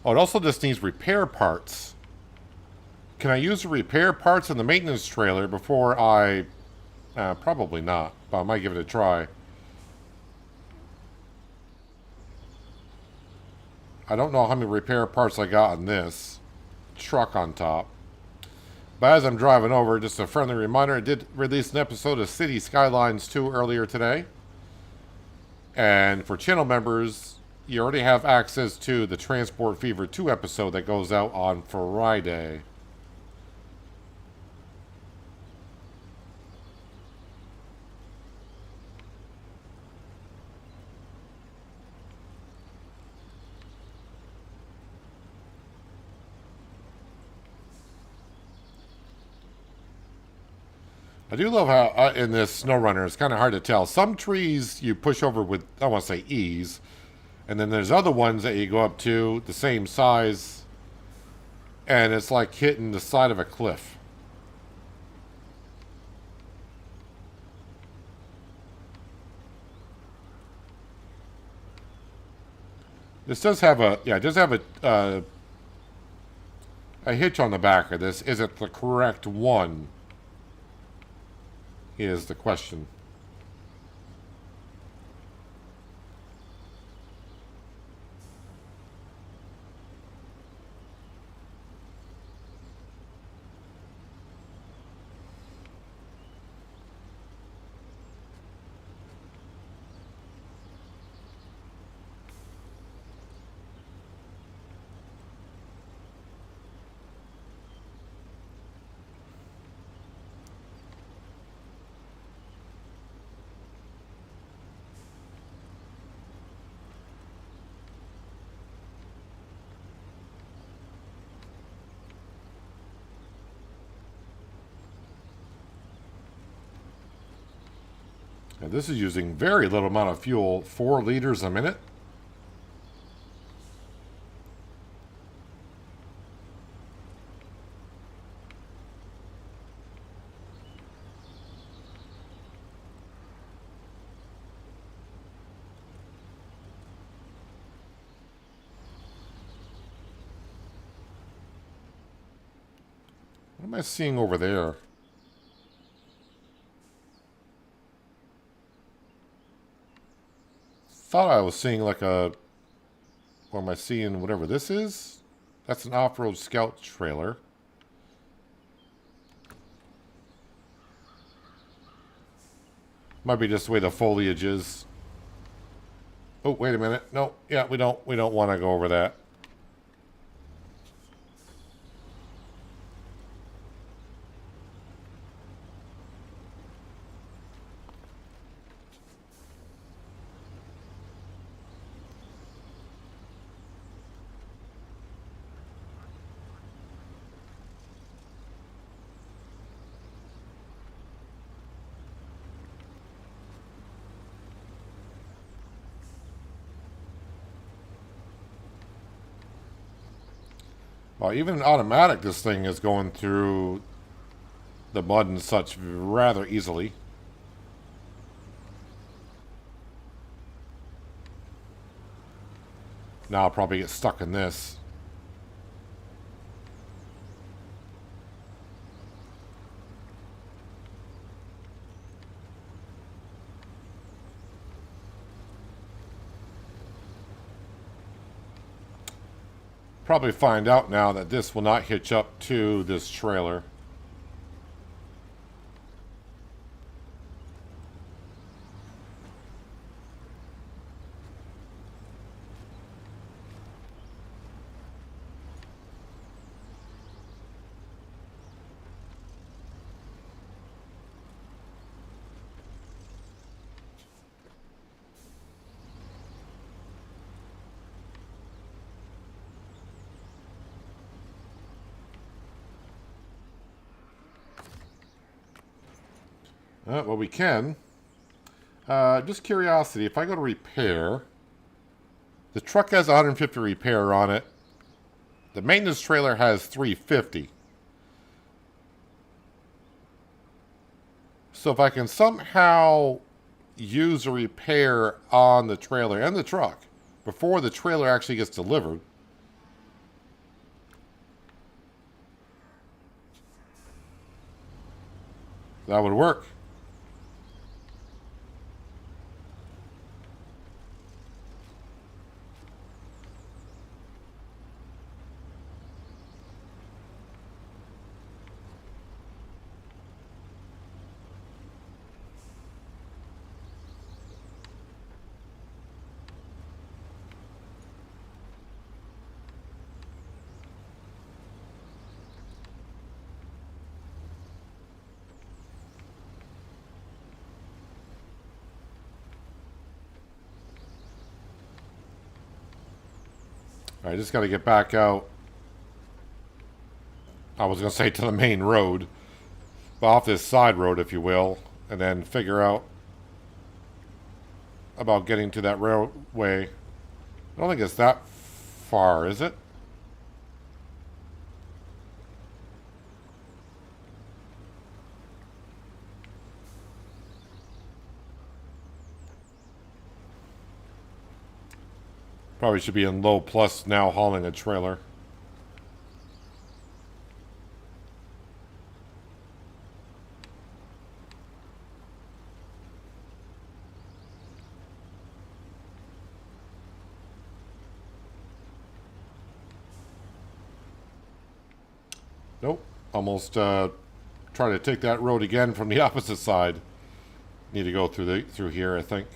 Oh, it also just needs repair parts. Can I use the repair parts in the maintenance trailer before I... probably not, but I might give it a try. I don't know how many repair parts I got in this truck on top. But as I'm driving over, just a friendly reminder, I did release an episode of City Skylines 2 earlier today. And for channel members, you already have access to the Transport Fever 2 episode that goes out on Friday. I do love how in this SnowRunner, it's kind of hard to tell. Some trees you push over with, I don't want to say ease. And then there's other ones that you go up to, the same size. And it's like hitting the side of a cliff. This does have a, yeah, it does have a hitch on the back of this. Is it the correct one? Is the question. Now this is using very little amount of fuel, 4 liters a minute. am I seeing over there? Thought I was seeing like a... Or am I seeing whatever this is? That's an off-road scout trailer. Might be just the way the foliage is. Oh, wait a minute. No, yeah, we don't want to go over that. Well, even in automatic, this thing is going through the mud and such rather easily. Now I'll probably get stuck in this. Probably find out now that this will not hitch up to this trailer. Well, we can. Just curiosity, if I go to repair, the truck has 150 repair on it. The maintenance trailer has 350. So if I can somehow use a repair on the trailer and the truck before the trailer actually gets delivered, that would work. I just got to get back out. I was going to say to the main road, but off this side road, if you will, and then figure out about getting to that railway. I don't think it's that far, is it? Probably should be in low plus now hauling a trailer. Nope. Almost try to take that road again from the opposite side. Need to go through here, I think.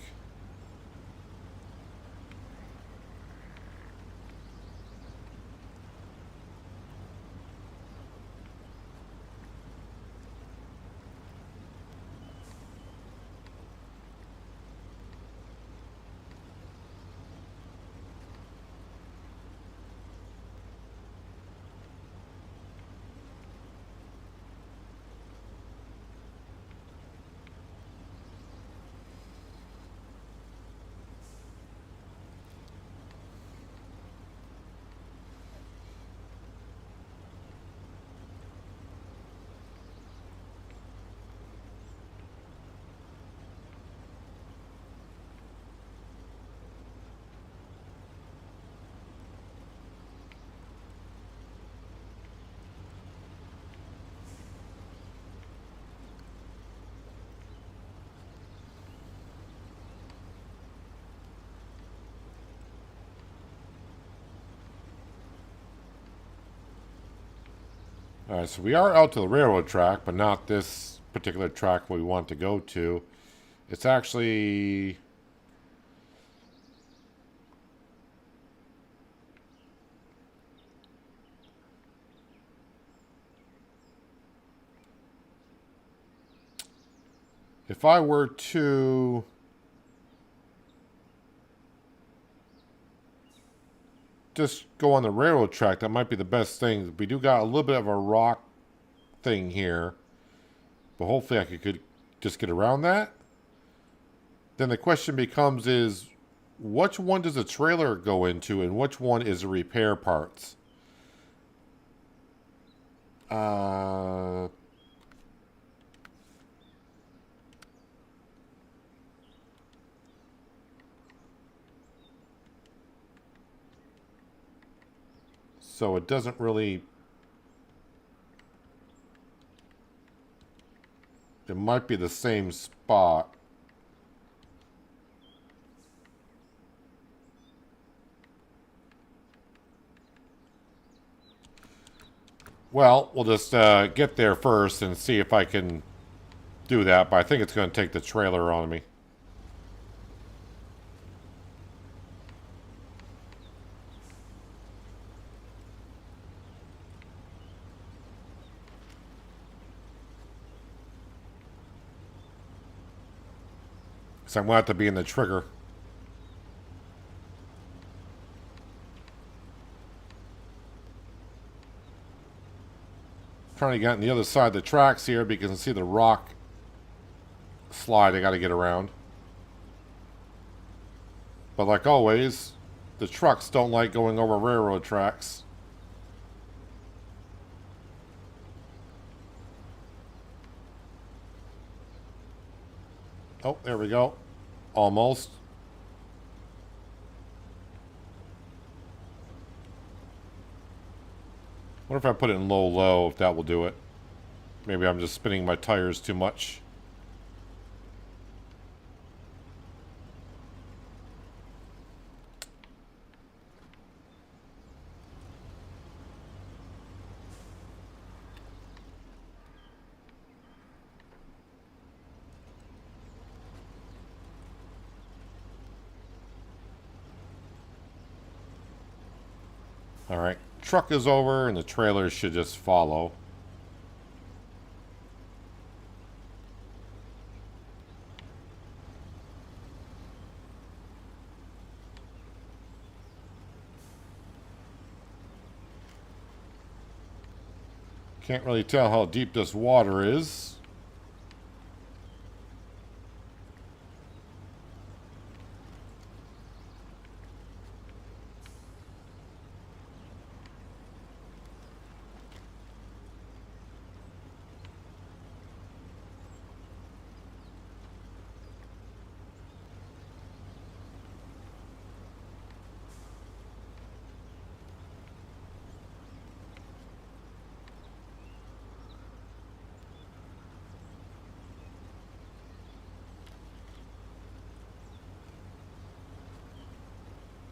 Alright, so we are out to the railroad track, but not this particular track we want to go to. It's actually... If I were to... just go on the railroad track, that might be the best thing. We do got a little bit of a rock thing here, but hopefully I could just get around that. Then the question becomes is, which one does the trailer go into and which one is the repair parts? So it doesn't really... It might be the same spot. Well, we'll just get there first and see if I can do that. But I think it's going to take the trailer on me. So I'm going to have to be in the trigger. Trying to get on the other side of the tracks here because you can see the rock slide I got to get around. But like always, the trucks don't like going over railroad tracks. Oh, there we go. Almost. What if I put it in low, if that will do it? Maybe I'm just spinning my tires too much. Alright, truck is over and the trailer should just follow. Can't really tell how deep this water is.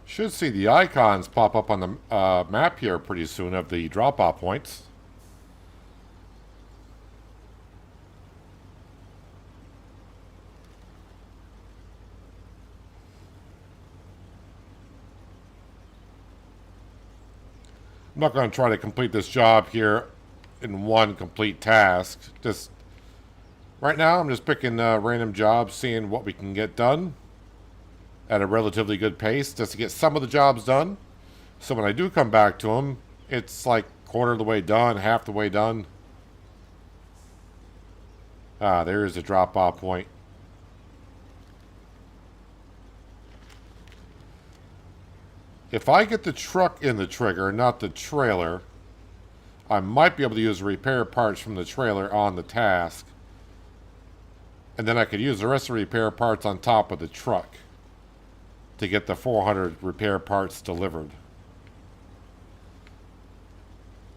Should see the icons pop up on the map here pretty soon of the drop-off points. I'm not going to try to complete this job here in one complete task. Just right now, I'm just picking random jobs, seeing what we can get done at a relatively good pace, just to get some of the jobs done. So when I do come back to them, it's like quarter of the way done, half the way done. Ah, there is a drop-off point. If I get the truck in the trigger, not the trailer, I might be able to use repair parts from the trailer on the task. And then I could use the rest of the repair parts on top of the truck to get the 400 repair parts delivered.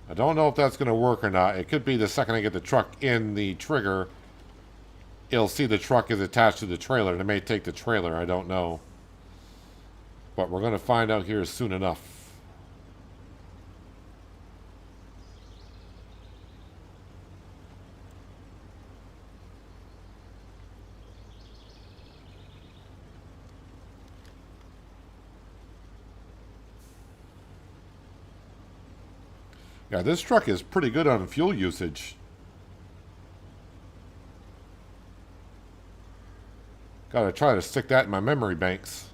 I don't know if that's going to work or not. It could be the second I get the truck in the trigger, it'll see the truck is attached to the trailer, and it may take the trailer. I don't know. But we're going to find out here soon enough. Yeah, this truck is pretty good on fuel usage. Gotta try to stick that in my memory banks.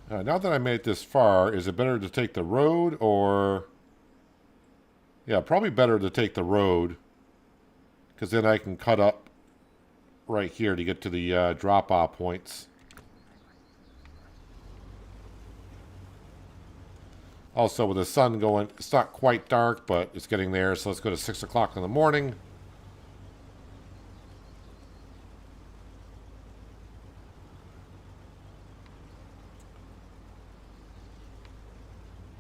Now that I made it this far, is it better to take the road or... Yeah, probably better to take the road. Because then I can cut up right here to get to the drop-off points. Also, with the sun going, it's not quite dark, but it's getting there. So let's go to 6 o'clock in the morning.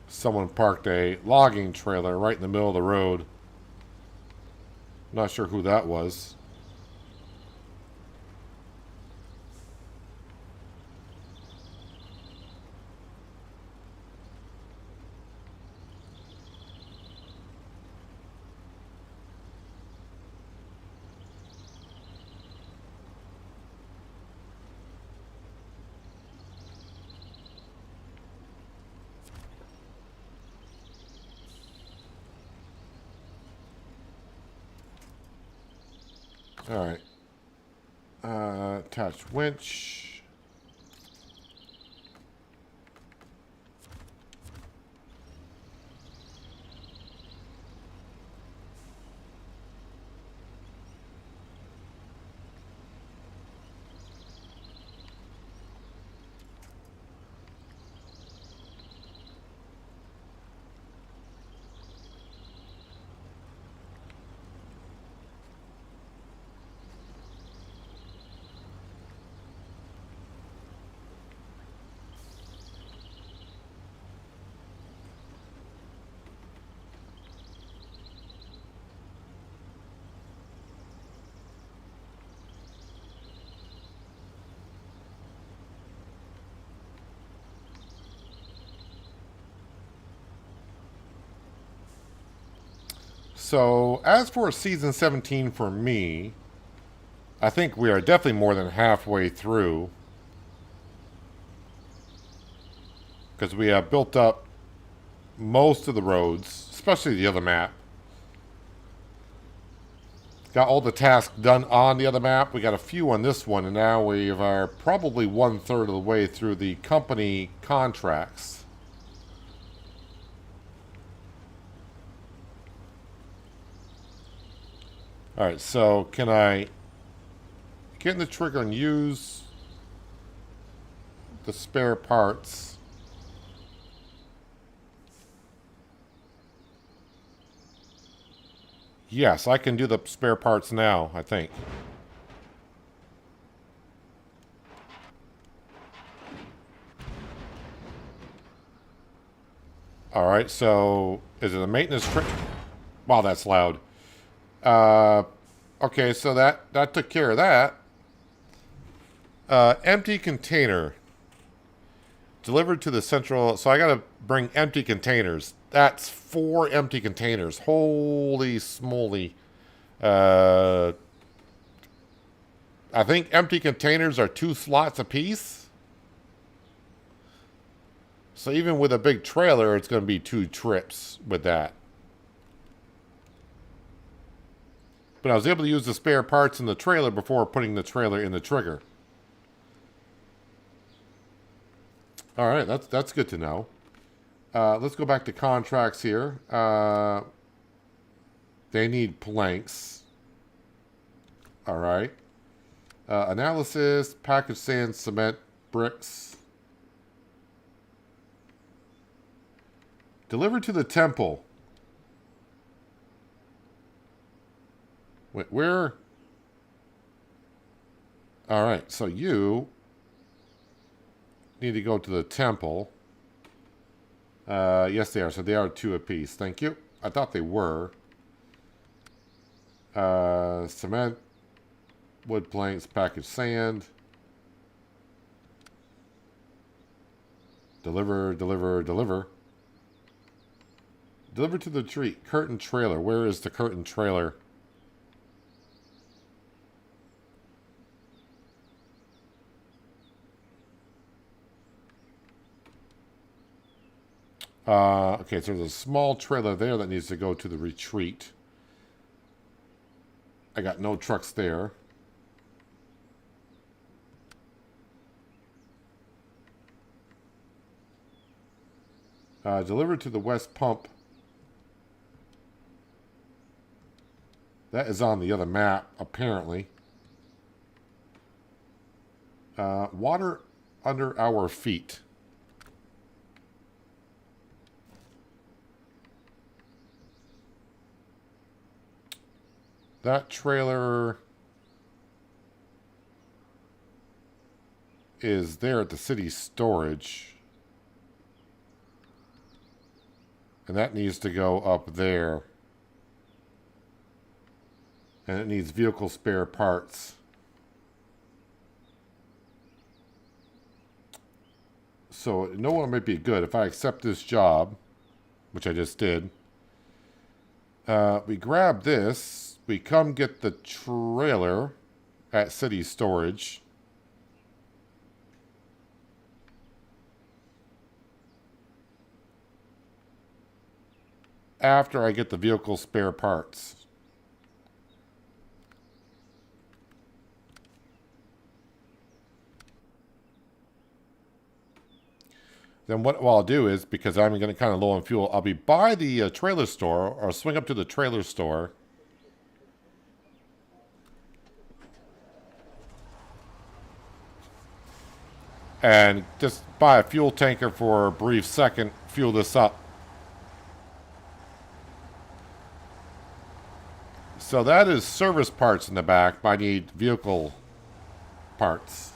Someone parked a logging trailer right in the middle of the road. Not sure who that was. All right. Attach winch. So, as for season 17 for me, I think we are definitely more than halfway through. Because we have built up most of the roads, especially the other map. Got all the tasks done on the other map. We got a few on this one, and now we are probably 1/3 of the way through the company contracts. Alright, so can I get in the trigger and use the spare parts? Yes, I can do the spare parts now, I think. Alright, so is it a maintenance trick? Wow, that's loud. Okay, so that took care of that. Empty container. Delivered to the central... So I gotta bring empty containers. That's 4 empty containers. Holy smoly. I think empty containers are 2 slots apiece. So even with a big trailer, it's going to be 2 trips with that. But I was able to use the spare parts in the trailer before putting the trailer in the trigger. Alright, that's good to know. Let's go back to contracts here. They need planks. Alright. Analysis, package sand, cement, bricks. Delivered to the temple. Wait, where? Alright, so you need to go to the temple. Yes, they are. So they are 2 apiece. Thank you. I thought they were. Cement, wood planks, packaged sand. Deliver, deliver, deliver. Deliver to the tree. Curtain trailer. Where is the curtain trailer? Okay, so there's a small trailer there that needs to go to the retreat. I got no trucks there. Delivered to the west pump. That is on the other map, apparently. Water under our feet. That trailer is there at the city storage. And that needs to go up there. And it needs vehicle spare parts. So, no one might be good. If I accept this job, which I just did, we grab this. We come get the trailer at city storage. After I get the vehicle spare parts. Then what I'll do is, because I'm going to kind of low on fuel, I'll be by the trailer store, or swing up to the trailer store. And just buy a fuel tanker for a brief second, fuel this up. So that is service parts in the back, but I need vehicle parts.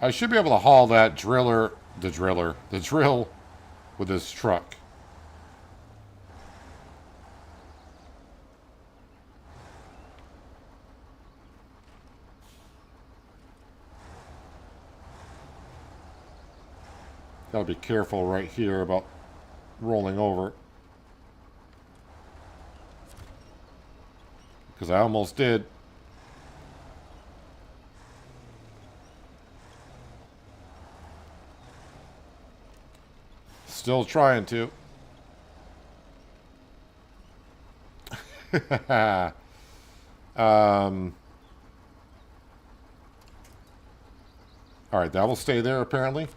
I should be able to haul that drill with this truck. Gotta be careful right here about rolling over. Because I almost did. Still trying to. Alright, that will stay there apparently.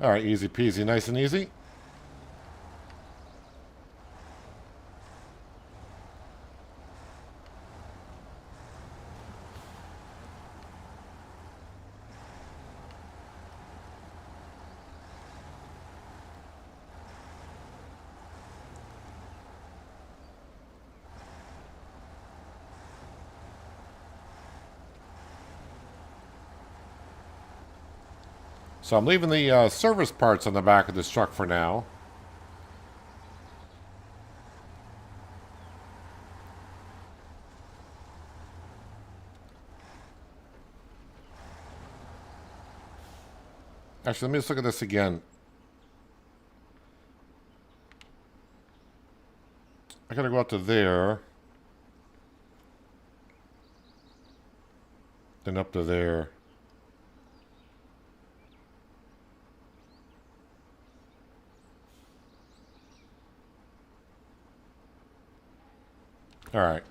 Alright, easy peasy, nice and easy. So I'm leaving the service parts on the back of this truck for now. Actually, let me just look at this again. I gotta go out to there. Then up to there. Alright.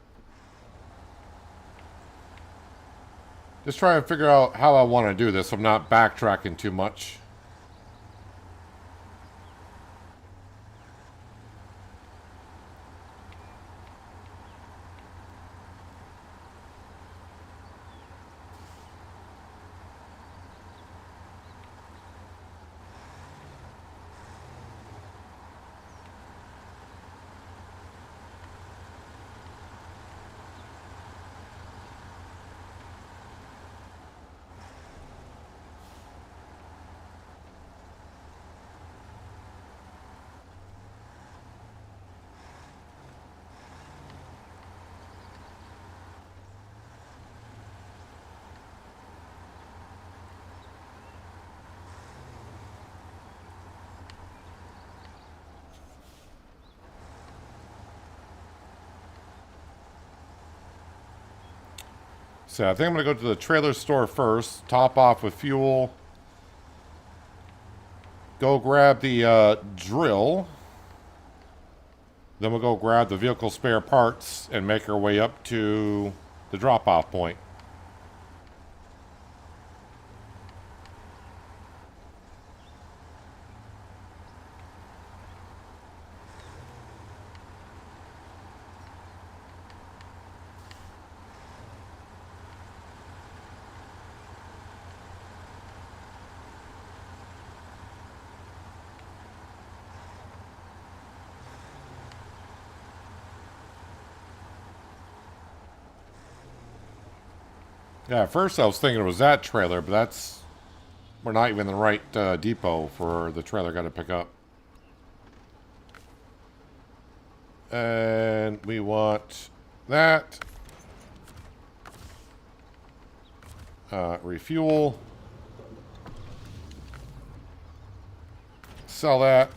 Just try and figure out how I want to do this. I'm not backtracking too much. So I think I'm going to go to the trailer store first, top off with fuel, go grab the drill, then we'll go grab the vehicle spare parts and make our way up to the drop-off point. Yeah, at first I was thinking it was that trailer, but that's... We're not even in the right depot for the trailer got to pick up. And we want that. Refuel. Sell that.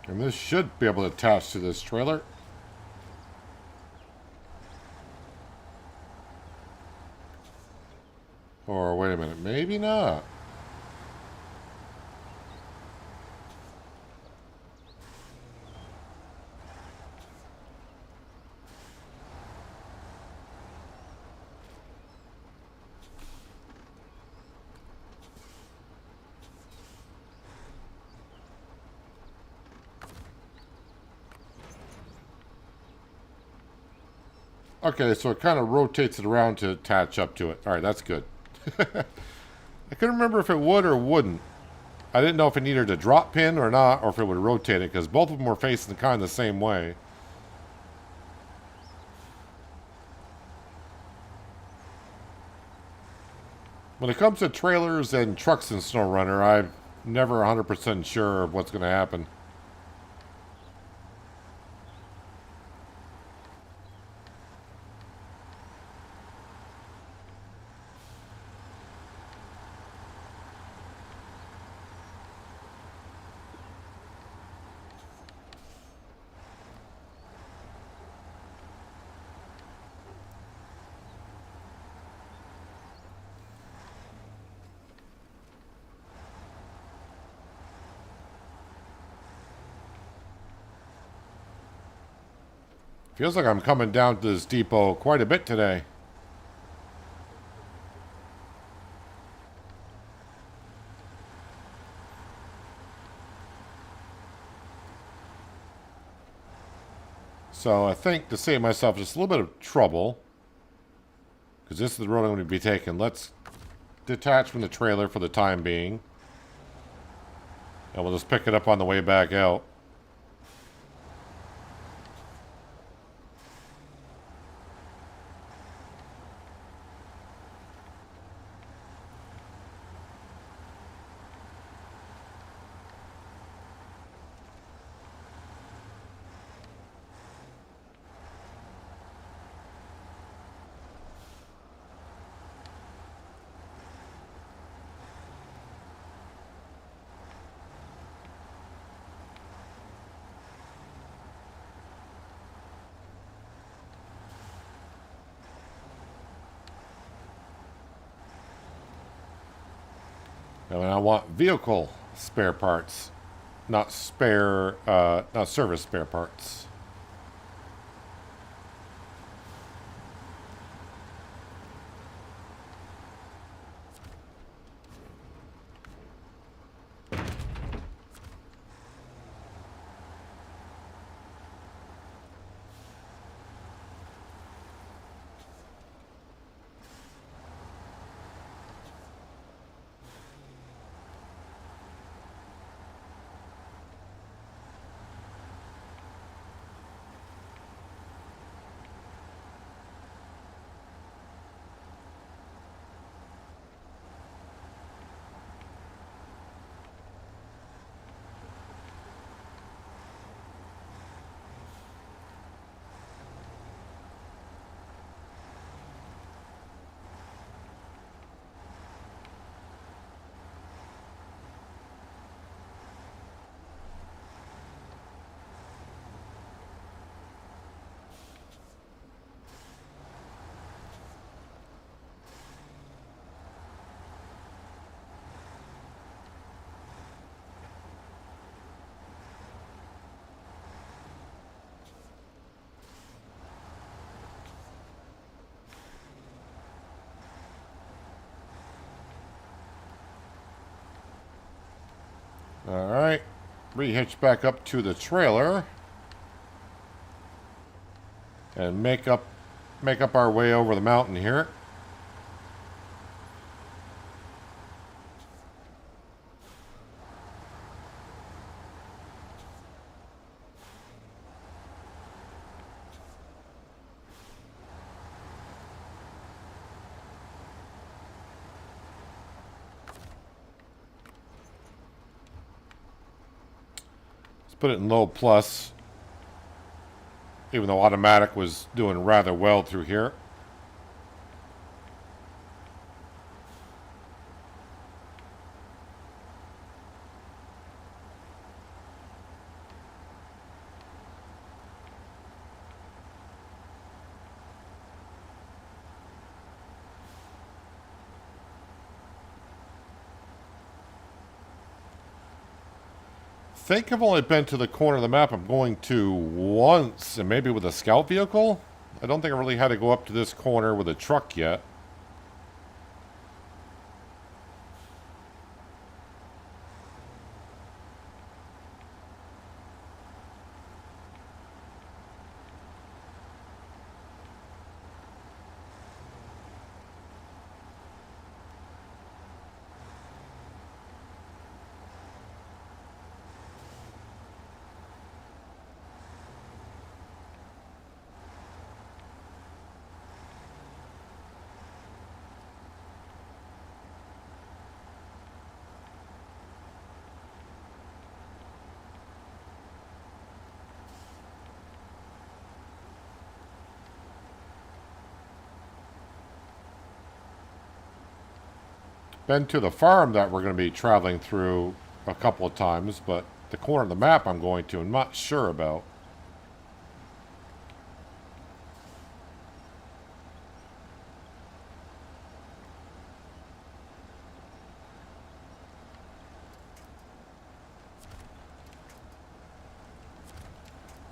And this should be able to attach to this trailer. Or wait a minute, maybe not. Okay, so it kind of rotates it around to attach up to it. All right, that's good. I couldn't remember if it would or wouldn't. I didn't know if it needed a drop pin or not, or if it would rotate it, because both of them were facing kind of the same way. When it comes to trailers and trucks in SnowRunner, I'm never 100% sure of what's going to happen. Feels like I'm coming down to this depot quite a bit today. So I think to save myself just a little bit of trouble, because this is the road I'm going to be taking, let's detach from the trailer for the time being. And we'll just pick it up on the way back out. And I want vehicle spare parts, not service spare parts. Alright. Re-hitch back up to the trailer. And make up our way over the mountain here. Put it in low plus, even though automatic was doing rather well through here. I think I've only been to the corner of the map I'm going to once, and maybe with a scout vehicle. I don't think I really had to go up to this corner with a truck yet. Been to the farm that we're going to be traveling through a couple of times, but the corner of the map I'm going to, I'm not sure about.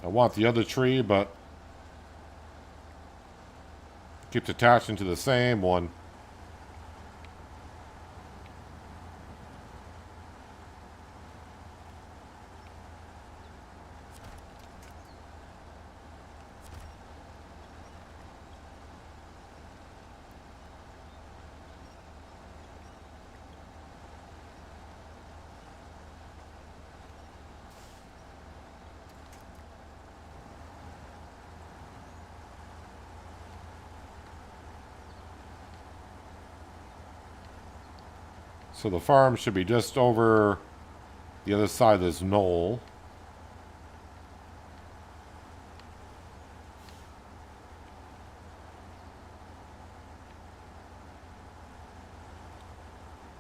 I want the other tree, but keeps attaching to the same one. So the farm should be just over the other side of this knoll.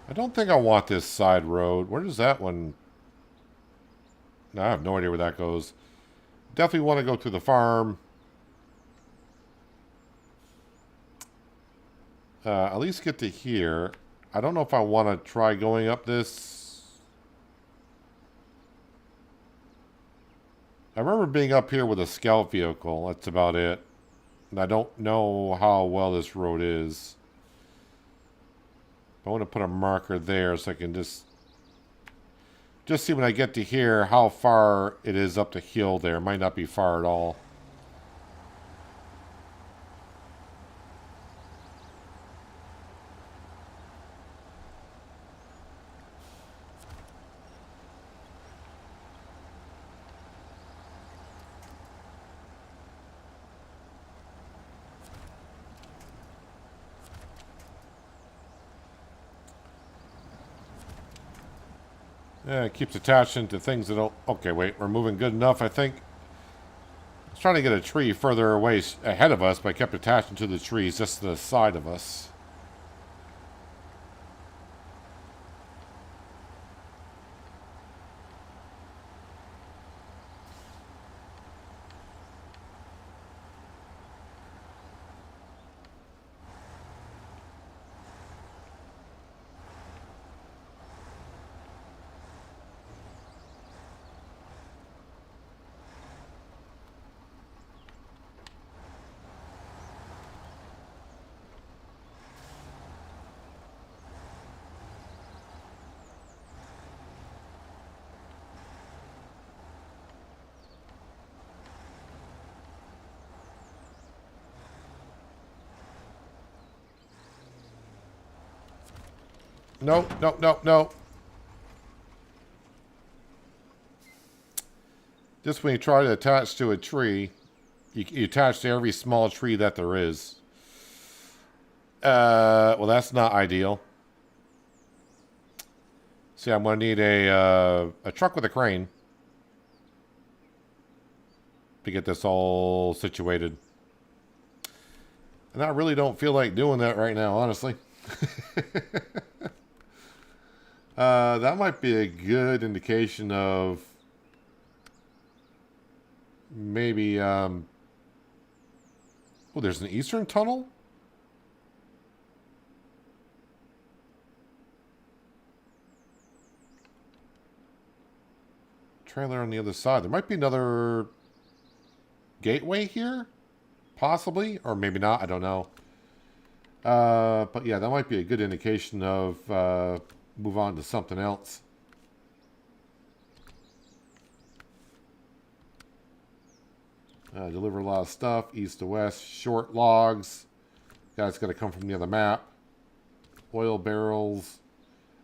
I don't think I want this side road. Where does that one... No, I have no idea where that goes. Definitely want to go through the farm. At least get to here. I don't know if I want to try going up this. I remember being up here with a scout vehicle. That's about it. And I don't know how well this road is. I want to put a marker there so I can just see when I get to here how far it is up the hill there. It might not be far at all. Yeah, it keeps attaching to things that don't... Okay, wait, we're moving good enough, I think. I was trying to get a tree further away ahead of us, but I kept attaching to the trees just to the side of us. No, no, no, no. Just when you try to attach to a tree, you attach to every small tree that there is. Well, that's not ideal. See, I'm going to need a truck with a crane to get this all situated. And I really don't feel like doing that right now, honestly. That might be a good indication of maybe, oh, there's an eastern tunnel? Trailer on the other side. There might be another gateway here? Possibly, or maybe not, I don't know. But yeah, that might be a good indication of move on to something else. Deliver a lot of stuff, east to west, short logs. That's got to come from the other map. Oil barrels.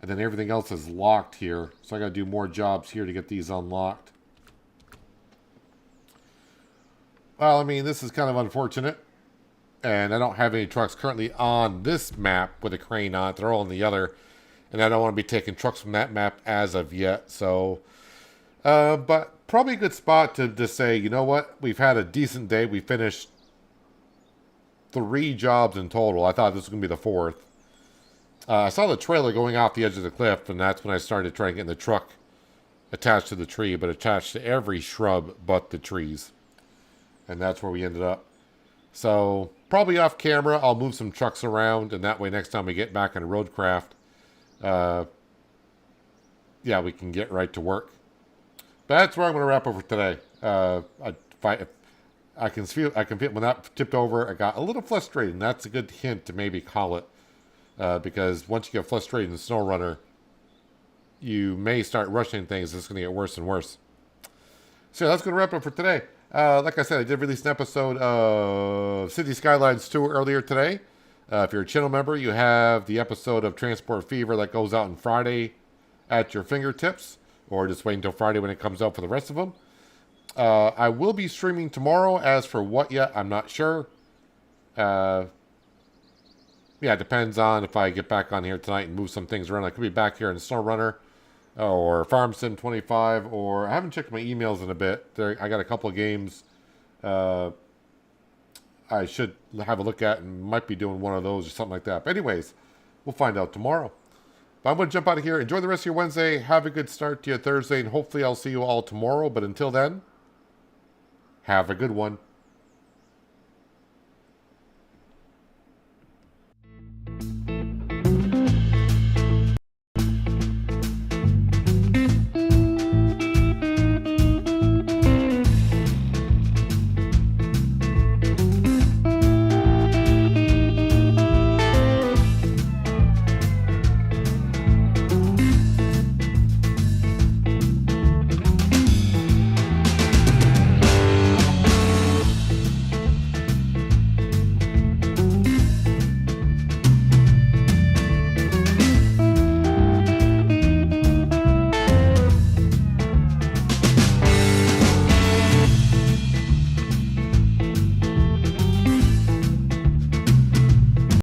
And then everything else is locked here. So I got to do more jobs here to get these unlocked. Well, I mean, this is kind of unfortunate. And I don't have any trucks currently on this map with a crane on it. They're all on the other. And I don't want to be taking trucks from that map as of yet. So, but probably a good spot to just say, you know what? We've had a decent day. We finished 3 jobs in total. I thought this was going to be the 4th. I saw the trailer going off the edge of the cliff, and that's when I started trying to get the truck attached to the tree, but attached to every shrub but the trees. And that's where we ended up. So, probably off camera, I'll move some trucks around, and that way next time we get back on Roadcraft, yeah, we can get right to work. But that's where I'm going to wrap up for today. I can feel when that tipped over, I got a little frustrated, and that's a good hint to maybe call it. Because once you get frustrated in SnowRunner, you may start rushing things. It's going to get worse and worse. So that's going to wrap up for today. Like I said, I did release an episode of City Skylines 2 earlier today. If you're a channel member, you have the episode of Transport Fever that goes out on Friday at your fingertips. Or just wait until Friday when it comes out for the rest of them. I will be streaming tomorrow. As for what yet, I'm not sure. Yeah, it depends on if I get back on here tonight and move some things around. I could be back here in SnowRunner or Farm Sim 25, or I haven't checked my emails in a bit. I got a couple of games I should have a look at and might be doing one of those or something like that. But anyways, we'll find out tomorrow. But I'm going to jump out of here. Enjoy the rest of your Wednesday. Have a good start to your Thursday, and hopefully I'll see you all tomorrow. But until then, have a good one.